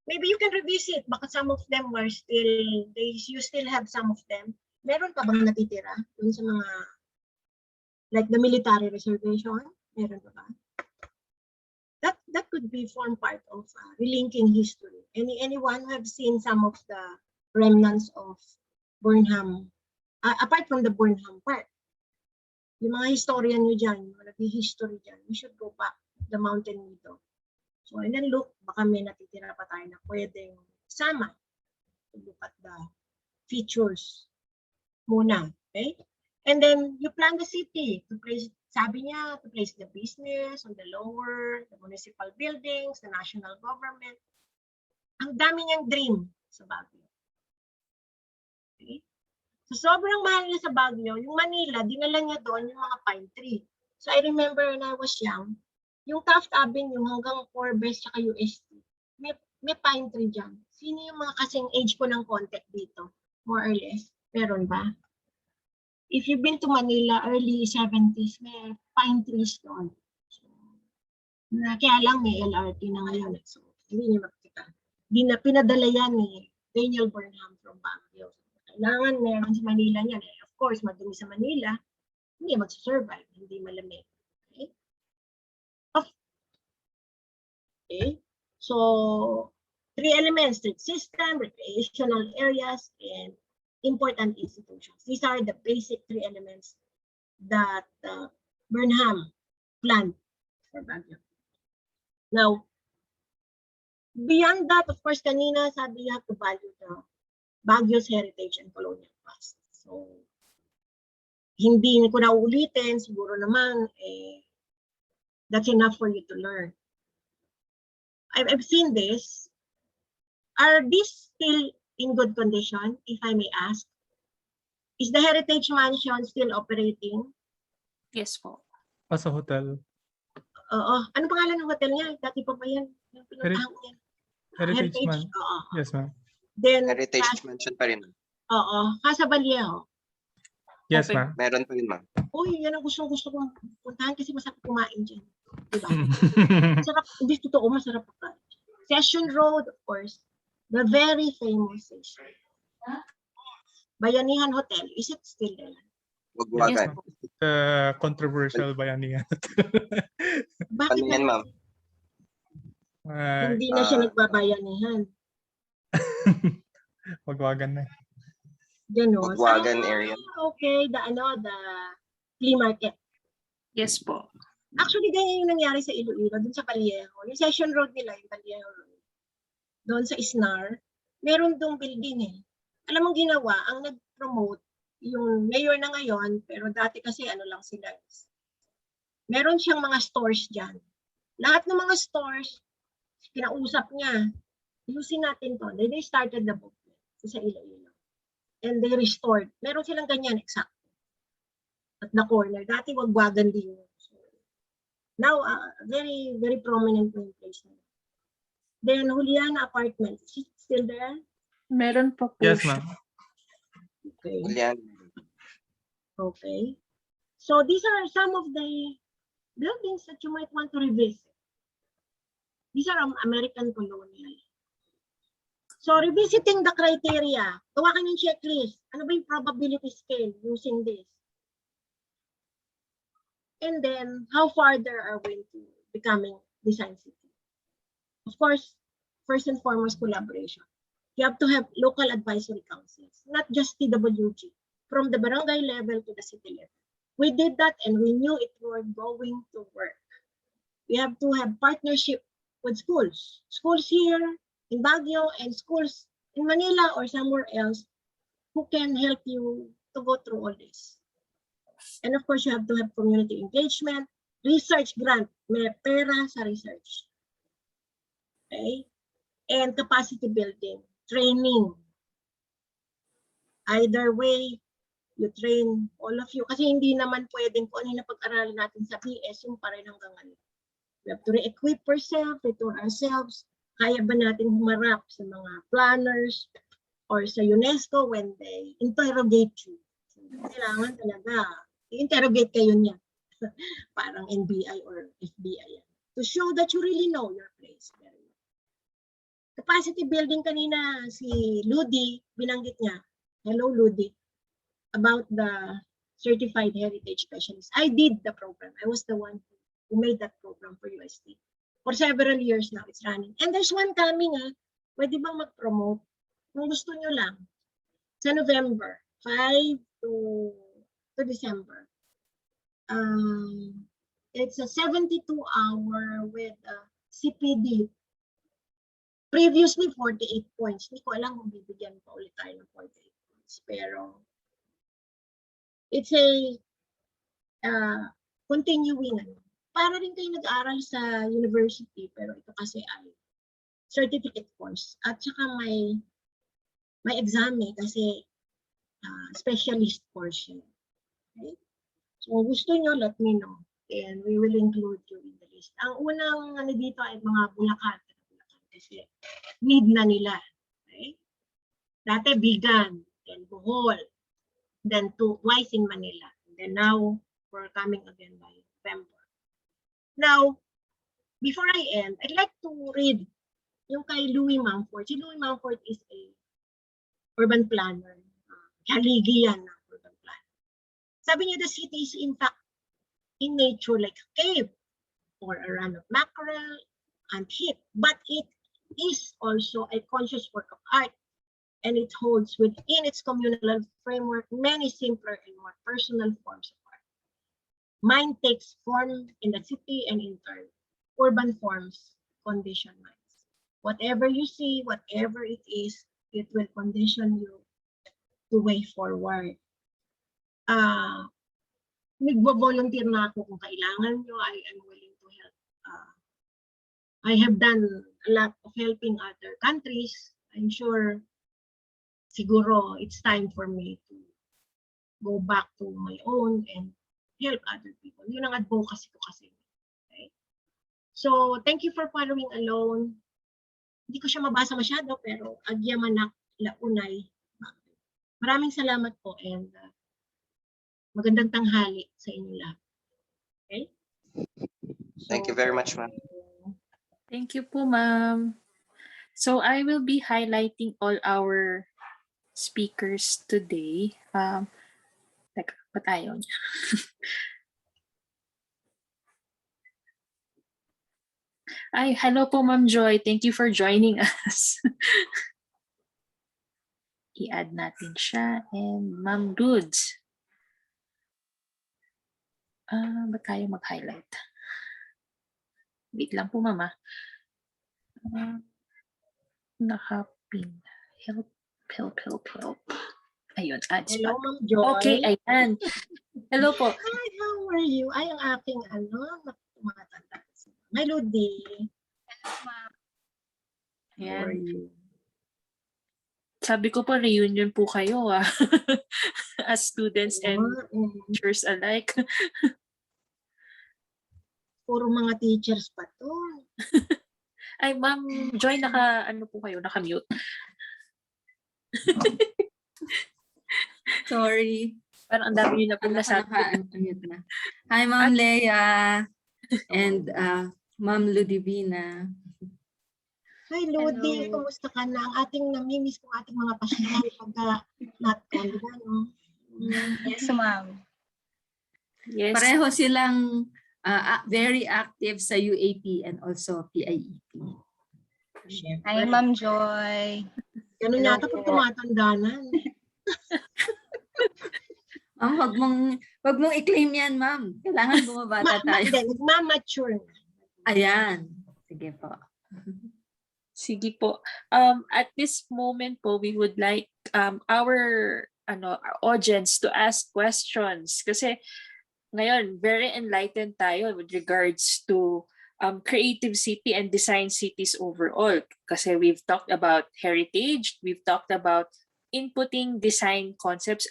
Maybe you can revisit. Baka some of them were still, you still have some of them. Meron pa bang natitira dun sa mga, like the military reservation? Meron pa ba? That could be form part of relinking history. Anyone who have seen some of the remnants of Burnham, apart from the Burnham part, yung mga historian nyo dyan, yung nag-history dyan, we should go back to the mountain meadow. So and then look, baka may natitira pa tayo na pwedeng sama to look at the features muna, okay? And then you plan the city to place, sabi niya, to place the business on the lower, the municipal buildings, the national government. Ang dami niyang dream sa Baguio. Okay? So sobrang mahal niya sa Baguio, yung Manila, dinala niya doon yung mga pine tree. So I remember when I was young, yung Taft Avenue hanggang Forbes at UST, may pine tree dyan. Sino yung mga kasing age ko ng konti dito? More or less. Meron ba? If you've been to Manila, early 70s, may pine trees doon. So, kaya lang may LRT na ngayon. So, hindi niyo makikita. Pinadala yan ni Daniel Burnham from Baguio. Kailangan meron sa Manila niyan. Of course, madumi sa Manila, hindi mag-survive, hindi malamig. Okay? Okay? So, 3 elements: street system, recreational areas, and important institutions. These are the basic 3 elements that Burnham planned for Baguio. Now, beyond that, of course, kanina sabi you have to value the Baguio's heritage and colonial past. So, hindi ko na ulitin, siguro naman, that's enough for you to learn. I've seen this. Are these still in good condition, if I may ask? Is the Heritage Mansion still operating?
Yes po.
As a hotel.
Oo. Ano pangalan ng hotel niya? Dati pa ba yan? Yung pinuntahan ko yan.
Heritage Man.
Oo.
Yes, ma'am.
Then,
Heritage Mansion pa rin.
oo. Casa Vallejo.
Yes,
Open.
ma'am.
Meron pa rin, ma'am.
Uy, yan ang gusto kong puntahan kasi masarap kumain dyan. Diba? Masarap. Hindi totoo, masarap pa. Session Road, of course. The very famous station. Bayanihan Hotel. Is it still there?
Wagwagan.
Controversial bayanihan.
Bakit
Ano yan, ma'am?
hindi na siya nagbabayanihan?
Wagwagan na.
Ganon.
Wagwagan area.
Okay, the flea market.
Yes po.
Actually, ganyan yung nangyari sa Iloilo, dun sa Vallejo. Yung Session Road nila, yung Vallejo Road. Doon sa Isnar, meron dong building eh. Alam mong ginawa, ang nag-promote, yung mayor na ngayon, pero dati kasi ano lang sila. Meron siyang mga stores dyan. Lahat ng mga stores, kinausap niya, ayusin natin to. They started the movement sa Iloilo. And they restored. Meron silang ganyan, exact. At the corner. Dati wagwagan din yun. So, now, very, very prominent na yung place na. Then, Juliana Apartment. Is it still there?
Meron pa po
Yes,
siya.
ma'am.
Okay.
Julian.
Okay. So, these are some of the buildings that you might want to revisit. These are American colonial. So, revisiting the criteria. Gawa ka ng checklist. Ano ba yung probability scale using this? And then, how farther are we into becoming design city? Of course, first and foremost, collaboration. You have to have local advisory councils, not just TWG, from the barangay level to the city level. We did that and we knew it was going to work. We have to have partnership with schools. Schools here in Baguio and schools in Manila or somewhere else who can help you to go through all this. And of course, you have to have community engagement, research grant, may pera sa research. Okay? And capacity building, training. Either way, you train all of you. Kasi hindi naman pwedeng kung ano na pag-aralan natin sa BS, yung pa rin hanggang ngayon. We have to re-equip ourselves, retool ourselves. Kaya ba natin humarap sa mga planners or sa UNESCO when they interrogate you? So, kailangan talaga, i-interrogate kayo niya. Parang NBI or FBI. To show that you really know your place. Capacity building kanina, si Ludi, binanggit niya. Hello, Ludi. About the certified heritage specialist. I did the program. I was the one who made that program for UST. For several years now, it's running. And there's one coming, pwede bang mag-promote? Kung gusto nyo lang. Sa November, 5 to December. It's a 72-hour with CPD. Previously, 48 points. Hindi ko alam kung bibigyan pa ulit tayo ng 48 points. Pero, it's a continuing. Para rin kayo nag-aaral sa university, pero ito kasi ay certificate course. At saka may exam kasi specialist course yun. Okay? So, kung gusto nyo, let me know. And we will include you in the list. Ang unang dito ay mga Bulacan. kasi need na nila. Okay? Dati Bigan, then Bohol, then twice in Manila. And then now, we're coming again by November. Now, before I end, I'd like to read yung kay Louis Mumford. Si Louis Mumford is a urban planner. Haligi yan ng urban planner. Sabi niya, the city is in fact in nature like a cave or a run of mackerel and heat, but it is also a conscious work of art, and it holds within its communal framework many simpler and more personal forms of art. Mind takes form in the city, and in turn, urban forms condition minds. Whatever you see, whatever it is, it will condition you to way forward. Nagbo-volunteer na ako kung kailangan nyo. I am willing to help. I have done a lot of helping other countries. I'm sure siguro it's time for me to go back to my own and help other people. Yun ang advocacy ko kasi. Okay? So, thank you for following alone. Hindi ko siya mabasa masyado, pero agyamanak launay. Maraming salamat po, and magandang tanghali sa inyo lahat. Okay?
Thank you very much, ma'am.
Thank you po, ma'am. So I will be highlighting all our speakers today. Teka, ba't ayaw niya? Ay, hello po, Ma'am Joy. Thank you for joining us. I-add natin siya. And Ma'am Goods. Ba't tayo mag-highlight? Wait lang po, Mama. Nakapin. Help. Ayun, add
Hello,
spot.
Ma'am Joy.
Okay, ayan. Hello po.
Hi, how are you? Ay, ang aking tumatanda. Melody.
Hello, ma'am.
How are
Ayan.
you?
Sabi ko po, reunion po kayo as students and teachers alike.
Puro mga teachers pa to.
Ay, Ma'am Joy, ano po kayo, naka-mute.
Sorry.
Parang ang dami nyo na po nasabi.
Naka-unmute na. Hi, Ma'am Leia and Ma'am Ludivina.
Hi, Ludi. Kumusta ka na? Ang ating namimiss kong ating mga pasyal pagka not-con, no?
Yes, ma'am.
Yes.
Pareho silang very active sa UAP and also PIEP.
Hi, Ma'am Joy.
Ganun yata pag tumatanda na.
Ma'am, wag mong i-claim yan, ma'am. Kailangan bumabata tayo.
Nagmamature na.
Ayan. Sige po.
Sige po. At this moment po, we would like our audience to ask questions. Kasi ngayon, very enlightened tayo with regards to creative city and design cities overall. Kasi we've talked about heritage, we've talked about inputting design concepts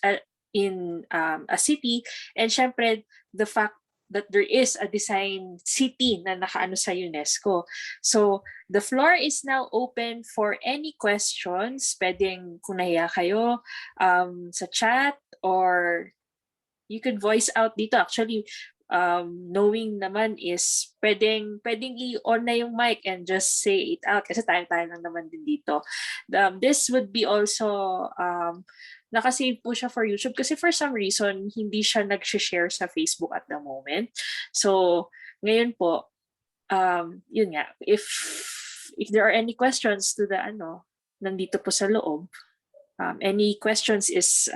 in a city, and syempre the fact that there is a design city na nakaano sa UNESCO. So the floor is now open for any questions. Pwedeng kung nahiya kayo sa chat, or you could voice out dito. Actually, knowing naman is pwedeng i-on na yung mic and just say it out kasi tayo lang naman din dito. This would be also nakasave po siya for YouTube kasi for some reason hindi siya nag-share sa Facebook at the moment. So ngayon po, yun nga, if there are any questions to the nandito po sa loob, any questions is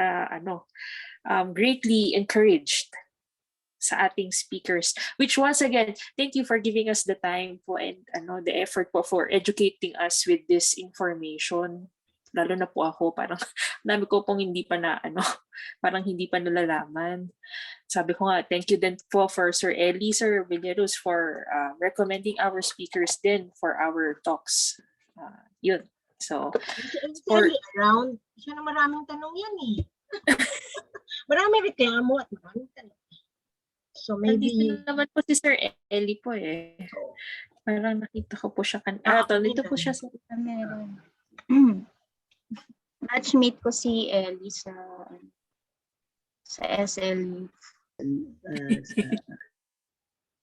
greatly encouraged sa ating speakers, which once again, thank you for giving us the time po and the effort po for educating us with this information. Lalo na po ako, parang dami ko pong hindi pa parang hindi pa nalalaman. Sabi ko nga, thank you din po for Sir Eli, Sir Villeros for recommending our speakers din for our talks. Yun. So,
for around, siya na maraming tanong yan eh. Maraming reklamo at maraming tanong. So maybe
nandito naman po si Sir Eli po eh. Parang nakita ko po siya dito po siya sa
Meron. Batchmate ko si Ellie sa SL.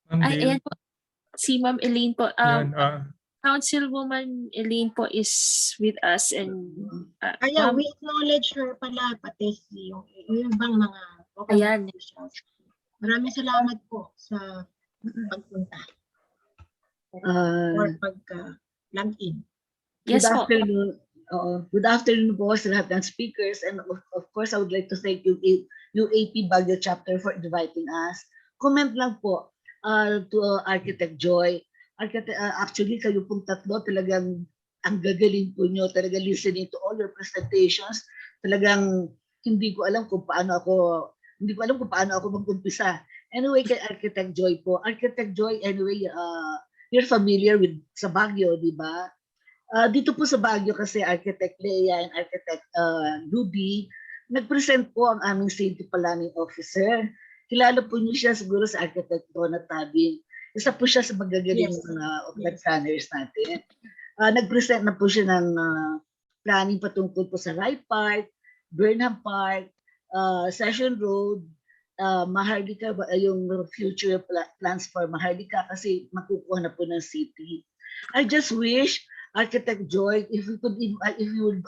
Ma'am
Ay,
Dale.
ayan po. Si Ma'am Elaine po.
Yan,
Councilwoman Elaine po is with us and
Kaya
Ma'am,
we acknowledge her pala, pati yung bang mga
ayan.
officials. Maraming salamat po sa pagpunta or pag-log in.
Yes
Good
po.
afternoon. Good afternoon po sa lahat ng speakers, and of course I would like to thank you UAP Baguio chapter for inviting us. Comment lang po to Architect Joy. Actually kayo pong tatlo talagang ang gagaling po nyo, talaga listening to all your presentations. Talagang hindi ko alam kung paano ako mag-umpisa. Anyway, kay Architect Joy po. Architect Joy, anyway, you're familiar with sa Baguio, di ba? Dito po sa Baguio kasi Architect Lea and Architect Ruby, nag-present po ang aming Safety Planning Officer. Kilala po niyo siya siguro sa Architect Donna Tabing. Isa po siya sa magagaling mga planners natin. Nag-present na po siya ng planning patungkol po sa Wright Park, Burnham Park, Session Road, Maharlika, yung future plans for Maharlika kasi makukuha na po ng city. I just wish, Architect Joy, if you would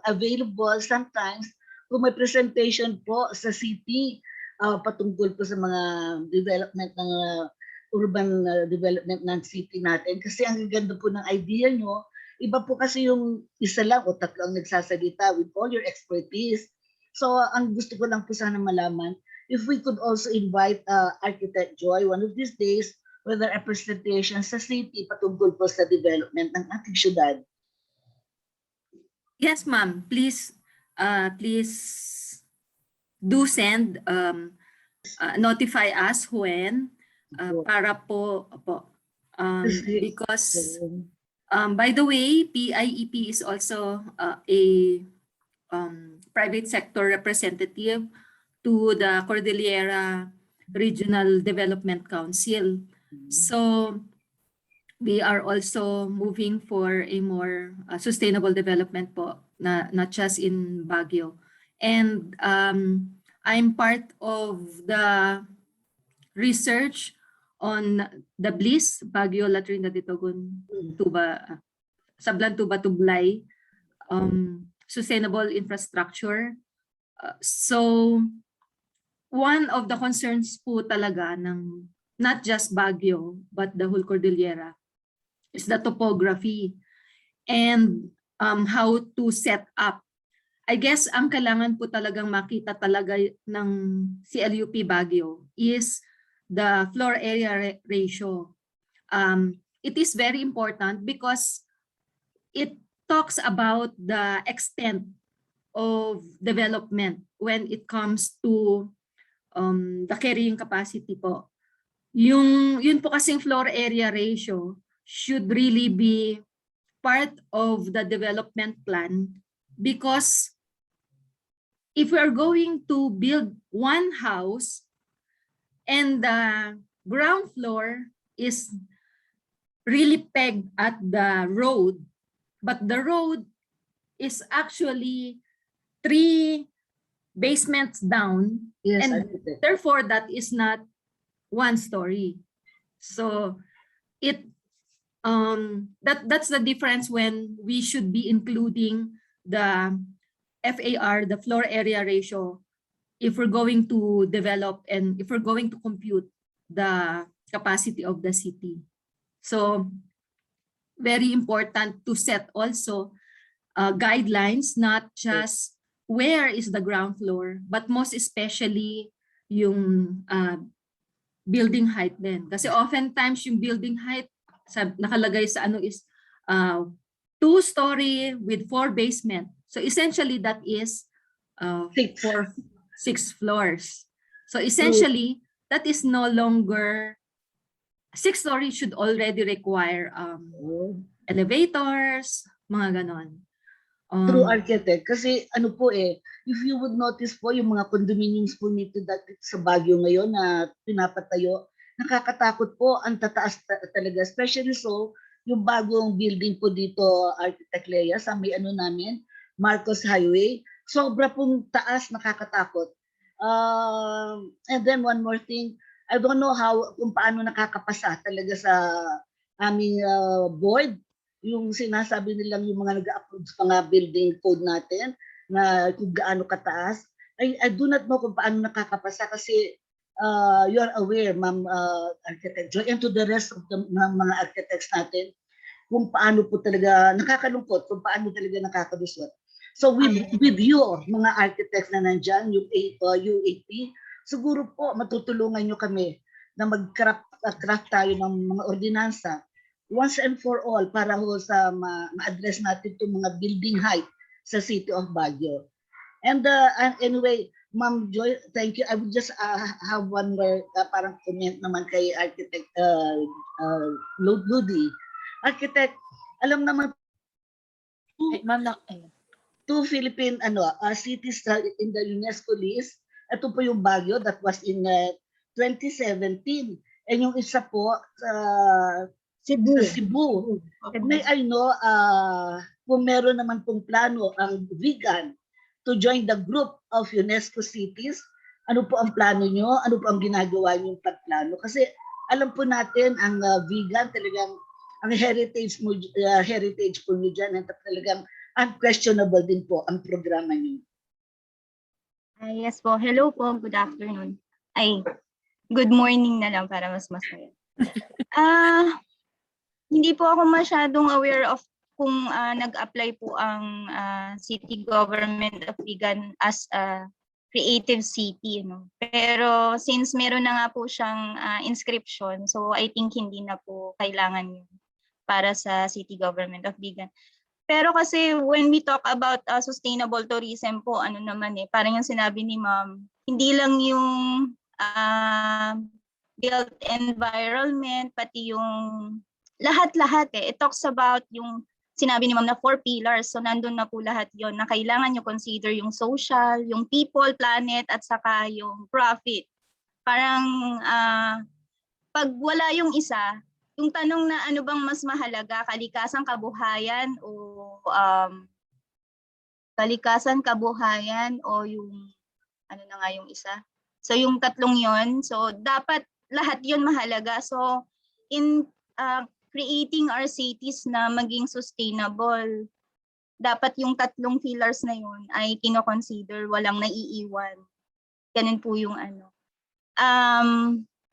available sometimes kung may presentation po sa city patungkol po sa mga development ng urban development ng city natin. Kasi ang ganda po ng idea nyo, iba po kasi yung isa lang o tatlo ang nagsasalita with all your expertise. So ang gusto ko lang po sana malaman, if we could also invite Architect Joy one of these days, whether a presentation sa city patungkol po sa development ng ating syudad.
Yes, ma'am. Please do send, notify us when para po because by the way, PIEP is also a private sector representative to the Cordillera Regional Development Council. So we are also moving for a more sustainable development po, not just in Baguio. And I'm part of the research on the BLIS, Baguio, Latrina, Ditogon, Tuba, Sablan, Tuba, Tublay, sustainable infrastructure. So one of the concerns po talaga ng not just Baguio, but the whole Cordillera is the topography and how to set up. I guess ang kailangan po talagang makita talaga ng CLUP Baguio is the floor area ratio. It is very important because it talks about the extent of development when it comes to the carrying capacity po. Yun po kasing floor area ratio should really be part of the development plan, because if we are going to build one house and the ground floor is really pegged at the road, but the road is actually 3 basements down,
yes,
and therefore that is not 1 story. So that's the difference when we should be including the FAR, the floor area ratio, if we're going to develop and if we're going to compute the capacity of the city. So very important to set also guidelines, not just where is the ground floor, but most especially yung building height din. Kasi oftentimes yung building height nakalagay sa ano is 2-story with 4 basement. So essentially that is 6 floors. So essentially that is no longer 6-story, should already require elevators, mga ganon.
True, Architect. Kasi ano po if you would notice po yung mga condominiums po nito dati sa Baguio ngayon na pinapatayo, nakakatakot po, ang tataas talaga, especially so, yung bagong building po dito, Architect Lea, sa may ano namin, Marcos Highway, sobra pong taas, nakakatakot. And then one more thing, I don't know kung paano nakakapasa talaga sa aming board, yung sinasabi nilang yung mga nag-approve sa mga building code natin, na kung gaano kataas. I do not know kung paano nakakapasa kasi you are aware, Ma'am Architect Joy, and to the rest of the mga architects natin, kung paano po talaga nakakalungkot, kung paano talaga nakakalusot. So with you, mga architects na nandyan, yung UAP, siguro po matutulungan nyo kami na mag-craft tayo ng mga ordinansa once and for all para ho sa ma-address natin itong mga building height sa City of Baguio. And anyway, Ma'am Joy, thank you. I would just have one more parang comment naman kay Architect Ludi. Architect, alam naman two Philippine cities in the UNESCO list. Ito po yung Baguio that was in 2017. And yung isa po
Cebu.
sa Cebu. May I know kung meron naman pong plano ang Vegan to join the group of UNESCO cities. Ano po ang plano nyo? Ano po ang ginagawa nyo pagplano? Kasi alam po natin ang Vegan talagang ang heritage po nyo dyan at talagang unquestionable din po ang programa niyo.
Yes po. Hello po. Good afternoon. Good morning na lang para mas masaya. Hindi po ako masyadong aware of kung nag-apply po ang city government of Vigan as a creative city. No? Pero since meron na nga po siyang inscription, so I think hindi na po kailangan yun para sa city government of Vigan. Pero kasi when we talk about sustainable tourism po, ano naman parang yung sinabi ni Ma'am, hindi lang yung built environment, pati yung lahat-lahat It talks about yung sinabi ni Ma'am na 4 pillars. So nandun na po lahat yon na kailangan nyo consider yung social, yung people, planet, at saka yung profit. Parang pag wala yung isa, yung tanong na ano bang mas mahalaga, kalikasan, kabuhayan o yung ano na nga yung isa. So yung tatlong yon, so dapat lahat yon mahalaga. So in creating our cities na maging sustainable, dapat yung tatlong pillars na yun ay kino-consider, walang naiiwan. Ganun po yung ano.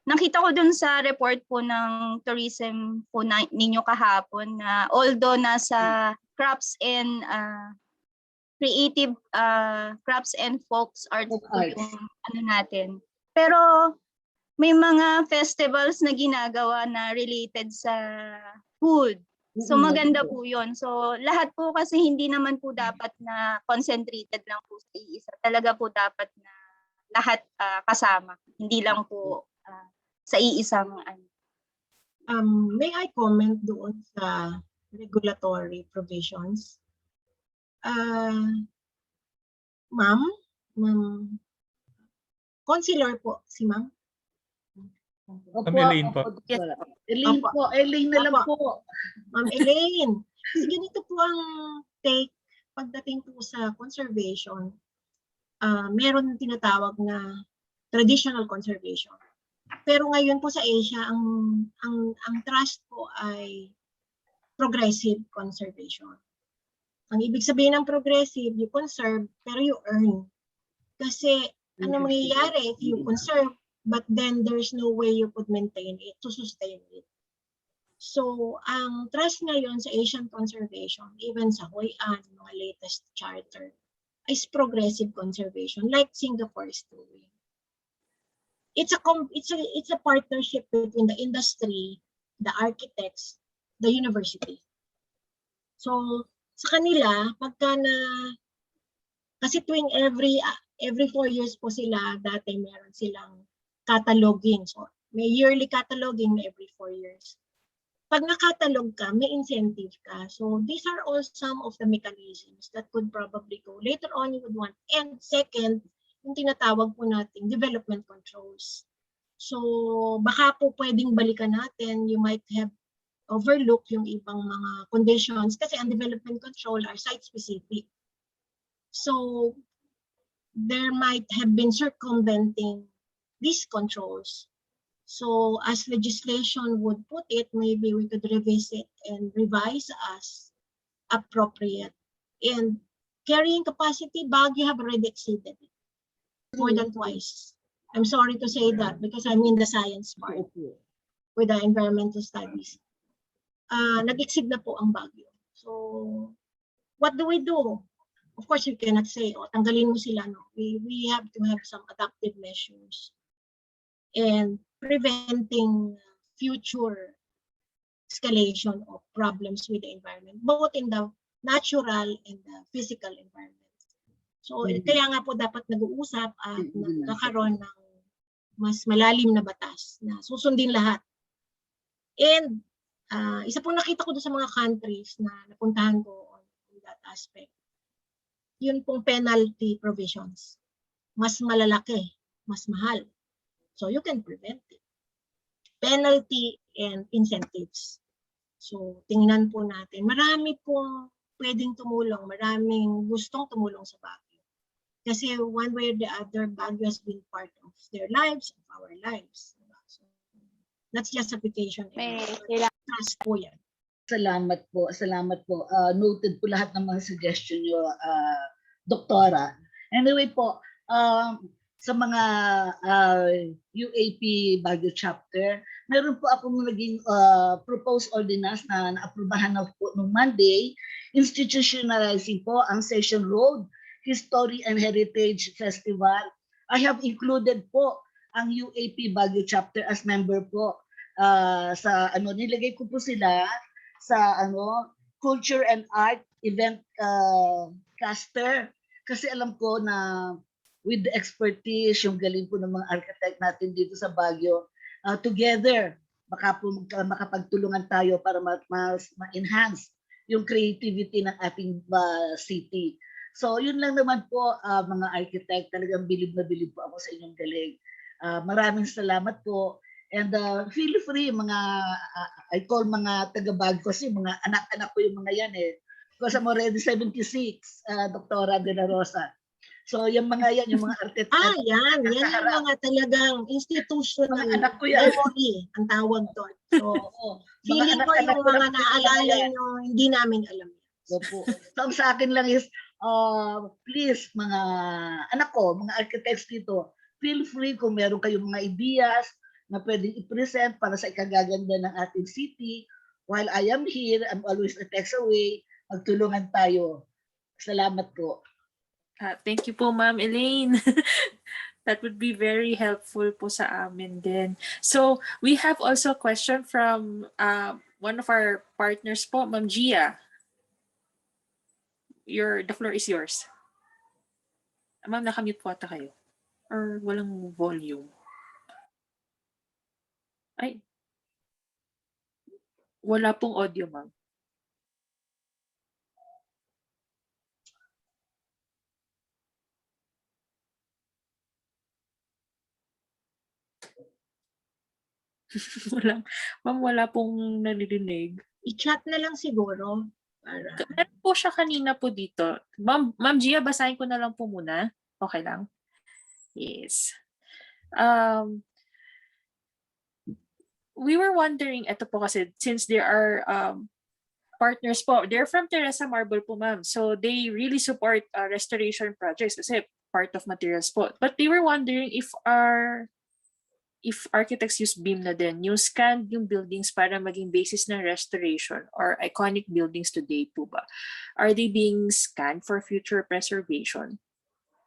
Nakita ko dun sa report po ng tourism po ninyo kahapon na although nasa crafts and creative crafts and folk arts po yung ano natin. Pero may mga festivals na ginagawa na related sa food. So maganda po yun. So lahat po kasi hindi naman po dapat na concentrated lang po sa iisa. Talaga po dapat na lahat kasama. Hindi lang po sa iisang ano.
May I comment doon sa regulatory provisions? Ma'am, Consular po si Ma'am.
Ma'am Elaine po.
Elaine na lang po.
Ma'am Elaine, kasi ganito po ang take pagdating po sa conservation. Meron tinatawag na traditional conservation. Pero ngayon po sa Asia, ang trust po ay progressive conservation. Ang ibig sabihin ng progressive, you conserve, pero you earn. Kasi ano mangyayari if you conserve, but then there's no way you could maintain it to sustain it. So, ang trust ngayon sa Asian conservation, even sa Hoi An, mga latest charter, is progressive conservation, like Singapore is doing. It's a partnership between the industry, the architects, the university. So sa kanila, kasi tuwing every 4 years po sila, dati meron silang cataloging. So may yearly cataloging na every 4 years. Pag nakatalog ka, may incentive ka. So these are all some of the mechanisms that could probably go. Later on, you would want. And second, yung tinatawag po natin development controls. So baka po pwedeng balikan natin. You might have overlooked yung ibang mga conditions kasi ang development control are site-specific. So there might have been circumventing these controls. So as legislation would put it, maybe we could revisit and revise as appropriate. And carrying capacity, Baguio have already exceeded it more than twice. I'm sorry to say that because I'm in the science part with the environmental studies. Nag-exceed na po ang Baguio. So what do we do? Of course, you cannot say, oh, tanggalin mo sila. No? We have to have some adaptive measures and preventing future escalation of problems with the environment, both in the natural and the physical environment. So kaya nga po dapat nag-uusap at nagkakaroon ng mas malalim na batas na susundin lahat. And isa po nakita ko doon sa mga countries na napuntahan ko on that aspect, yun pong penalty provisions. Mas malalaki, mas mahal. So you can prevent it. Penalty and incentives. So tingnan po natin. Marami pong pwedeng tumulong, maraming gustong tumulong sa Baguio. Kasi one way or the other, Baguio has been part of their lives, of our lives. So that's justification. Trust po yan.
Salamat po, salamat po. Noted po lahat ng mga suggestion nyo, Doktora. Anyway po, sa mga UAP Baguio chapter, meron po akong naging proposed ordinance na naaprubahan na po noong Monday, institutionalizing po ang Session Road History and Heritage Festival. I have included po ang UAP Baguio chapter as member po sa nilagay ko po sila sa culture and art event cluster kasi alam ko na with the expertise, yung galing po ng mga architect natin dito sa Baguio, together baka po makapagtulungan tayo para ma-enhance yung creativity ng ating city. So yun lang naman po mga architect, talagang bilib na bilib po ako sa inyong galing. Maraming salamat po. And feel free mga, I call mga taga-Baguio kasi mga anak-anak ko yung mga yan eh. Because I'm already 76, Doktora De La Rosa. So yung mga yan, yung mga architect.
Yan yung mga talagang institutional
anak ko yan.
memory ang tawag doon. So feeling ko yung mga naaalala nyo, hindi namin alam.
So sa akin lang is, please mga anak ko, mga architects dito, feel free kung meron kayong mga ideas na pwedeng i-present para sa ikagaganda ng ating city. While I am here, I'm always a text away. Magtulungan tayo. Salamat po.
Thank you po, Ma'am Elaine. That would be very helpful po sa amin din. So, we have also a question from one of our partners po, Ma'am Gia. The floor is yours. Ma'am, nakamute po ata kayo. Or walang volume. Ay. Wala pong audio, ma'am. Wala pong naririnig.
I-chat na lang siguro.
Meron po siya kanina po dito. Ma'am Gia, basahin ko na lang po muna. Okay lang? Yes. We were wondering, ito po kasi, since there are partners po, they're from Teresa Marble po, ma'am. So they really support restoration projects kasi part of materials po. But they were wondering if architects use BIM na din, yung scan yung buildings para maging basis ng restoration or iconic buildings today po ba? Are they being scanned for future preservation?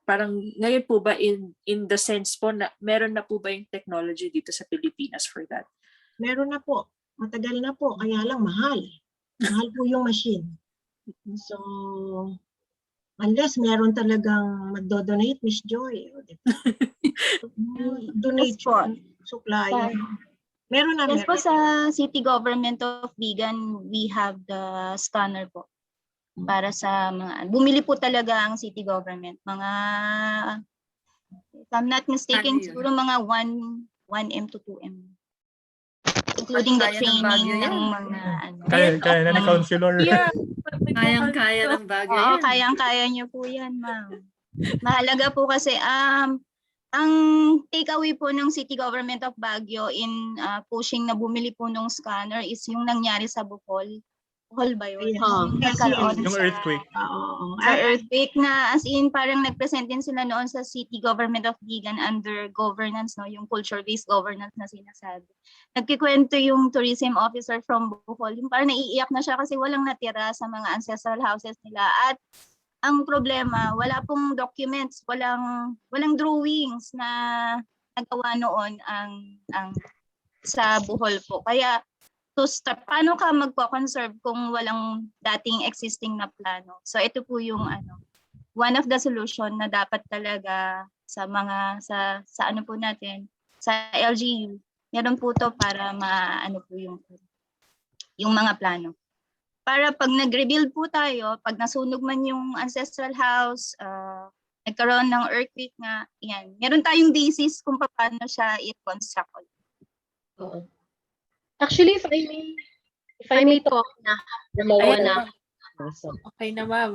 Parang ngayon po ba in the sense po na meron na po ba yung technology dito sa Pilipinas for that?
Meron na po. Matagal na po. Kaya lang mahal. Mahal po yung machine. So, unless meron talagang magdo-donate, Miss Joy. Donate po. Supply. Meron na.
Yes po, sa City Government of Vigan, we have the scanner po. Para sa mga, bumili po talaga ang city government. Mga, if I'm not mistaken, siguro mga 1M to 2M. Including the
Kaya ng
training
Baguio
ng
yan.
mga ano.
Kaya na ni Counselor.
Yeah.
Kayang-kaya ng Baguio
Oo,
yan.
kayang-kaya niyo po yan, ma'am. Mahalaga po kasi ang takeaway po ng City Government of Baguio in pushing na bumili po ng scanner is yung nangyari sa Bohol. Bohol ba yun?
Yes.
Yung
Yes,
nagkaroon
Yung
sa-
earthquake.
Oo.
sa earthquake na as in parang nag-present din sila noon sa City Government of Vigan under governance, no, yung culture-based governance na sinasabi. Nagkikwento yung tourism officer from Bohol, yung parang naiiyak na siya kasi walang natira sa mga ancestral houses nila. At ang problema, wala pong documents, walang drawings na nagawa noon ang sa Bohol po. Kaya to start, paano ka magko-conserve kung walang dating existing na plano? So ito po yung one of the solution na dapat talaga sa mga sa ano po natin, sa LGU. Meron po to para maano po yung mga plano. Para pag nag-rebuild po tayo, pag nasunog man yung ancestral house, nagkaroon ng earthquake nga, yan. Meron tayong basis kung paano siya i-construct.
Oo. Actually, if I may talk na, dalawa
Ayan,
na.
ma'am. Okay na, ma'am.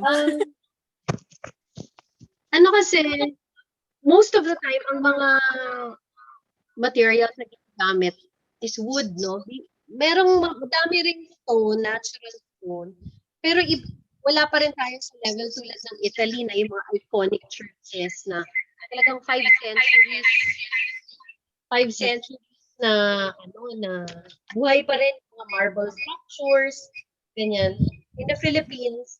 Ano kasi, most of the time, ang mga materials na ginagamit is wood, no? Madami ring stone, natural stone. Pero wala pa rin tayo sa level tulad ng Italy na yung mga iconic churches na talagang 5 centuries na buhay pa rin mga marble structures, ganyan. In the Philippines,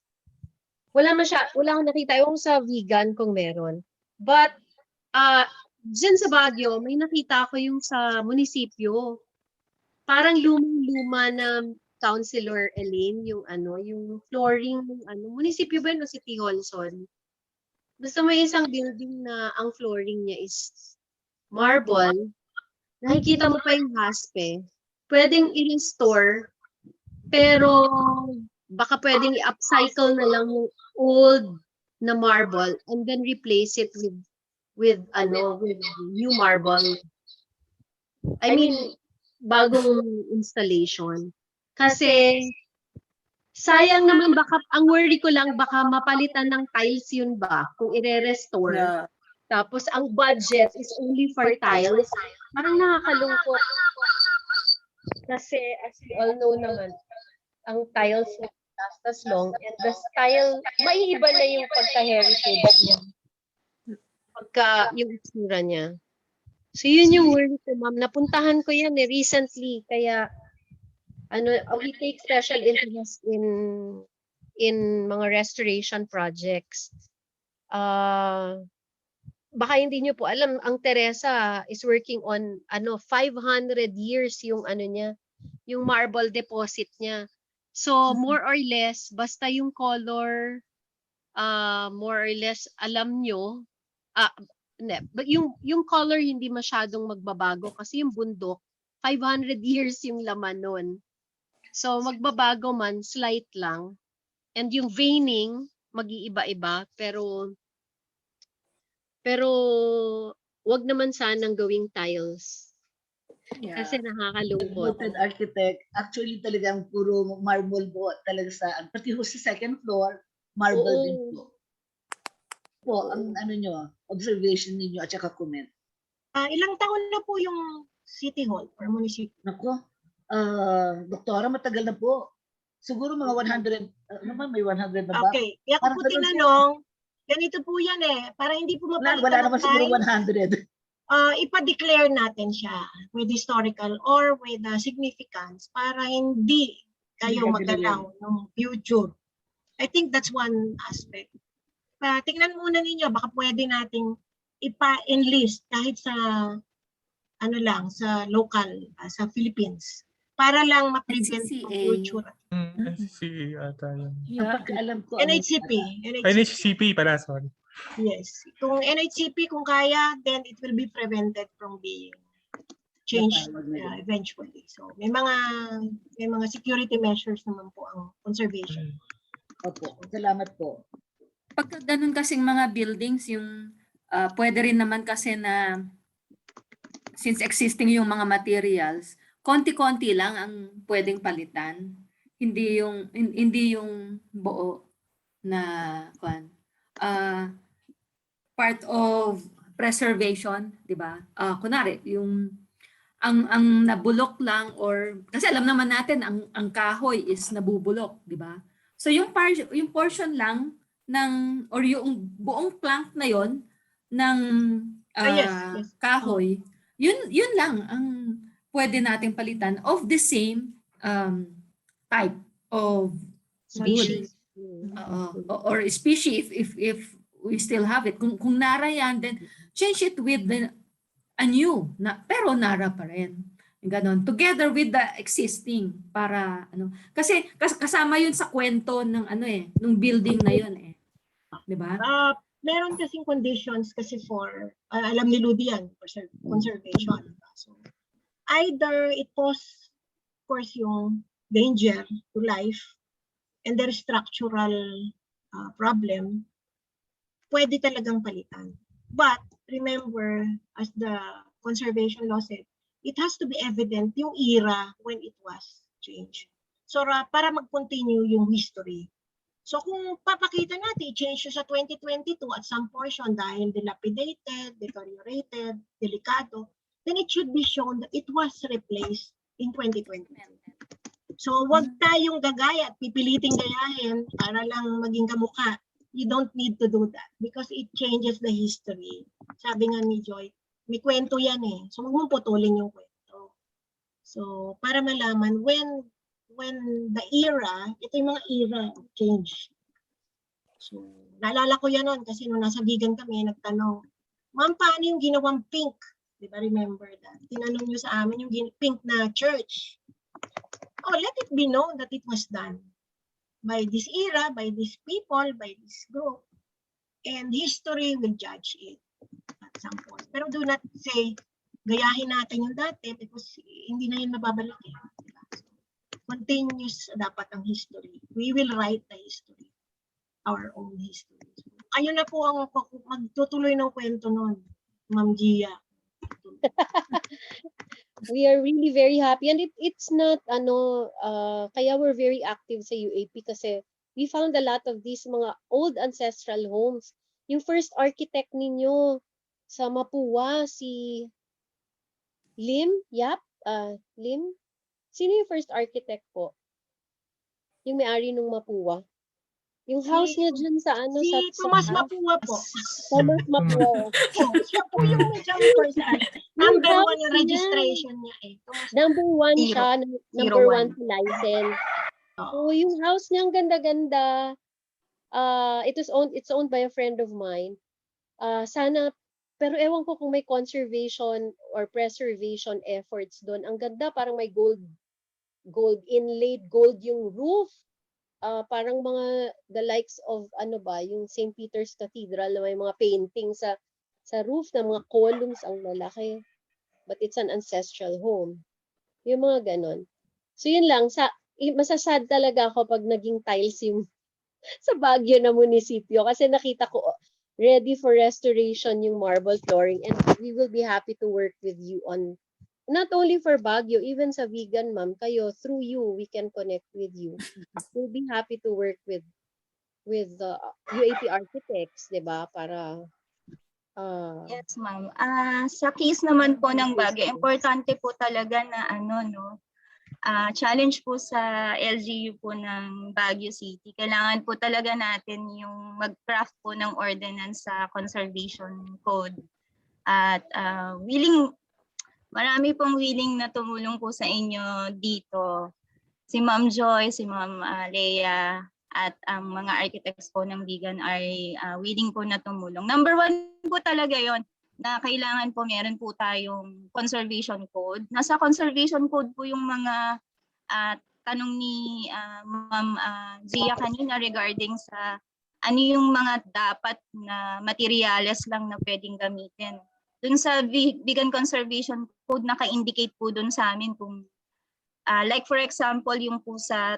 wala akong nakita yung sa vegan kung meron. But dyan sa Baguio, may nakita ko yung sa munisipyo. Parang lumang-luma na Councilor Elaine, yung flooring, munisipyo ba yun o City Hall, son? Basta may isang building na ang flooring niya is marble. Nakikita mo pa yung haspe. Pwedeng i-restore, pero baka pwedeng i-upcycle na lang yung old na marble and then replace it with new marble. I mean, bagong installation. Kasi sayang naman, baka ang worry ko lang baka mapalitan ng tiles yun ba kung ire-restore.
Yeah.
Tapos ang budget is only for tiles. Parang nakakalungkot. Kasi as we all know naman, ang tiles last as long and the style, maiiba na yung pagka-heritage niya. Pagka yung itsura niya. So yun yung worry ko, ma'am. Napuntahan ko yan recently. Kaya we take special interest in mga restoration projects. Baka hindi nyo po alam, ang Teresa is working on 500 years yung niya, yung marble deposit niya. So more or less, basta yung color, more or less alam nyo, but yung color hindi masyadong magbabago kasi yung bundok 500 years yung laman nun. So magbabago man, slight lang. And yung veining, mag-iiba-iba, pero wag naman sanang gawing tiles.
Yeah.
Kasi nakakalungkot.
Noted architect, actually talagang puro marble po talaga pati ho sa second floor, marble din po. Po, ang observation ninyo at saka comment.
Ilang taon na po yung City Hall or municipio?
Nako, doktora, matagal na po. Siguro mga 100, may 100 na ba?
Okay, kaya ko po tinanong, ganito po yan para hindi po mapalitan
wala naman siguro 100.
Ipa-declare natin siya with historical or with significance para hindi kayo magalaw ng future. I think that's one aspect. Tingnan muna ninyo, baka pwede nating ipa-enlist kahit sa sa local, sa Philippines, para lang ma-prevent yung future.
NCCA ata yun.
Alam ko.
NHCP
pala, sorry.
Yes. Kung NHCP, kung kaya, then it will be prevented from being changed eventually. So, may mga security measures naman po ang conservation.
Opo, salamat po.
Pagka ganun kasing mga buildings, yung pwede rin naman kasi na since existing yung mga materials, konti-konti lang ang pwedeng palitan. Hindi yung buo na part of preservation, 'di ba? Kunwari, yung ang nabulok lang, or kasi alam naman natin ang kahoy is nabubulok, 'di ba? So yung portion lang ng, or yung buong plank na yon ng
Yes.
kahoy, yun lang ang pwede nating palitan of the same type of wood.
Species.
Or species, if we still have it. Kung nara yan, then change it with a new, pero nara pa rin. Ganon. Together with the existing, para kasi kasama yun sa kwento ng nung building na yun eh. 'Di ba?
Meron kasing conditions kasi for, alam ni Ludi yan, conservation. So, either it poses, of course, yung danger to life and their structural problem, pwede talagang palitan. But remember, as the conservation law said, it has to be evident yung era when it was changed. So para mag-continue yung history. So kung papakita natin, change sa 2022 at some portion dahil dilapidated, deteriorated, delikado, then it should be shown that it was replaced in 2022. So wag tayong gagaya at pipiliting gayahin para lang maging kamukha. You don't need to do that because it changes the history. Sabi nga ni Joy, may kwento yan eh. So wag mong putulin yung kwento. So para malaman when the era, ito yung mga era change. So naalala ko yan noon kasi nung nasa vegan kami, nagtanong, ma'am, paano yung ginawang pink? Di ba, remember that? Tinanong nyo sa amin yung pink na church. Oh, let it be known that it was done by this era, by these people, by this group. And history will judge it at some point. Pero do not say, gayahin natin yung dati because hindi na yun mababalik eh. Diba? So, continuous dapat ang history. We will write the history. Our own history. So, kayo na po ang magtutuloy ng kwento nun, Ma'am Gia.
We are really very happy and it's not kaya we're very active sa UAP kasi we found a lot of these mga old ancestral homes. Yung first architect ninyo sa Mapua, si Lim, Lim. Sino yung first architect po? Yung may-ari ng Mapua. Yung house niya dyan sa
Thomas Mapua po.
Thomas Mapua.
Siya po yung first architect. Number 1 yung registration niya eh.
Number 1 siya, number 1 sa license. So yung house niya ang ganda-ganda. It's owned by a friend of mine. Sana, pero ewan ko kung may conservation or preservation efforts doon. Ang ganda, parang may gold inlaid gold yung roof. Parang mga the likes of yung St. Peter's Cathedral na may mga painting sa roof na mga columns ang lalaki. But it's an ancestral home. Yung mga ganon. So yun lang, masasad talaga ako pag naging tiles yung sa Baguio na munisipyo kasi nakita ko ready for restoration yung marble flooring and we will be happy to work with you on not only for Baguio, even sa vegan, ma'am, kayo, through you, we can connect with you. We'll be happy to work with the UAP architects, di ba? Para
Yes, ma'am. Sa case naman po ng Baguio, importante po talaga na challenge po sa LGU po ng Baguio City. Kailangan po talaga natin yung mag-craft po ng ordinance sa conservation code. At marami pong willing na tumulong po sa inyo dito. Si Ma'am Joy, si Ma'am Leia, at ang mga architects po ng vegan ay willing po na tumulong. Number 1 po talaga yon na kailangan po meron po tayong conservation code. Nasa conservation code po yung mga tanong ni Ma'am Gia kanina regarding sa ano yung mga dapat na materyales lang na pwedeng gamitin. Dun sa vegan conservation code, naka-indicate po dun sa amin kung like for example, yung po sa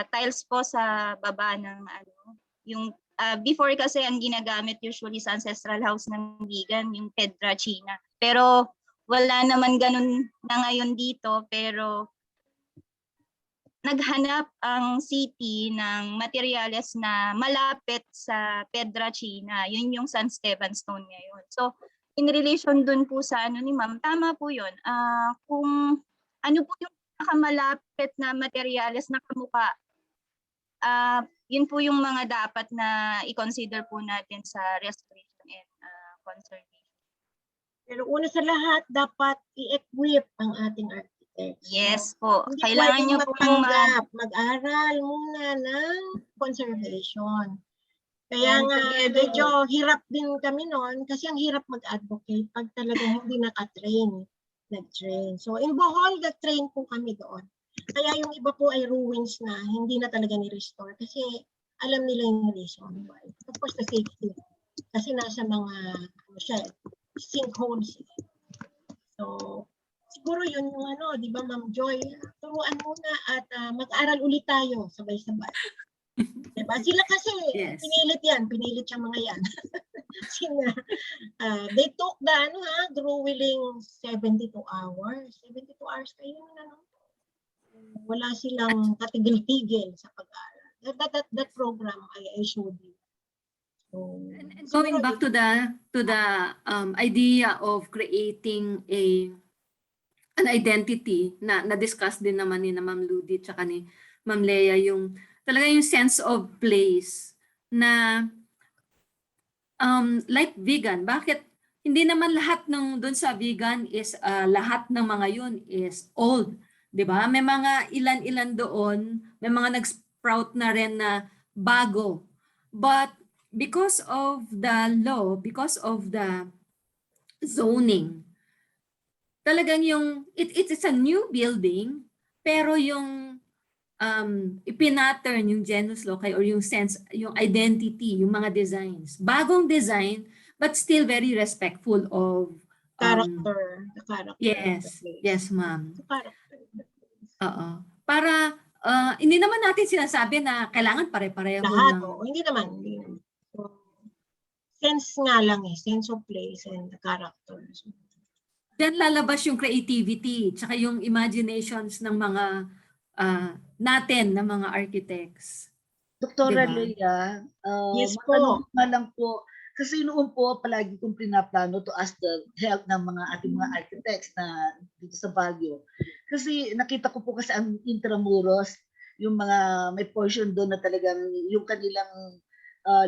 tiles po sa baba ng yung before kasi ang ginagamit usually sa ancestral house ng vegan, yung Pedra China. Pero wala naman ganun na ngayon dito, pero naghanap ang city ng materyales na malapit sa Pedra China. Yun yung San Esteban Stone ngayon. So, in relation dun po sa ano ni ma'am, tama po yun. Kung ano po yung pinakamalapit na materyales na kamukha, yun po yung mga dapat na i-consider po natin sa restoration and conservation.
Pero una sa lahat, dapat i-equip ang ating architects.
Yes po.
Hindi
Kailangan
pwedeng
nyo pong
mag-aral muna ng conservation. Kaya
And
nga,
together-
medyo hirap din kami noon kasi ang hirap mag-advocate pag talagang hindi nag-train. So in Bohol, nag-train po kami doon. Kaya yung iba po ay ruins na, hindi na talaga ni-restore kasi alam nila yung reason why. Of course, the safety. Kasi nasa mga sinkholes. So, siguro yun yung di ba Ma'am Joy, turuan muna at mag-aral ulit tayo sabay-sabay. Diba? Sila kasi, pinilit yung mga yan. They took the grueling 72 hours. 72 hours kayo wala silang katigil-tigil sa pag-aaral. That program I showed you. So,
and going back to the idea of creating an identity na discuss din naman ni Ma'am Ludi at ni Ma'am Lea, yung talaga yung sense of place na like vegan. Bakit hindi naman lahat ng doon sa vegan is lahat ng mga yun is old, 'di ba? May mga ilan-ilan doon, may mga nag-sprout na rin na bago. But because of the law, because of the zoning, talagang yung it's a new building, pero yung ipinattern yung genus loci or yung sense, yung identity, yung mga designs. Bagong design, but still very respectful of
character. The character.
Yes, ma'am. Oo. Para hindi naman natin sinasabi na kailangan pare-pareho
lahat,
ng...
Hindi naman. So, sense nga lang sense of place and the character.
Diyan lalabas yung creativity, tsaka yung imaginations ng mga natin, ng mga architects.
Doktora
Diba?
Lea,
yes po.
matanong lang po, kasi noon po palagi kong pinaplano to ask the help ng mga ating mga architects na dito sa Baguio. Kasi nakita ko po kasi ang Intramuros, yung mga may portion doon na talagang yung kanilang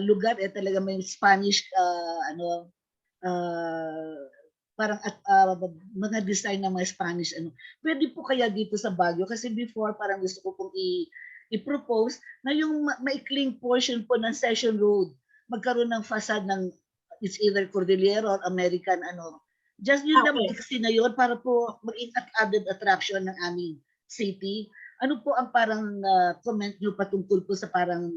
lugar talaga may Spanish parang mga design ng mga Spanish Pwede po kaya dito sa Baguio kasi before parang gusto ko pong i-propose na yung maikling portion po ng Session Road magkaroon ng facade ng it's either Cordillera or American just yun lang kasi na yun para po maging added attraction ng aming city. Ano po ang parang comment nyo patungkol po sa parang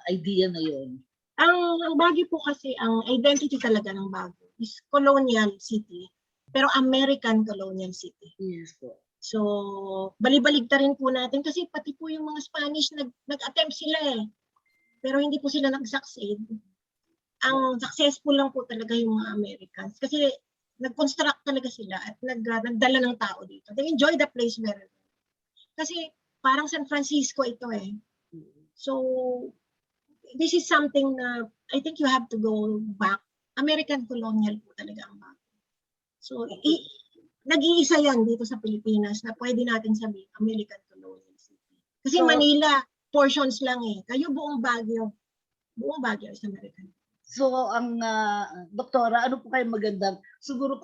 idea na yun?
Ang Baguio po kasi, ang identity talaga ng Baguio is colonial city, pero American colonial city.
Yes po.
So, balibaligta rin po natin kasi pati po yung mga Spanish nag-attempt sila pero hindi po sila nag-succeed. Ang successful lang po talaga yung mga Americans kasi nag-construct talaga sila at nagdala ng tao dito. They enjoy the place very well. Kasi parang San Francisco ito So, this is something na I think you have to go back. American colonial po talaga ang Baguio. So, nag-iisa yan dito sa Pilipinas na pwede natin sabihin American colonial city. Kasi Manila, portions lang Kayo buong Baguio is American.
So ang doktora, ano po kayo magandang siguro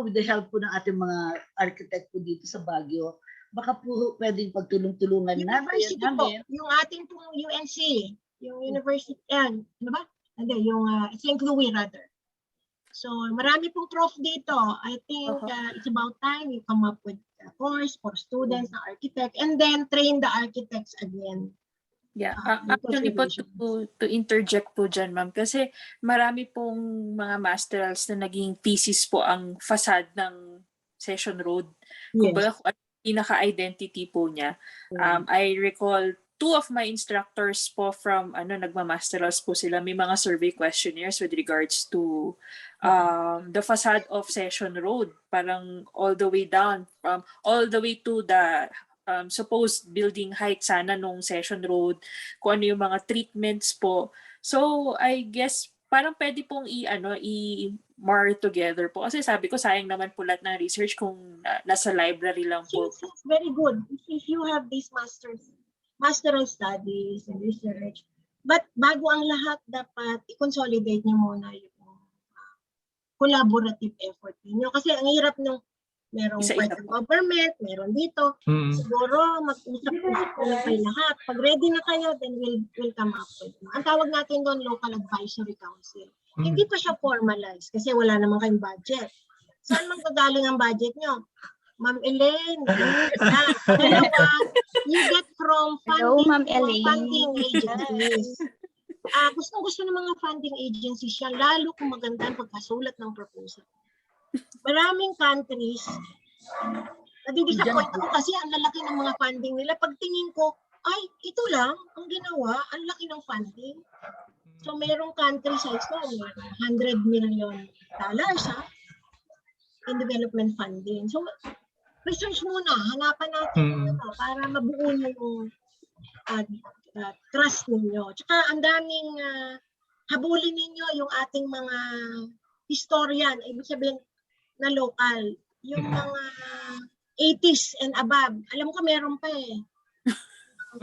with the help po ng ating mga architect po dito sa Baguio, baka po pwedeng pagtulong-tulungan
University po, yung ating pong UNC, yung university, yung St. Louis rather. So marami pong prof dito. I think it's about time you come up with a course for students na architect and then train the architects again.
Yeah, actually po to interject po dyan, ma'am, kasi marami pong mga masterals na naging thesis po ang facade ng Session Road. Kumbaga, pinaka-identity po niya. I recall two of my instructors po from nagmamasterals po sila, may mga survey questionnaires with regards to the facade of Session Road, parang all the way down, all the way to the supposed building height sana nung Session Road, kung ano yung mga treatments po. So I guess parang pwede pong i-mar together po. Kasi sabi ko, sayang naman po lahat ng research kung nasa library lang po.
It's very good if you have these masteral studies and research. But bago ang lahat, dapat i-consolidate niyo muna yung collaborative effort niyo. Kasi ang hirap nung merong part of government, meron dito. Siguro mag-usap-usap na lang kayo lahat. Pag ready na kayo, then we'll come up with. Ang tawag natin doon, Local Advisory Council. Hindi pa siya formalized kasi wala naman kayong budget. Saan man gagaling ang budget nyo? Ma'am Elaine, dalawa, you get from funding agencies. Gusto ng mga funding agencies siya, lalo kung maganda ang pagkasulat ng proposal. Maraming countries, nadidisappoint ako kasi ang lalaki ng mga funding nila. Pagtingin ko, ay, ito lang ang ginawa, ang laki ng funding. So, merong country size ko, $100 million in development funding. So, research muna, hanapan natin para mabuo yung trust ninyo. Tsaka ang daming habulin ninyo yung ating mga historian, ibig sabihin na local, yung mga 80s and above. Alam ko meron pa eh.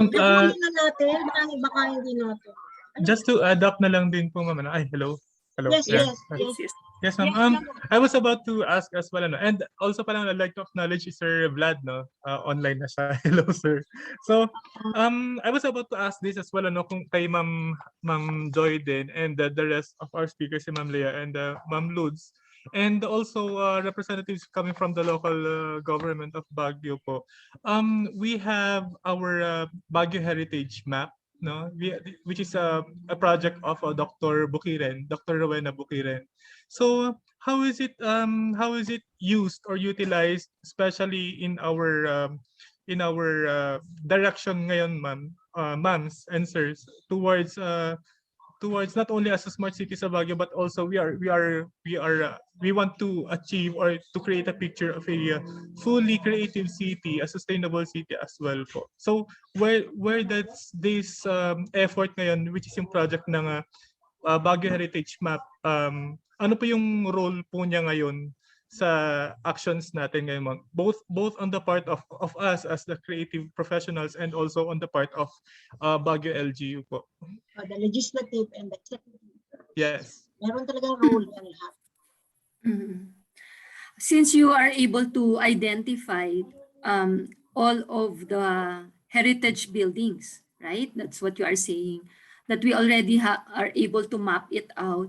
Habulin na natin, baka hindi natin.
Just to add up na lang din po, ma'am. Ay, hello. Hello.
Yes,
yeah.
yes.
Yes, ma'am. I was about to ask as well, and also parang I'd like to acknowledge Sir Vlad, no? Online na siya. Hello, sir. So, I was about to ask this as well, kung kay Ma'am Joy din, and the rest of our speakers, si Ma'am Leah and Ma'am Ludes, and also representatives coming from the local government of Baguio po. We have our Baguio Heritage Map, no, which is a project of Dr. Bukiren, Dr. Rowena Bukiren. So how is it used or utilized, especially in our direction ngayon, ma'ams and sirs, towards not only as a smart city sa Baguio, but also we want to achieve or to create a picture of a fully creative city, a sustainable city as well po. So where does this effort ngayon, which is yung project ng Baguio Heritage Map, ano po yung role po niya ngayon sa actions natin ngayon, both on the part of us as the creative professionals and also on the part of Baguio LGU po?
The legislative and the executive.
Yes.
Meron talagang role yan lahat.
Since you are able to identify all of the heritage buildings, right? That's what you are saying, that we already are able to map it out.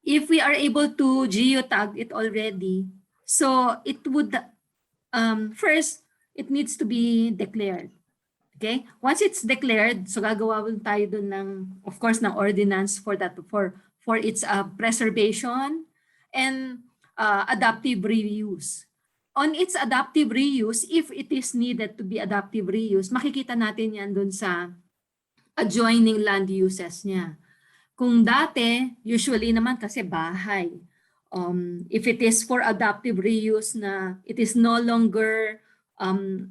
If we are able to geotag it already, so it would, first, it needs to be declared. Okay? Once it's declared, so gagawa tayo dun ng, of course, ng ordinance for that, for its preservation and adaptive reuse. On its adaptive reuse, if it is needed to be adaptive reuse, makikita natin yan dun sa adjoining land uses niya. Kung dati, usually naman kasi bahay. If it is for adaptive reuse na it is no longer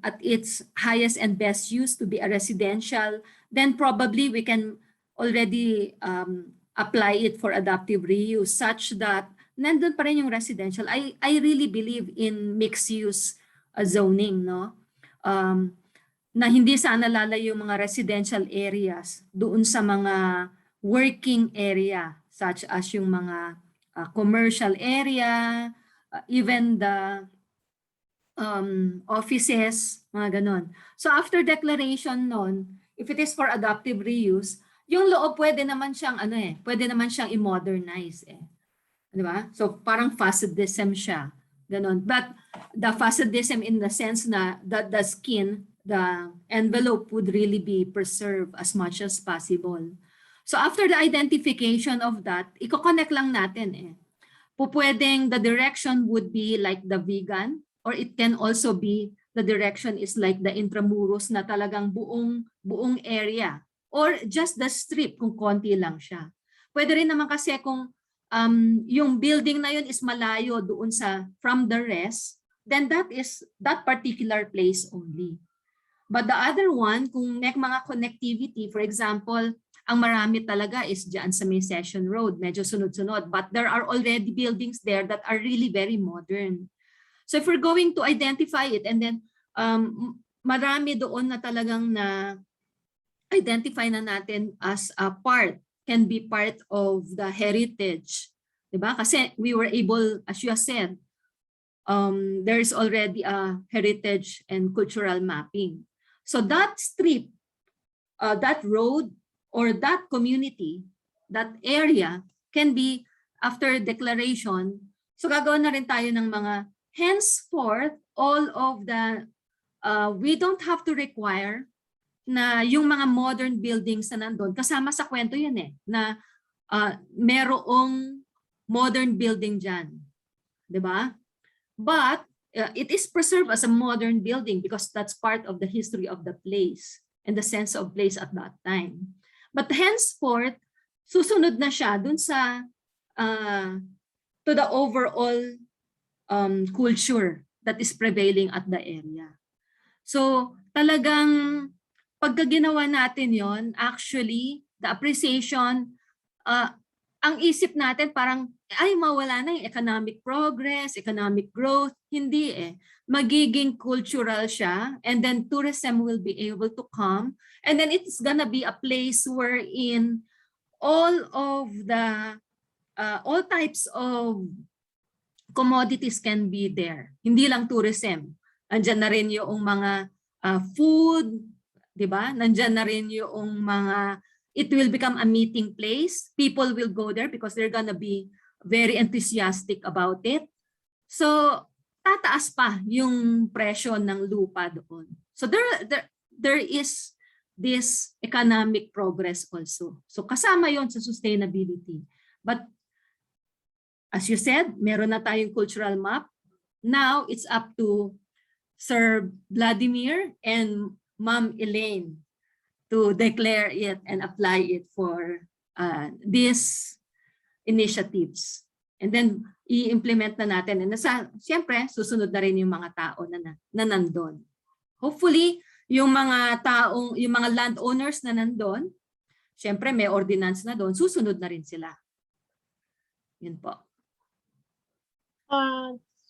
at its highest and best use to be a residential, then probably we can already apply it for adaptive reuse such that nandun pa rin yung residential. I really believe in mixed use zoning, no? Na hindi sana lalayo yung mga residential areas doon sa mga working area such as yung mga commercial area, even the offices, mga ganon. So after declaration nun, if it is for adaptive reuse, yung loob pwede naman siyang pwede naman siyang i-modernize eh. Di ba? So parang facadism siya. Ganon. But the facadism in the sense na the skin, the envelope would really be preserved as much as possible. So after the identification of that, i-connect lang natin eh. Pupwedeng the direction would be like the vegan, or it can also be the direction is like the intramuros na talagang buong area, or just the strip kung konti lang siya. Pwede rin naman kasi kung yung building na yun is malayo doon from the rest, then that is that particular place only. But the other one, kung may mga connectivity, for example, ang marami talaga is dyan sa may Session Road, medyo sunod-sunod, but there are already buildings there that are really very modern. So if we're going to identify it, and then marami doon na talagang na identify na natin as a can be part of the heritage. Diba? Kasi we were able, as you said, there is already a heritage and cultural mapping. So that strip, that road, or that community, that area can be, after declaration, so gagawin na rin tayo ng mga henceforth, all of the, we don't have to require na yung mga modern buildings na nandun, kasama sa kwento yun na merong modern building dyan. Diba? But it is preserved as a modern building because that's part of the history of the place and the sense of place at that time. But henceforth, susunod na siya dun sa, to the overall culture that is prevailing at the area. So talagang pagka ginawa natin yon, actually the appreciation, ang isip natin parang ay mawala na yung economic progress, economic growth. Hindi magiging cultural siya, and then tourism will be able to come, and then it's gonna be a place wherein all of the all types of commodities can be there. Hindi lang tourism. Nandiyan na rin yung mga food, di ba? Nandiyan na rin yung mga, it will become a meeting place. People will go there because they're gonna be very enthusiastic about it. So, tataas pa yung presyo ng lupa doon. So, there is this economic progress also. So, kasama yon sa sustainability. But as you said, meron na tayong cultural map. Now, it's up to Sir Vladimir and Ma'am Elaine to declare it and apply it for these initiatives. And then, i-implement na natin. And siyempre, susunod na rin yung mga tao na nandun. Hopefully, yung mga landowners na nandun, siyempre may ordinance na doon, susunod na rin sila. Yun po.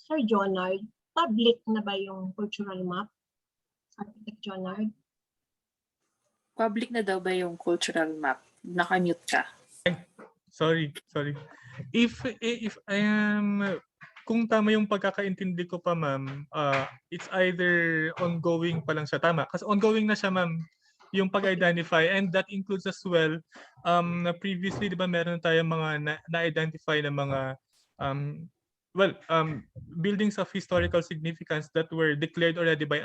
Sir Jonard, public na ba yung cultural map? Architect Jonard?
Public na daw ba yung cultural map? Naka-mute ka.
Sorry. If I am, kung tama yung pagkakaintindi ko pa, ma'am, it's either ongoing pa lang siya. Tama, kasi ongoing na siya, ma'am, yung pag-identify, and that includes as well, previously, di ba, meron tayong mga na-identify na mga buildings of historical significance that were declared already by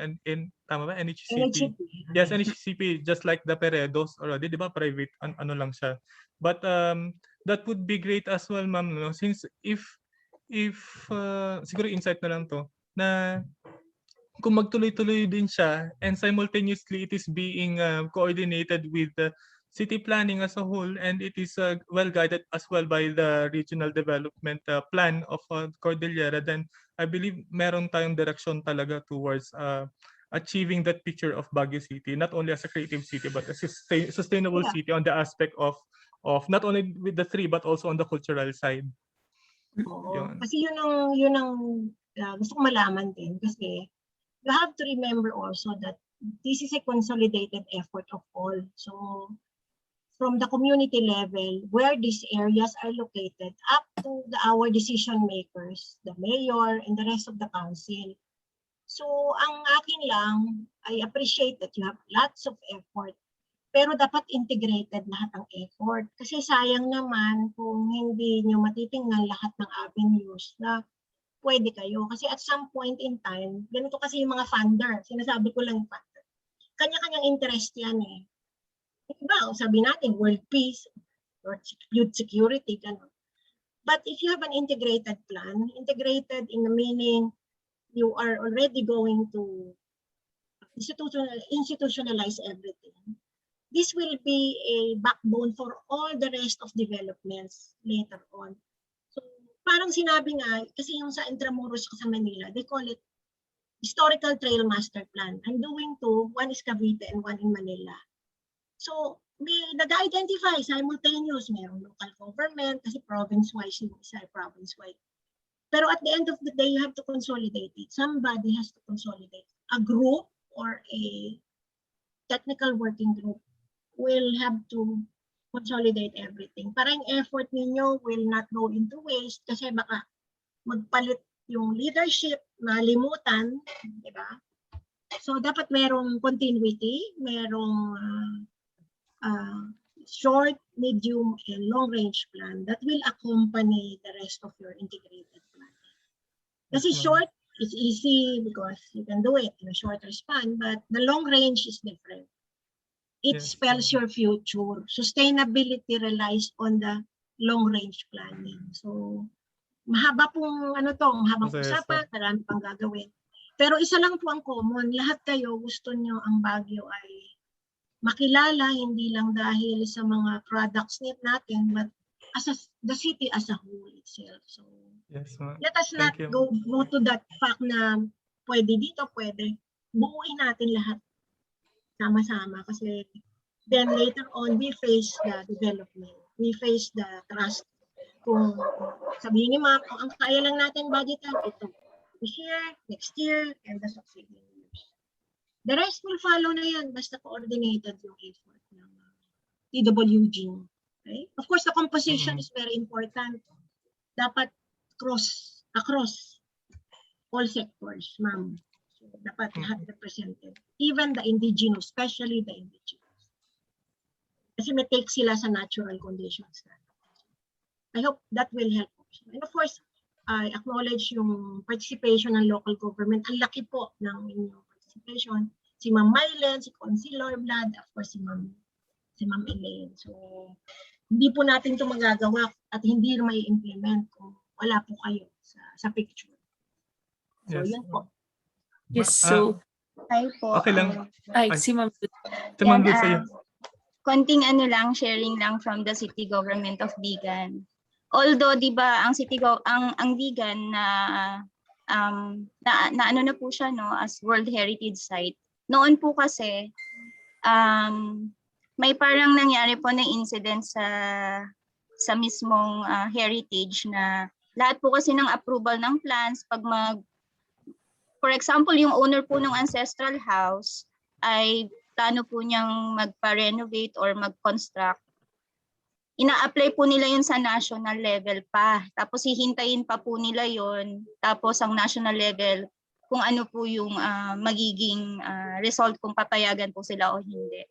tama ba, NHCP? Yes, NHCP, just like the Peredos already, di ba, private, ano lang siya. But that would be great as well, ma'am, no? Since if siguro insight na lang to, na kung magtuloy-tuloy din siya, and simultaneously it is being coordinated with the city planning as a whole, and it is well guided as well by the regional development plan of Cordillera, then I believe meron tayong direction talaga towards achieving that picture of Baguio City, not only as a creative city, but a sustainable city on the aspect of not only with the three, but also on the cultural side.
Oo. Kasi yun ang gusto ko malaman din, kasi you have to remember also that this is a consolidated effort of all. So from the community level, where these areas are located, up to our decision makers, the mayor and the rest of the council. So ang akin lang, I appreciate that you have lots of effort, pero dapat integrated lahat ng effort. Kasi sayang naman kung hindi nyo matitingnan lahat ng avenues na pwede kayo. Kasi at some point in time, ganito kasi yung mga funder, sinasabi ko lang funder, kanya-kanyang interest yan eh. Diba, sabi natin, world peace, or youth security, gano'n. But if you have an integrated plan, integrated in the meaning you are already going to institutionalize everything, this will be a backbone for all the rest of developments later on. So parang sinabi nga, kasi yung sa Intramuros sa Manila, they call it Historical Trail Master Plan. I'm doing two, one is Cavite and one in Manila. So may nag-identify simultaneous, mayroong local government, kasi province-wise yung isa, province-wide. Pero at the end of the day, you have to consolidate it. Somebody has to consolidate. A group or a technical working group will have to consolidate everything. Para yung effort ninyo will not go into waste kasi baka magpalit yung leadership, malimutan, di ba? So dapat merong continuity, merong short, medium, and long-range plan that will accompany the rest of your integrated plan. Kasi short is easy because you can do it in a shorter span, but the long range is different. It spells your future. Sustainability relies on the long-range planning. So, mahaba pong mahabang usapan, marami pang gagawin. Pero isa lang po ang common, lahat kayo gusto nyo ang Baguio ay makilala, hindi lang dahil sa mga products natin, but as the city as a whole itself. So, let us not go to that fact na pwede dito, pwede. Buuin natin lahat sama-sama kasi then later on we face the development. We face the trust. Kung sabihin ni ma'am, ang kaya lang natin budgetan, ito. This year, next year, and the succeeding years. The rest will follow na yan basta coordinated yung effort ng TWG. Okay? Of course, the composition is very important. Dapat across all sectors, ma'am. So, dapat lahat represented. Even the indigenous, especially the indigenous. Kasi may take sila sa natural conditions. I hope that will help. And of course, I acknowledge yung participation ng local government. Ang laki po ng inyong participation. Si Ma'am Mylen, si Councilor Vlad, of course si Ma'am Elaine. So, hindi po natin ito magagawa at hindi may implement kung wala po kayo sa picture. So, yan po.
Yes, so...
Hi po.
Okay lang.
Si Ma'am.
Si Ma'am Lud sa'yo.
Konting sharing lang from the city government of Vigan. Although, di ba, ang Vigan na ano na po siya, no, as World Heritage Site. Noon po kasi, may parang nangyari po na incident sa mismong heritage na lahat po kasi ng approval ng plans, for example, yung owner po ng ancestral house ay plano po niyang magpa-renovate or mag-construct. Ina-apply po nila yun sa national level pa. Tapos hihintayin pa po nila yun. Tapos ang national level, kung ano po yung magiging result kung papayagan po sila o hindi.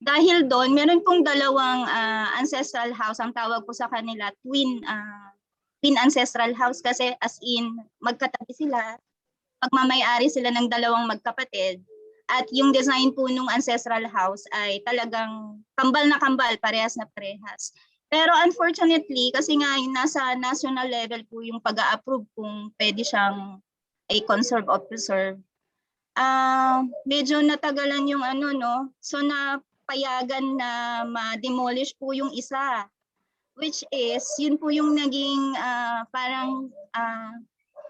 Dahil doon, meron pong dalawang ancestral house. Ang tawag po sa kanila, twin ancestral house kasi as in, magkatabi sila. Pagmamayari sila ng dalawang magkapatid. At yung design po nung ancestral house ay talagang kambal na kambal, parehas na parehas. Pero unfortunately, kasi nga nasa national level po yung pag-a-approve kung pwede siyang conserve or preserve. Medyo natagalan yung so napayagan na ma-demolish po yung isa. Which is, yun po yung naging parang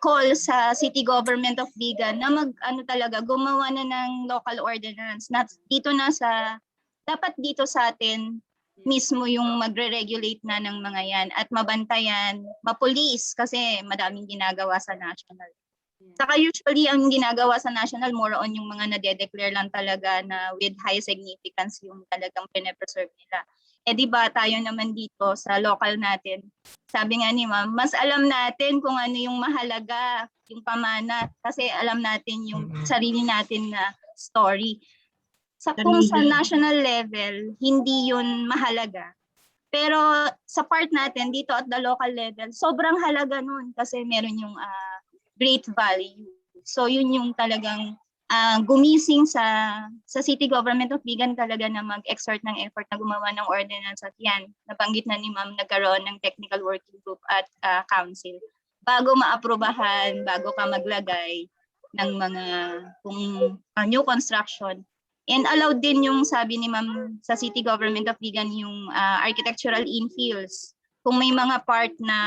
call sa city government of Vigan na gumawa na ng local ordinance. Dapat dito sa atin mismo yung magre-regulate na ng mga yan at mabantayan, mapulis kasi madaming ginagawa sa national. Saka usually ang ginagawa sa national more on yung mga nade-declare lang talaga na with high significance yung talagang pine-preserve nila. Di ba tayo naman dito sa local natin, sabi nga ni ma'am, mas alam natin kung ano yung mahalaga, yung pamana, kasi alam natin yung sarili natin na story. Kung sa national level, hindi yun mahalaga. Pero sa part natin, dito at the local level, sobrang halaga nun kasi meron yung great value. So yun yung talagang gumising sa city government of Vigan talaga na mag-exert ng effort na gumawa ng ordinance at yan, nabanggit na ni ma'am, nagkaroon ng technical working group at council. Bago maaprubahan, bago ka maglagay, ng mga new construction. And allowed din yung sabi ni Ma'am sa City Government of Vigan yung architectural infills. Kung may mga part na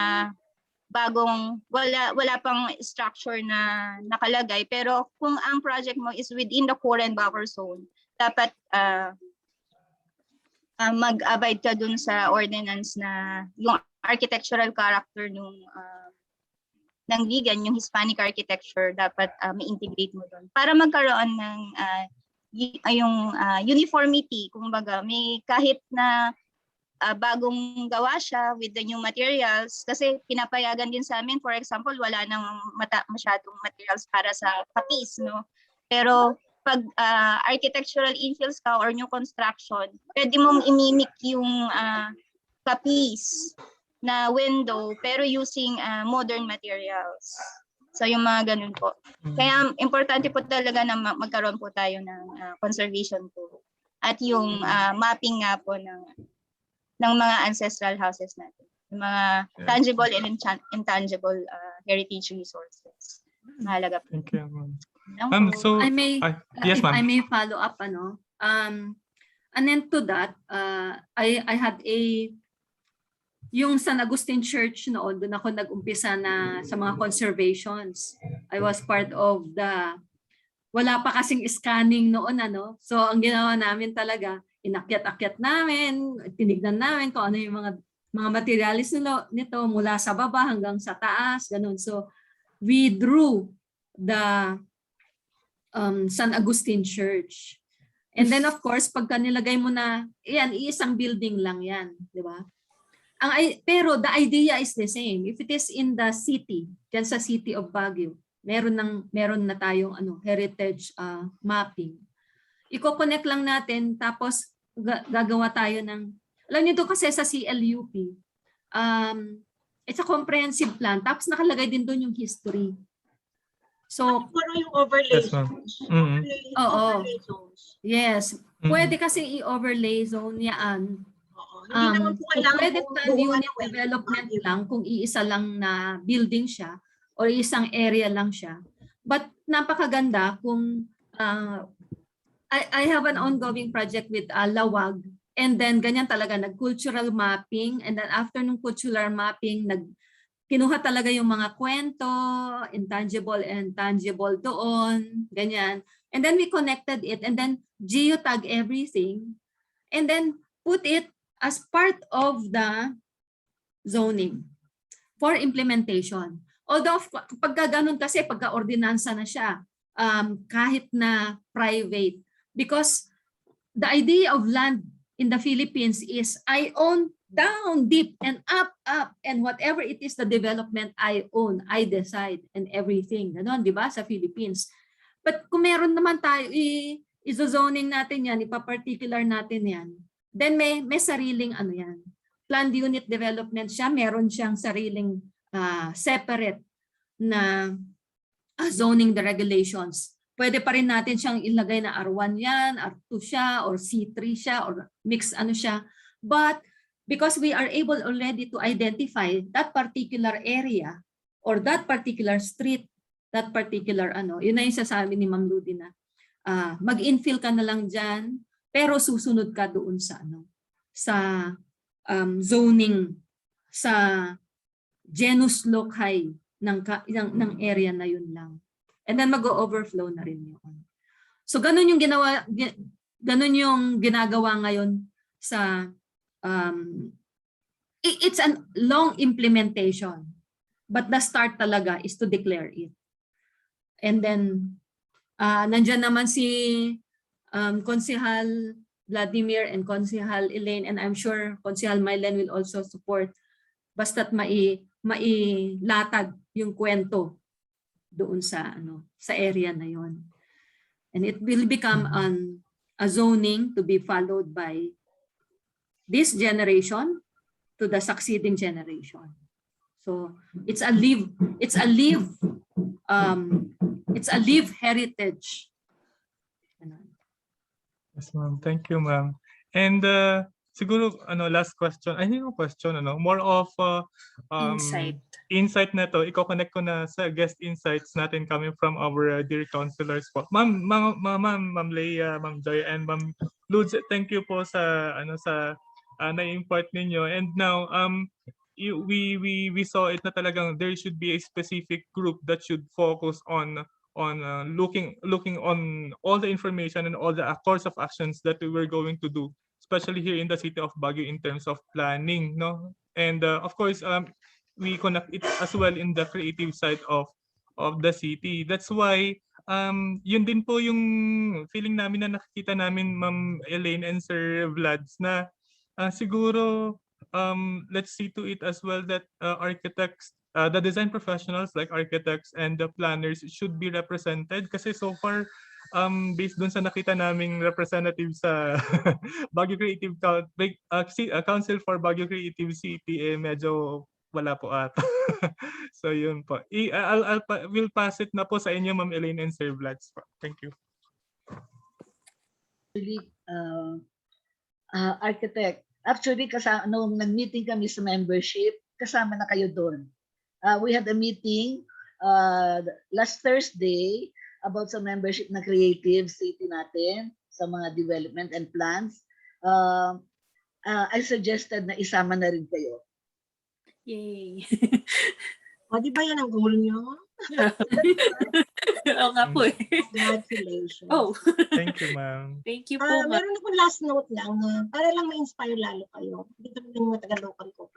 bagong wala pang structure na nakalagay, pero kung ang project mo is within the core and buffer zone, dapat mag-abide ka dun sa ordinance na yung architectural character ng Vigan, yung Hispanic architecture, dapat ma-integrate mo dun para magkaroon ng uniformity. Kumbaga, may kahit na bagong gawa siya with the new materials, kasi pinapayagan din sa amin, for example, wala nang masyadong materials para sa kapis, no? Pero pag architectural infills ka or new construction, pwede mong imimik yung kapis na window pero using modern materials. So yung mga ganun po. Kaya importante po talaga na magkaroon po tayo ng conservation po. At yung mapping nga po ng mga ancestral houses natin. Yung mga tangible and intangible heritage resources. Mahalaga po.
Thank you.
So,
yes, ma'am.
I may follow up, and then to that, I had yung San Agustin Church noon, doon ako nag-umpisa na sa mga conservations. I was part of wala pa kasing scanning noon, So ang ginawa namin talaga, inakyat-akyat namin, tinignan namin kung ano yung mga materials nito mula sa baba hanggang sa taas, ganun. So we drew the San Agustin Church. And then of course, pagka nilagay mo na, iisang building lang yan, di ba? Pero the idea is the same. If it is in the city, dyan sa city of Baguio, meron na tayong heritage mapping. Iko-connect lang natin, tapos gagawa tayo ng, alam niyo doon kasi sa CLUP, it's a comprehensive plan, tapos nakalagay din doon yung history. So,
yung overlay
zones.
Overlay zones.
Yes. Pwede kasi i-overlay zone yan. Pwede plan unit development lang kung iisa lang na building siya o isang area lang siya. But napakaganda kung I have an ongoing project with Lawag, and then ganyan talaga nag-cultural mapping, and then after ng cultural mapping kinuha talaga yung mga kwento, intangible and tangible doon, ganyan. And then we connected it and then geotag everything and then put it as part of the zoning for implementation. Although pagka ganun kasi, pagka ordinansa na siya, kahit na private, because the idea of land in the Philippines is I own down, deep, and up, and whatever it is the development I own, I decide, and everything. Ganon, di ba, sa Philippines. But kung meron naman tayo, i-zoning natin yan, ipa-particular natin yan, then may sariling yan. Planned unit development siya, meron siyang sariling separate na zoning the regulations. Pwede pa rin natin siyang ilagay na R1 yan, R2 siya, or C3 siya, or mix siya. But because we are able already to identify that particular area or that particular street, that particular yun na yung sasabi ni Ma'am Rudy na mag-infill ka na lang dyan, pero susunod ka doon sa sa zoning, sa genus loci ng area na yun lang. And then mag-overflow na rin yun. So ganun yung ginagawa ngayon sa it's a long implementation, but the start talaga is to declare it. And then nandyan naman si Konsehal Vladimir and Konsehal Elaine, and I'm sure Konsehal Mylen will also support basta't mailatag yung kwento doon sa area na yon. And it will become a zoning to be followed by this generation to the succeeding generation. So it's a live heritage.
Yes, ma'am. Thank you, ma'am. And siguro last question. I think yung question more of
Insight.
insight na to. I-connect ko na sa guest insights natin coming from our dear counselors po. Ma'am Leia, Ma'am Joy, and Ma'am Ludes, thank you po sa sa na-impart ninyo. And now we saw it na talagang there should be a specific group that should focus on looking on all the information and all the course of actions that we were going to do, especially here in the city of Baguio in terms of planning, no? And of course, we connect it as well in the creative side of the city. That's why yun din po yung feeling namin na nakikita namin, Ma'am Elaine and Sir Vlads, na siguro let's see to it as well that architects, the design professionals like architects and the planners should be represented, kasi so far based dun sa nakita naming representative sa Baguio Council for Baguio Creative City, medyo wala po ata. So yun po. We'll pass it na po sa inyo, Ma'am Elaine and Sir Vlads. Thank you.
Architect, actually nung nag-meeting kami sa membership, kasama na kayo doon. We had a meeting last Thursday about sa membership na creative city natin, sa mga development and plans. I suggested na isama na rin kayo.
Yay!
O, di ba yan ang goal nyo?
Oo nga po eh.
Congratulations.
Oh.
Thank you, ma'am.
Thank you po, ma'am.
Meron akong last note lang para lang ma-inspire lalo kayo. Dito rin mga taga-local ko.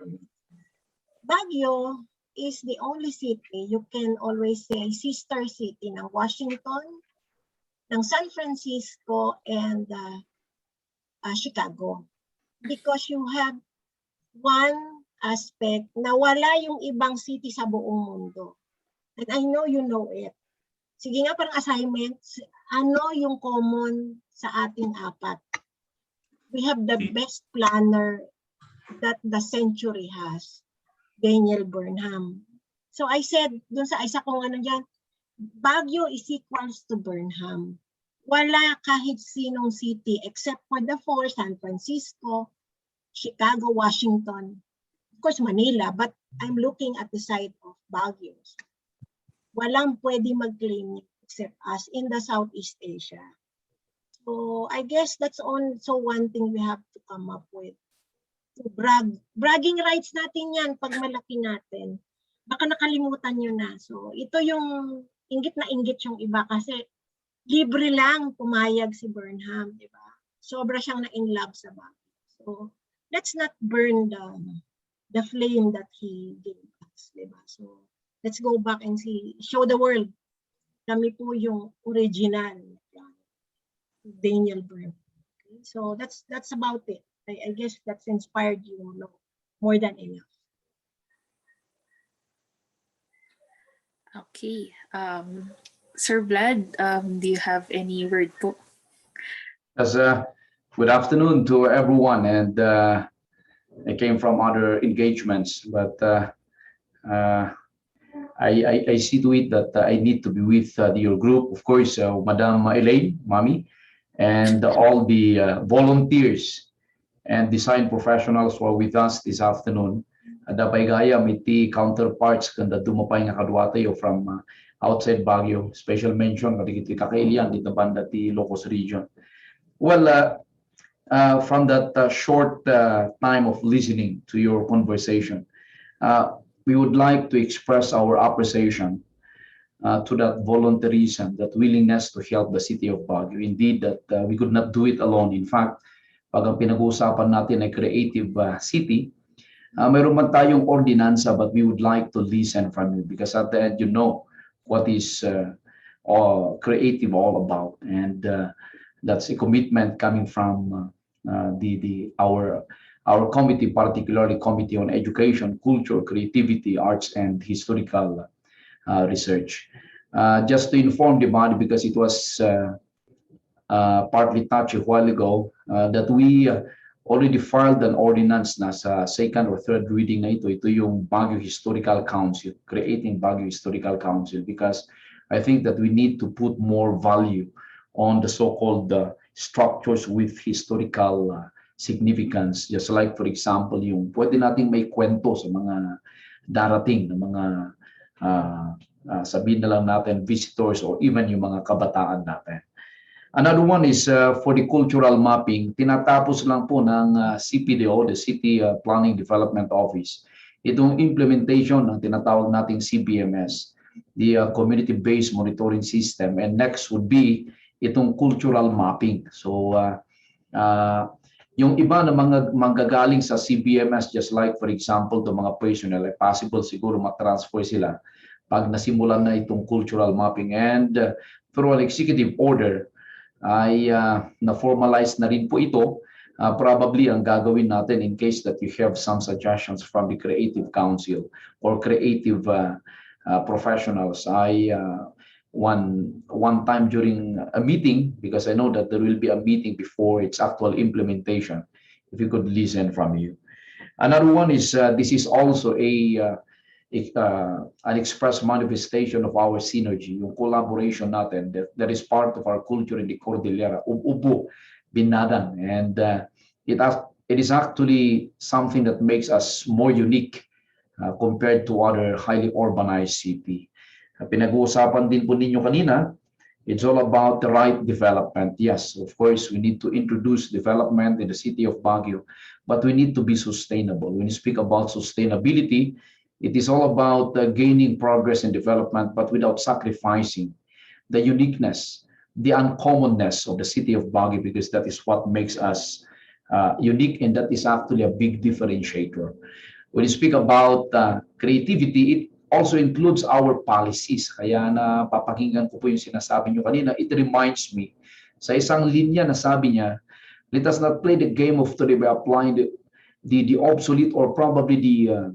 Baguio is the only city you can always say sister city ng Washington, ng San Francisco, and Chicago. Because you have one aspect na wala yung ibang city sa buong mundo. And I know you know it. Sige nga, parang assignment, ano yung common sa ating apat? We have the best planner that the century has, Daniel Burnham. So I said, dun sa isa kong dyan, Baguio is equals to Burnham. Wala kahit sinong city except for the four, San Francisco, Chicago, Washington, of course Manila, but I'm looking at the side of Baguio. Walang pwede mag-claim except us in the Southeast Asia. So I guess that's also one thing we have to come up with. To bragging rights natin yan pag malaki natin. Baka nakalimutan nyo na. So ito yung inggit na inggit yung iba kasi libre lang pumayag si Burnham, di ba? Sobra siyang na-in love sa Baguio. So let's not burn the flame that he gave us, di ba? So let's go back and show the world. Kami po yung original Daniel Burnham. Okay? So that's about it. I guess that's inspired you more than enough.
Okay. Sir Vlad, do you have any word po?
Yes, good afternoon to everyone. And I came from other engagements, but I see to it that I need to be with your group, of course, Madam Elaine, Mami, and all the volunteers and design professionals who are with us this afternoon. Dapat gaya miti counterparts kanda dumapay nga kadwa tayo from outside Baguio. Special mention kadagiti kakailian dito banda ti Ilocos region. Well, from that short time of listening to your conversation, we would like to express our appreciation to that volunteerism, that willingness to help the city of Baguio. Indeed, that we could not do it alone. In fact, pag ang pinag-uusapan natin ay creative city, mayroon man tayong ordinansa, but we would like to listen from you because at the end, you know what is creative all about. And that's a commitment coming from our committee, particularly Committee on Education, Culture, Creativity, Arts, and Historical Research. Just to inform the body, because it was partly touched a while ago, that we already filed an ordinance na sa second or third reading na ito. Ito yung Baguio Historical Council, creating Baguio Historical Council, because I think that we need to put more value on the so-called structures with historical significance. Just like for example, yung pwede nating may kwento sa mga darating na mga sabihin na lang natin visitors or even yung mga kabataan natin. Another one is for the cultural mapping, tinatapos lang po ng CPDO, the City Planning Development Office, itong implementation ng tinatawag nating CBMS, the Community-Based Monitoring System, and next would be itong cultural mapping. So, yung iba na mga manggagaling sa CBMS, just like for example, the mga personnel, possible siguro matransfer sila pag nasimulan na itong cultural mapping, and through an executive order, ay na-formalize na rin po ito. Probably ang gagawin natin in case that you have some suggestions from the Creative Council or creative professionals, ay one time during a meeting, because I know that there will be a meeting before its actual implementation, if you could listen from you. Another one is this is also an express manifestation of our synergy, yung collaboration natin that is part of our culture in the Cordillera, ubo, binadang, and it is actually something that makes us more unique compared to other highly urbanized city. Pinag-uusapan din po ninyo kanina, it's all about the right development. Yes, of course, we need to introduce development in the city of Baguio, but we need to be sustainable. When you speak about sustainability, it is all about gaining progress and development, but without sacrificing the uniqueness, the uncommonness of the city of Baguio, because that is what makes us unique, and that is actually a big differentiator. When you speak about creativity, it also includes our policies. Kaya napapakinggan ko po yung sinasabi nyo kanina, it reminds me, sa isang linya na sabi niya, let us not play the game of today by applying the obsolete or probably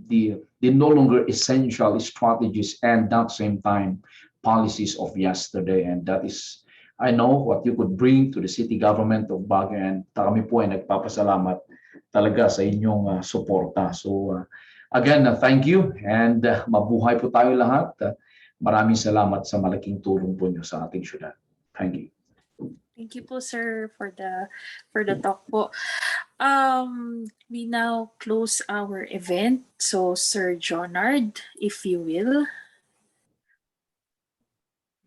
the no longer essential strategies, and at the same time policies of yesterday. And that is, I know, what you could bring to the city government of Baguio, and kami po ay nagpapasalamat talaga sa inyong suporta. So again, thank you, and mabuhay po tayo lahat. Maraming salamat sa malaking tulong po niyo sa ating syudad. Thank you.
Thank you po, sir, for the talk po. We now close our event. So, Sir Jonard, if you will.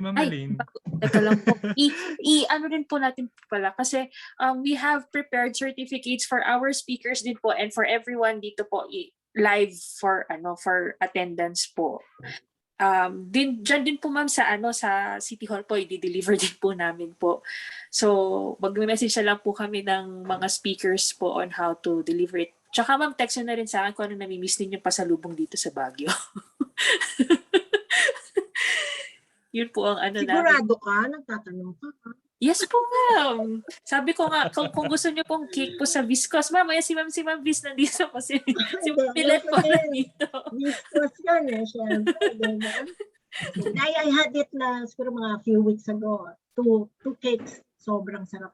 Mamaling.
Teka lang po. Ano rin po natin pala kasi we have prepared certificates for our speakers din po and for everyone dito po live for attendance po. Diyan din po ma'am sa sa City Hall po i-deliver din po namin po. So mag-message na lang po kami ng mga speakers po on how to deliver it. Tsaka ma'am, text na rin sa akin kung ano nami-miss ninyo pasalubong dito sa Baguio. Yun po ang
Sigurado ka? Nagtatanong ka?
Yes po, ma'am. Sabi ko nga, kung gusto niyo pong cake po sa Viscos, ma'am, si Ma'am Vis nandito po. Si Pilet po nandito.
Viscos yan eh, syempre. I had it na siguro mga few weeks ago. Two cakes. Sobrang sarap.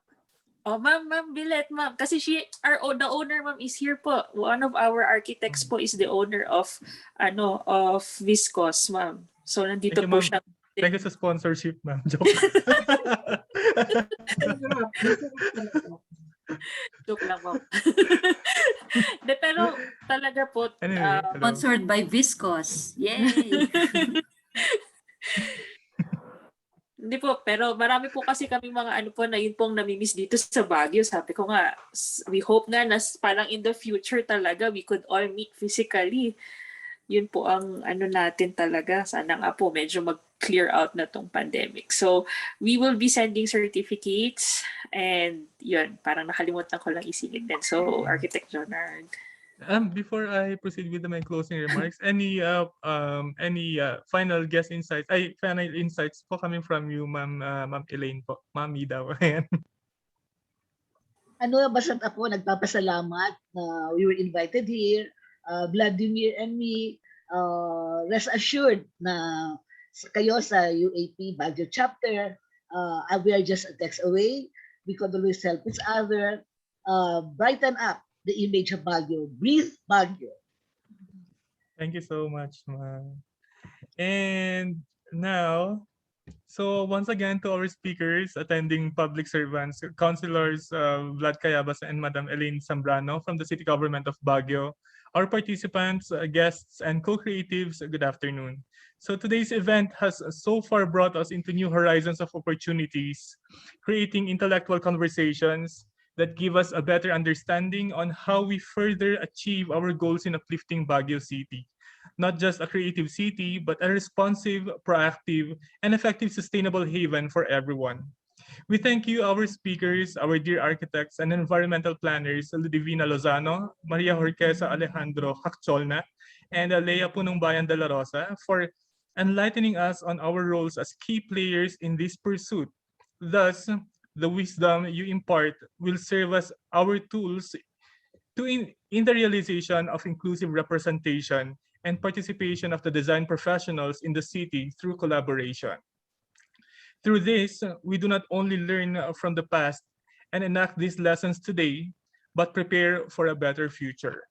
Oh, Ma'am Bilet, ma'am. Kasi the owner, ma'am, is here po. One of our architects po is the owner of Viscos, ma'am. So, nandito po siya.
Thank you sa sponsorship, ma'am. Joke.
Joke lang, ma'am. Pero talaga po.
Anyway,
sponsored by Viscos. Yay!
Hindi po, pero marami po kasi kami mga na yun pong namimiss dito sa Baguio. Sabi ko nga, we hope na parang in the future talaga we could all meet physically. Yun po ang natin talaga. Sana nga po medyo mag-clear out na tong pandemic. So, we will be sending certificates and yun, parang nakalimutan ko lang isingit din. So, Architect Jonard.
Before I proceed with my closing remarks, any final guest insights? Final insights po coming from you, Ma'am Elaine po. Mami daw. Ayan.
Basta't ako nagpapasalamat na we were invited here. Vladimir and me, rest assured na kayo sa UAP Baguio chapter, we are just a text away. We could always help each other, brighten up the image of Baguio. Breathe Baguio.
Thank you so much, ma'am. And now, So once again, to our speakers, attending public servants, councilors Vlad Cayabas and Madam Elaine Zambrano from the City Government of Baguio, our participants, guests, and co-creatives, good afternoon. So today's event has so far brought us into new horizons of opportunities, creating intellectual conversations that give us a better understanding on how we further achieve our goals in uplifting Baguio City. Not just a creative city, but a responsive, proactive, and effective sustainable haven for everyone. We thank you, our speakers, our dear architects and environmental planners, Ludivina Lozano, Maria Jorquesa Alejandro Hactolna, and Leia Punong Bayan de la Rosa for enlightening us on our roles as key players in this pursuit. Thus, the wisdom you impart will serve as our tools in the realization of inclusive representation and participation of the design professionals in the city through collaboration. Through this, we do not only learn from the past and enact these lessons today, but prepare for a better future.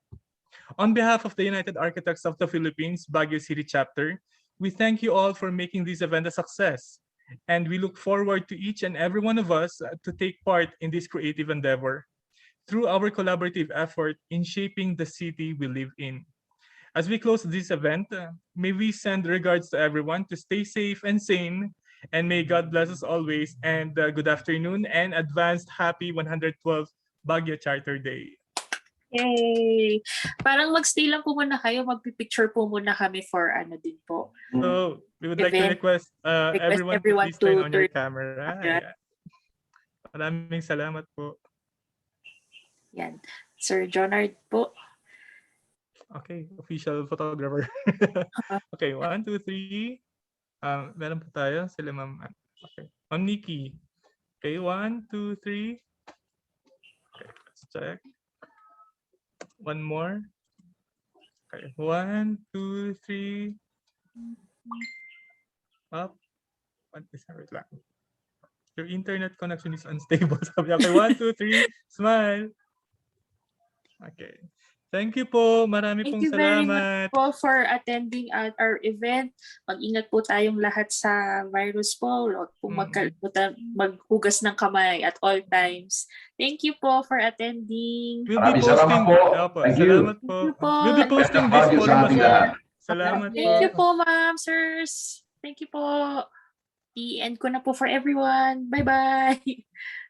On behalf of the United Architects of the Philippines, Baguio City Chapter, we thank you all for making this event a success. And we look forward to each and every one of us to take part in this creative endeavor through our collaborative effort in shaping the city we live in. As we close this event, may we send regards to everyone to stay safe and sane, and may God bless us always, and good afternoon and advanced happy 112th Baguio Charter Day.
Yay! Parang magstay lang po muna kayo, magpipicture po muna kami for ano din po.
So, we would like to
Event.
request everyone to
everyone
please turn
to
on your
turn
camera. Ayan. Maraming salamat po.
Yan. Sir Jonard po.
Okay, official photographer. Okay, 1, 2, 3. Meron po tayo sila ma'am. Okay. Ma'am Nikki. Okay, 1, 2, 3. Okay, let's check. One more. Okay, 1, 2, 3. Up. What is that? Wait lang. Your internet connection is unstable. Sabi ako, 1, 2, 3. Smile. Okay. Thank you po. Marami
Thank
pong
you very much
salamat.
po for attending at our event. Mag-ingat po tayong lahat sa virus po. Huwag po maghugas ng kamay at all times. Thank you po for attending.
We'll be
Maraming
posting.
salamat po. Thank you.
Salamat po.
Thank you po.
We'll be posting this
Baguio
forum
sa
as
ating
well.
lahat.
Salamat po.
Thank you po, ma'am, sirs. Thank you po. I-end ko na po for everyone. Bye-bye.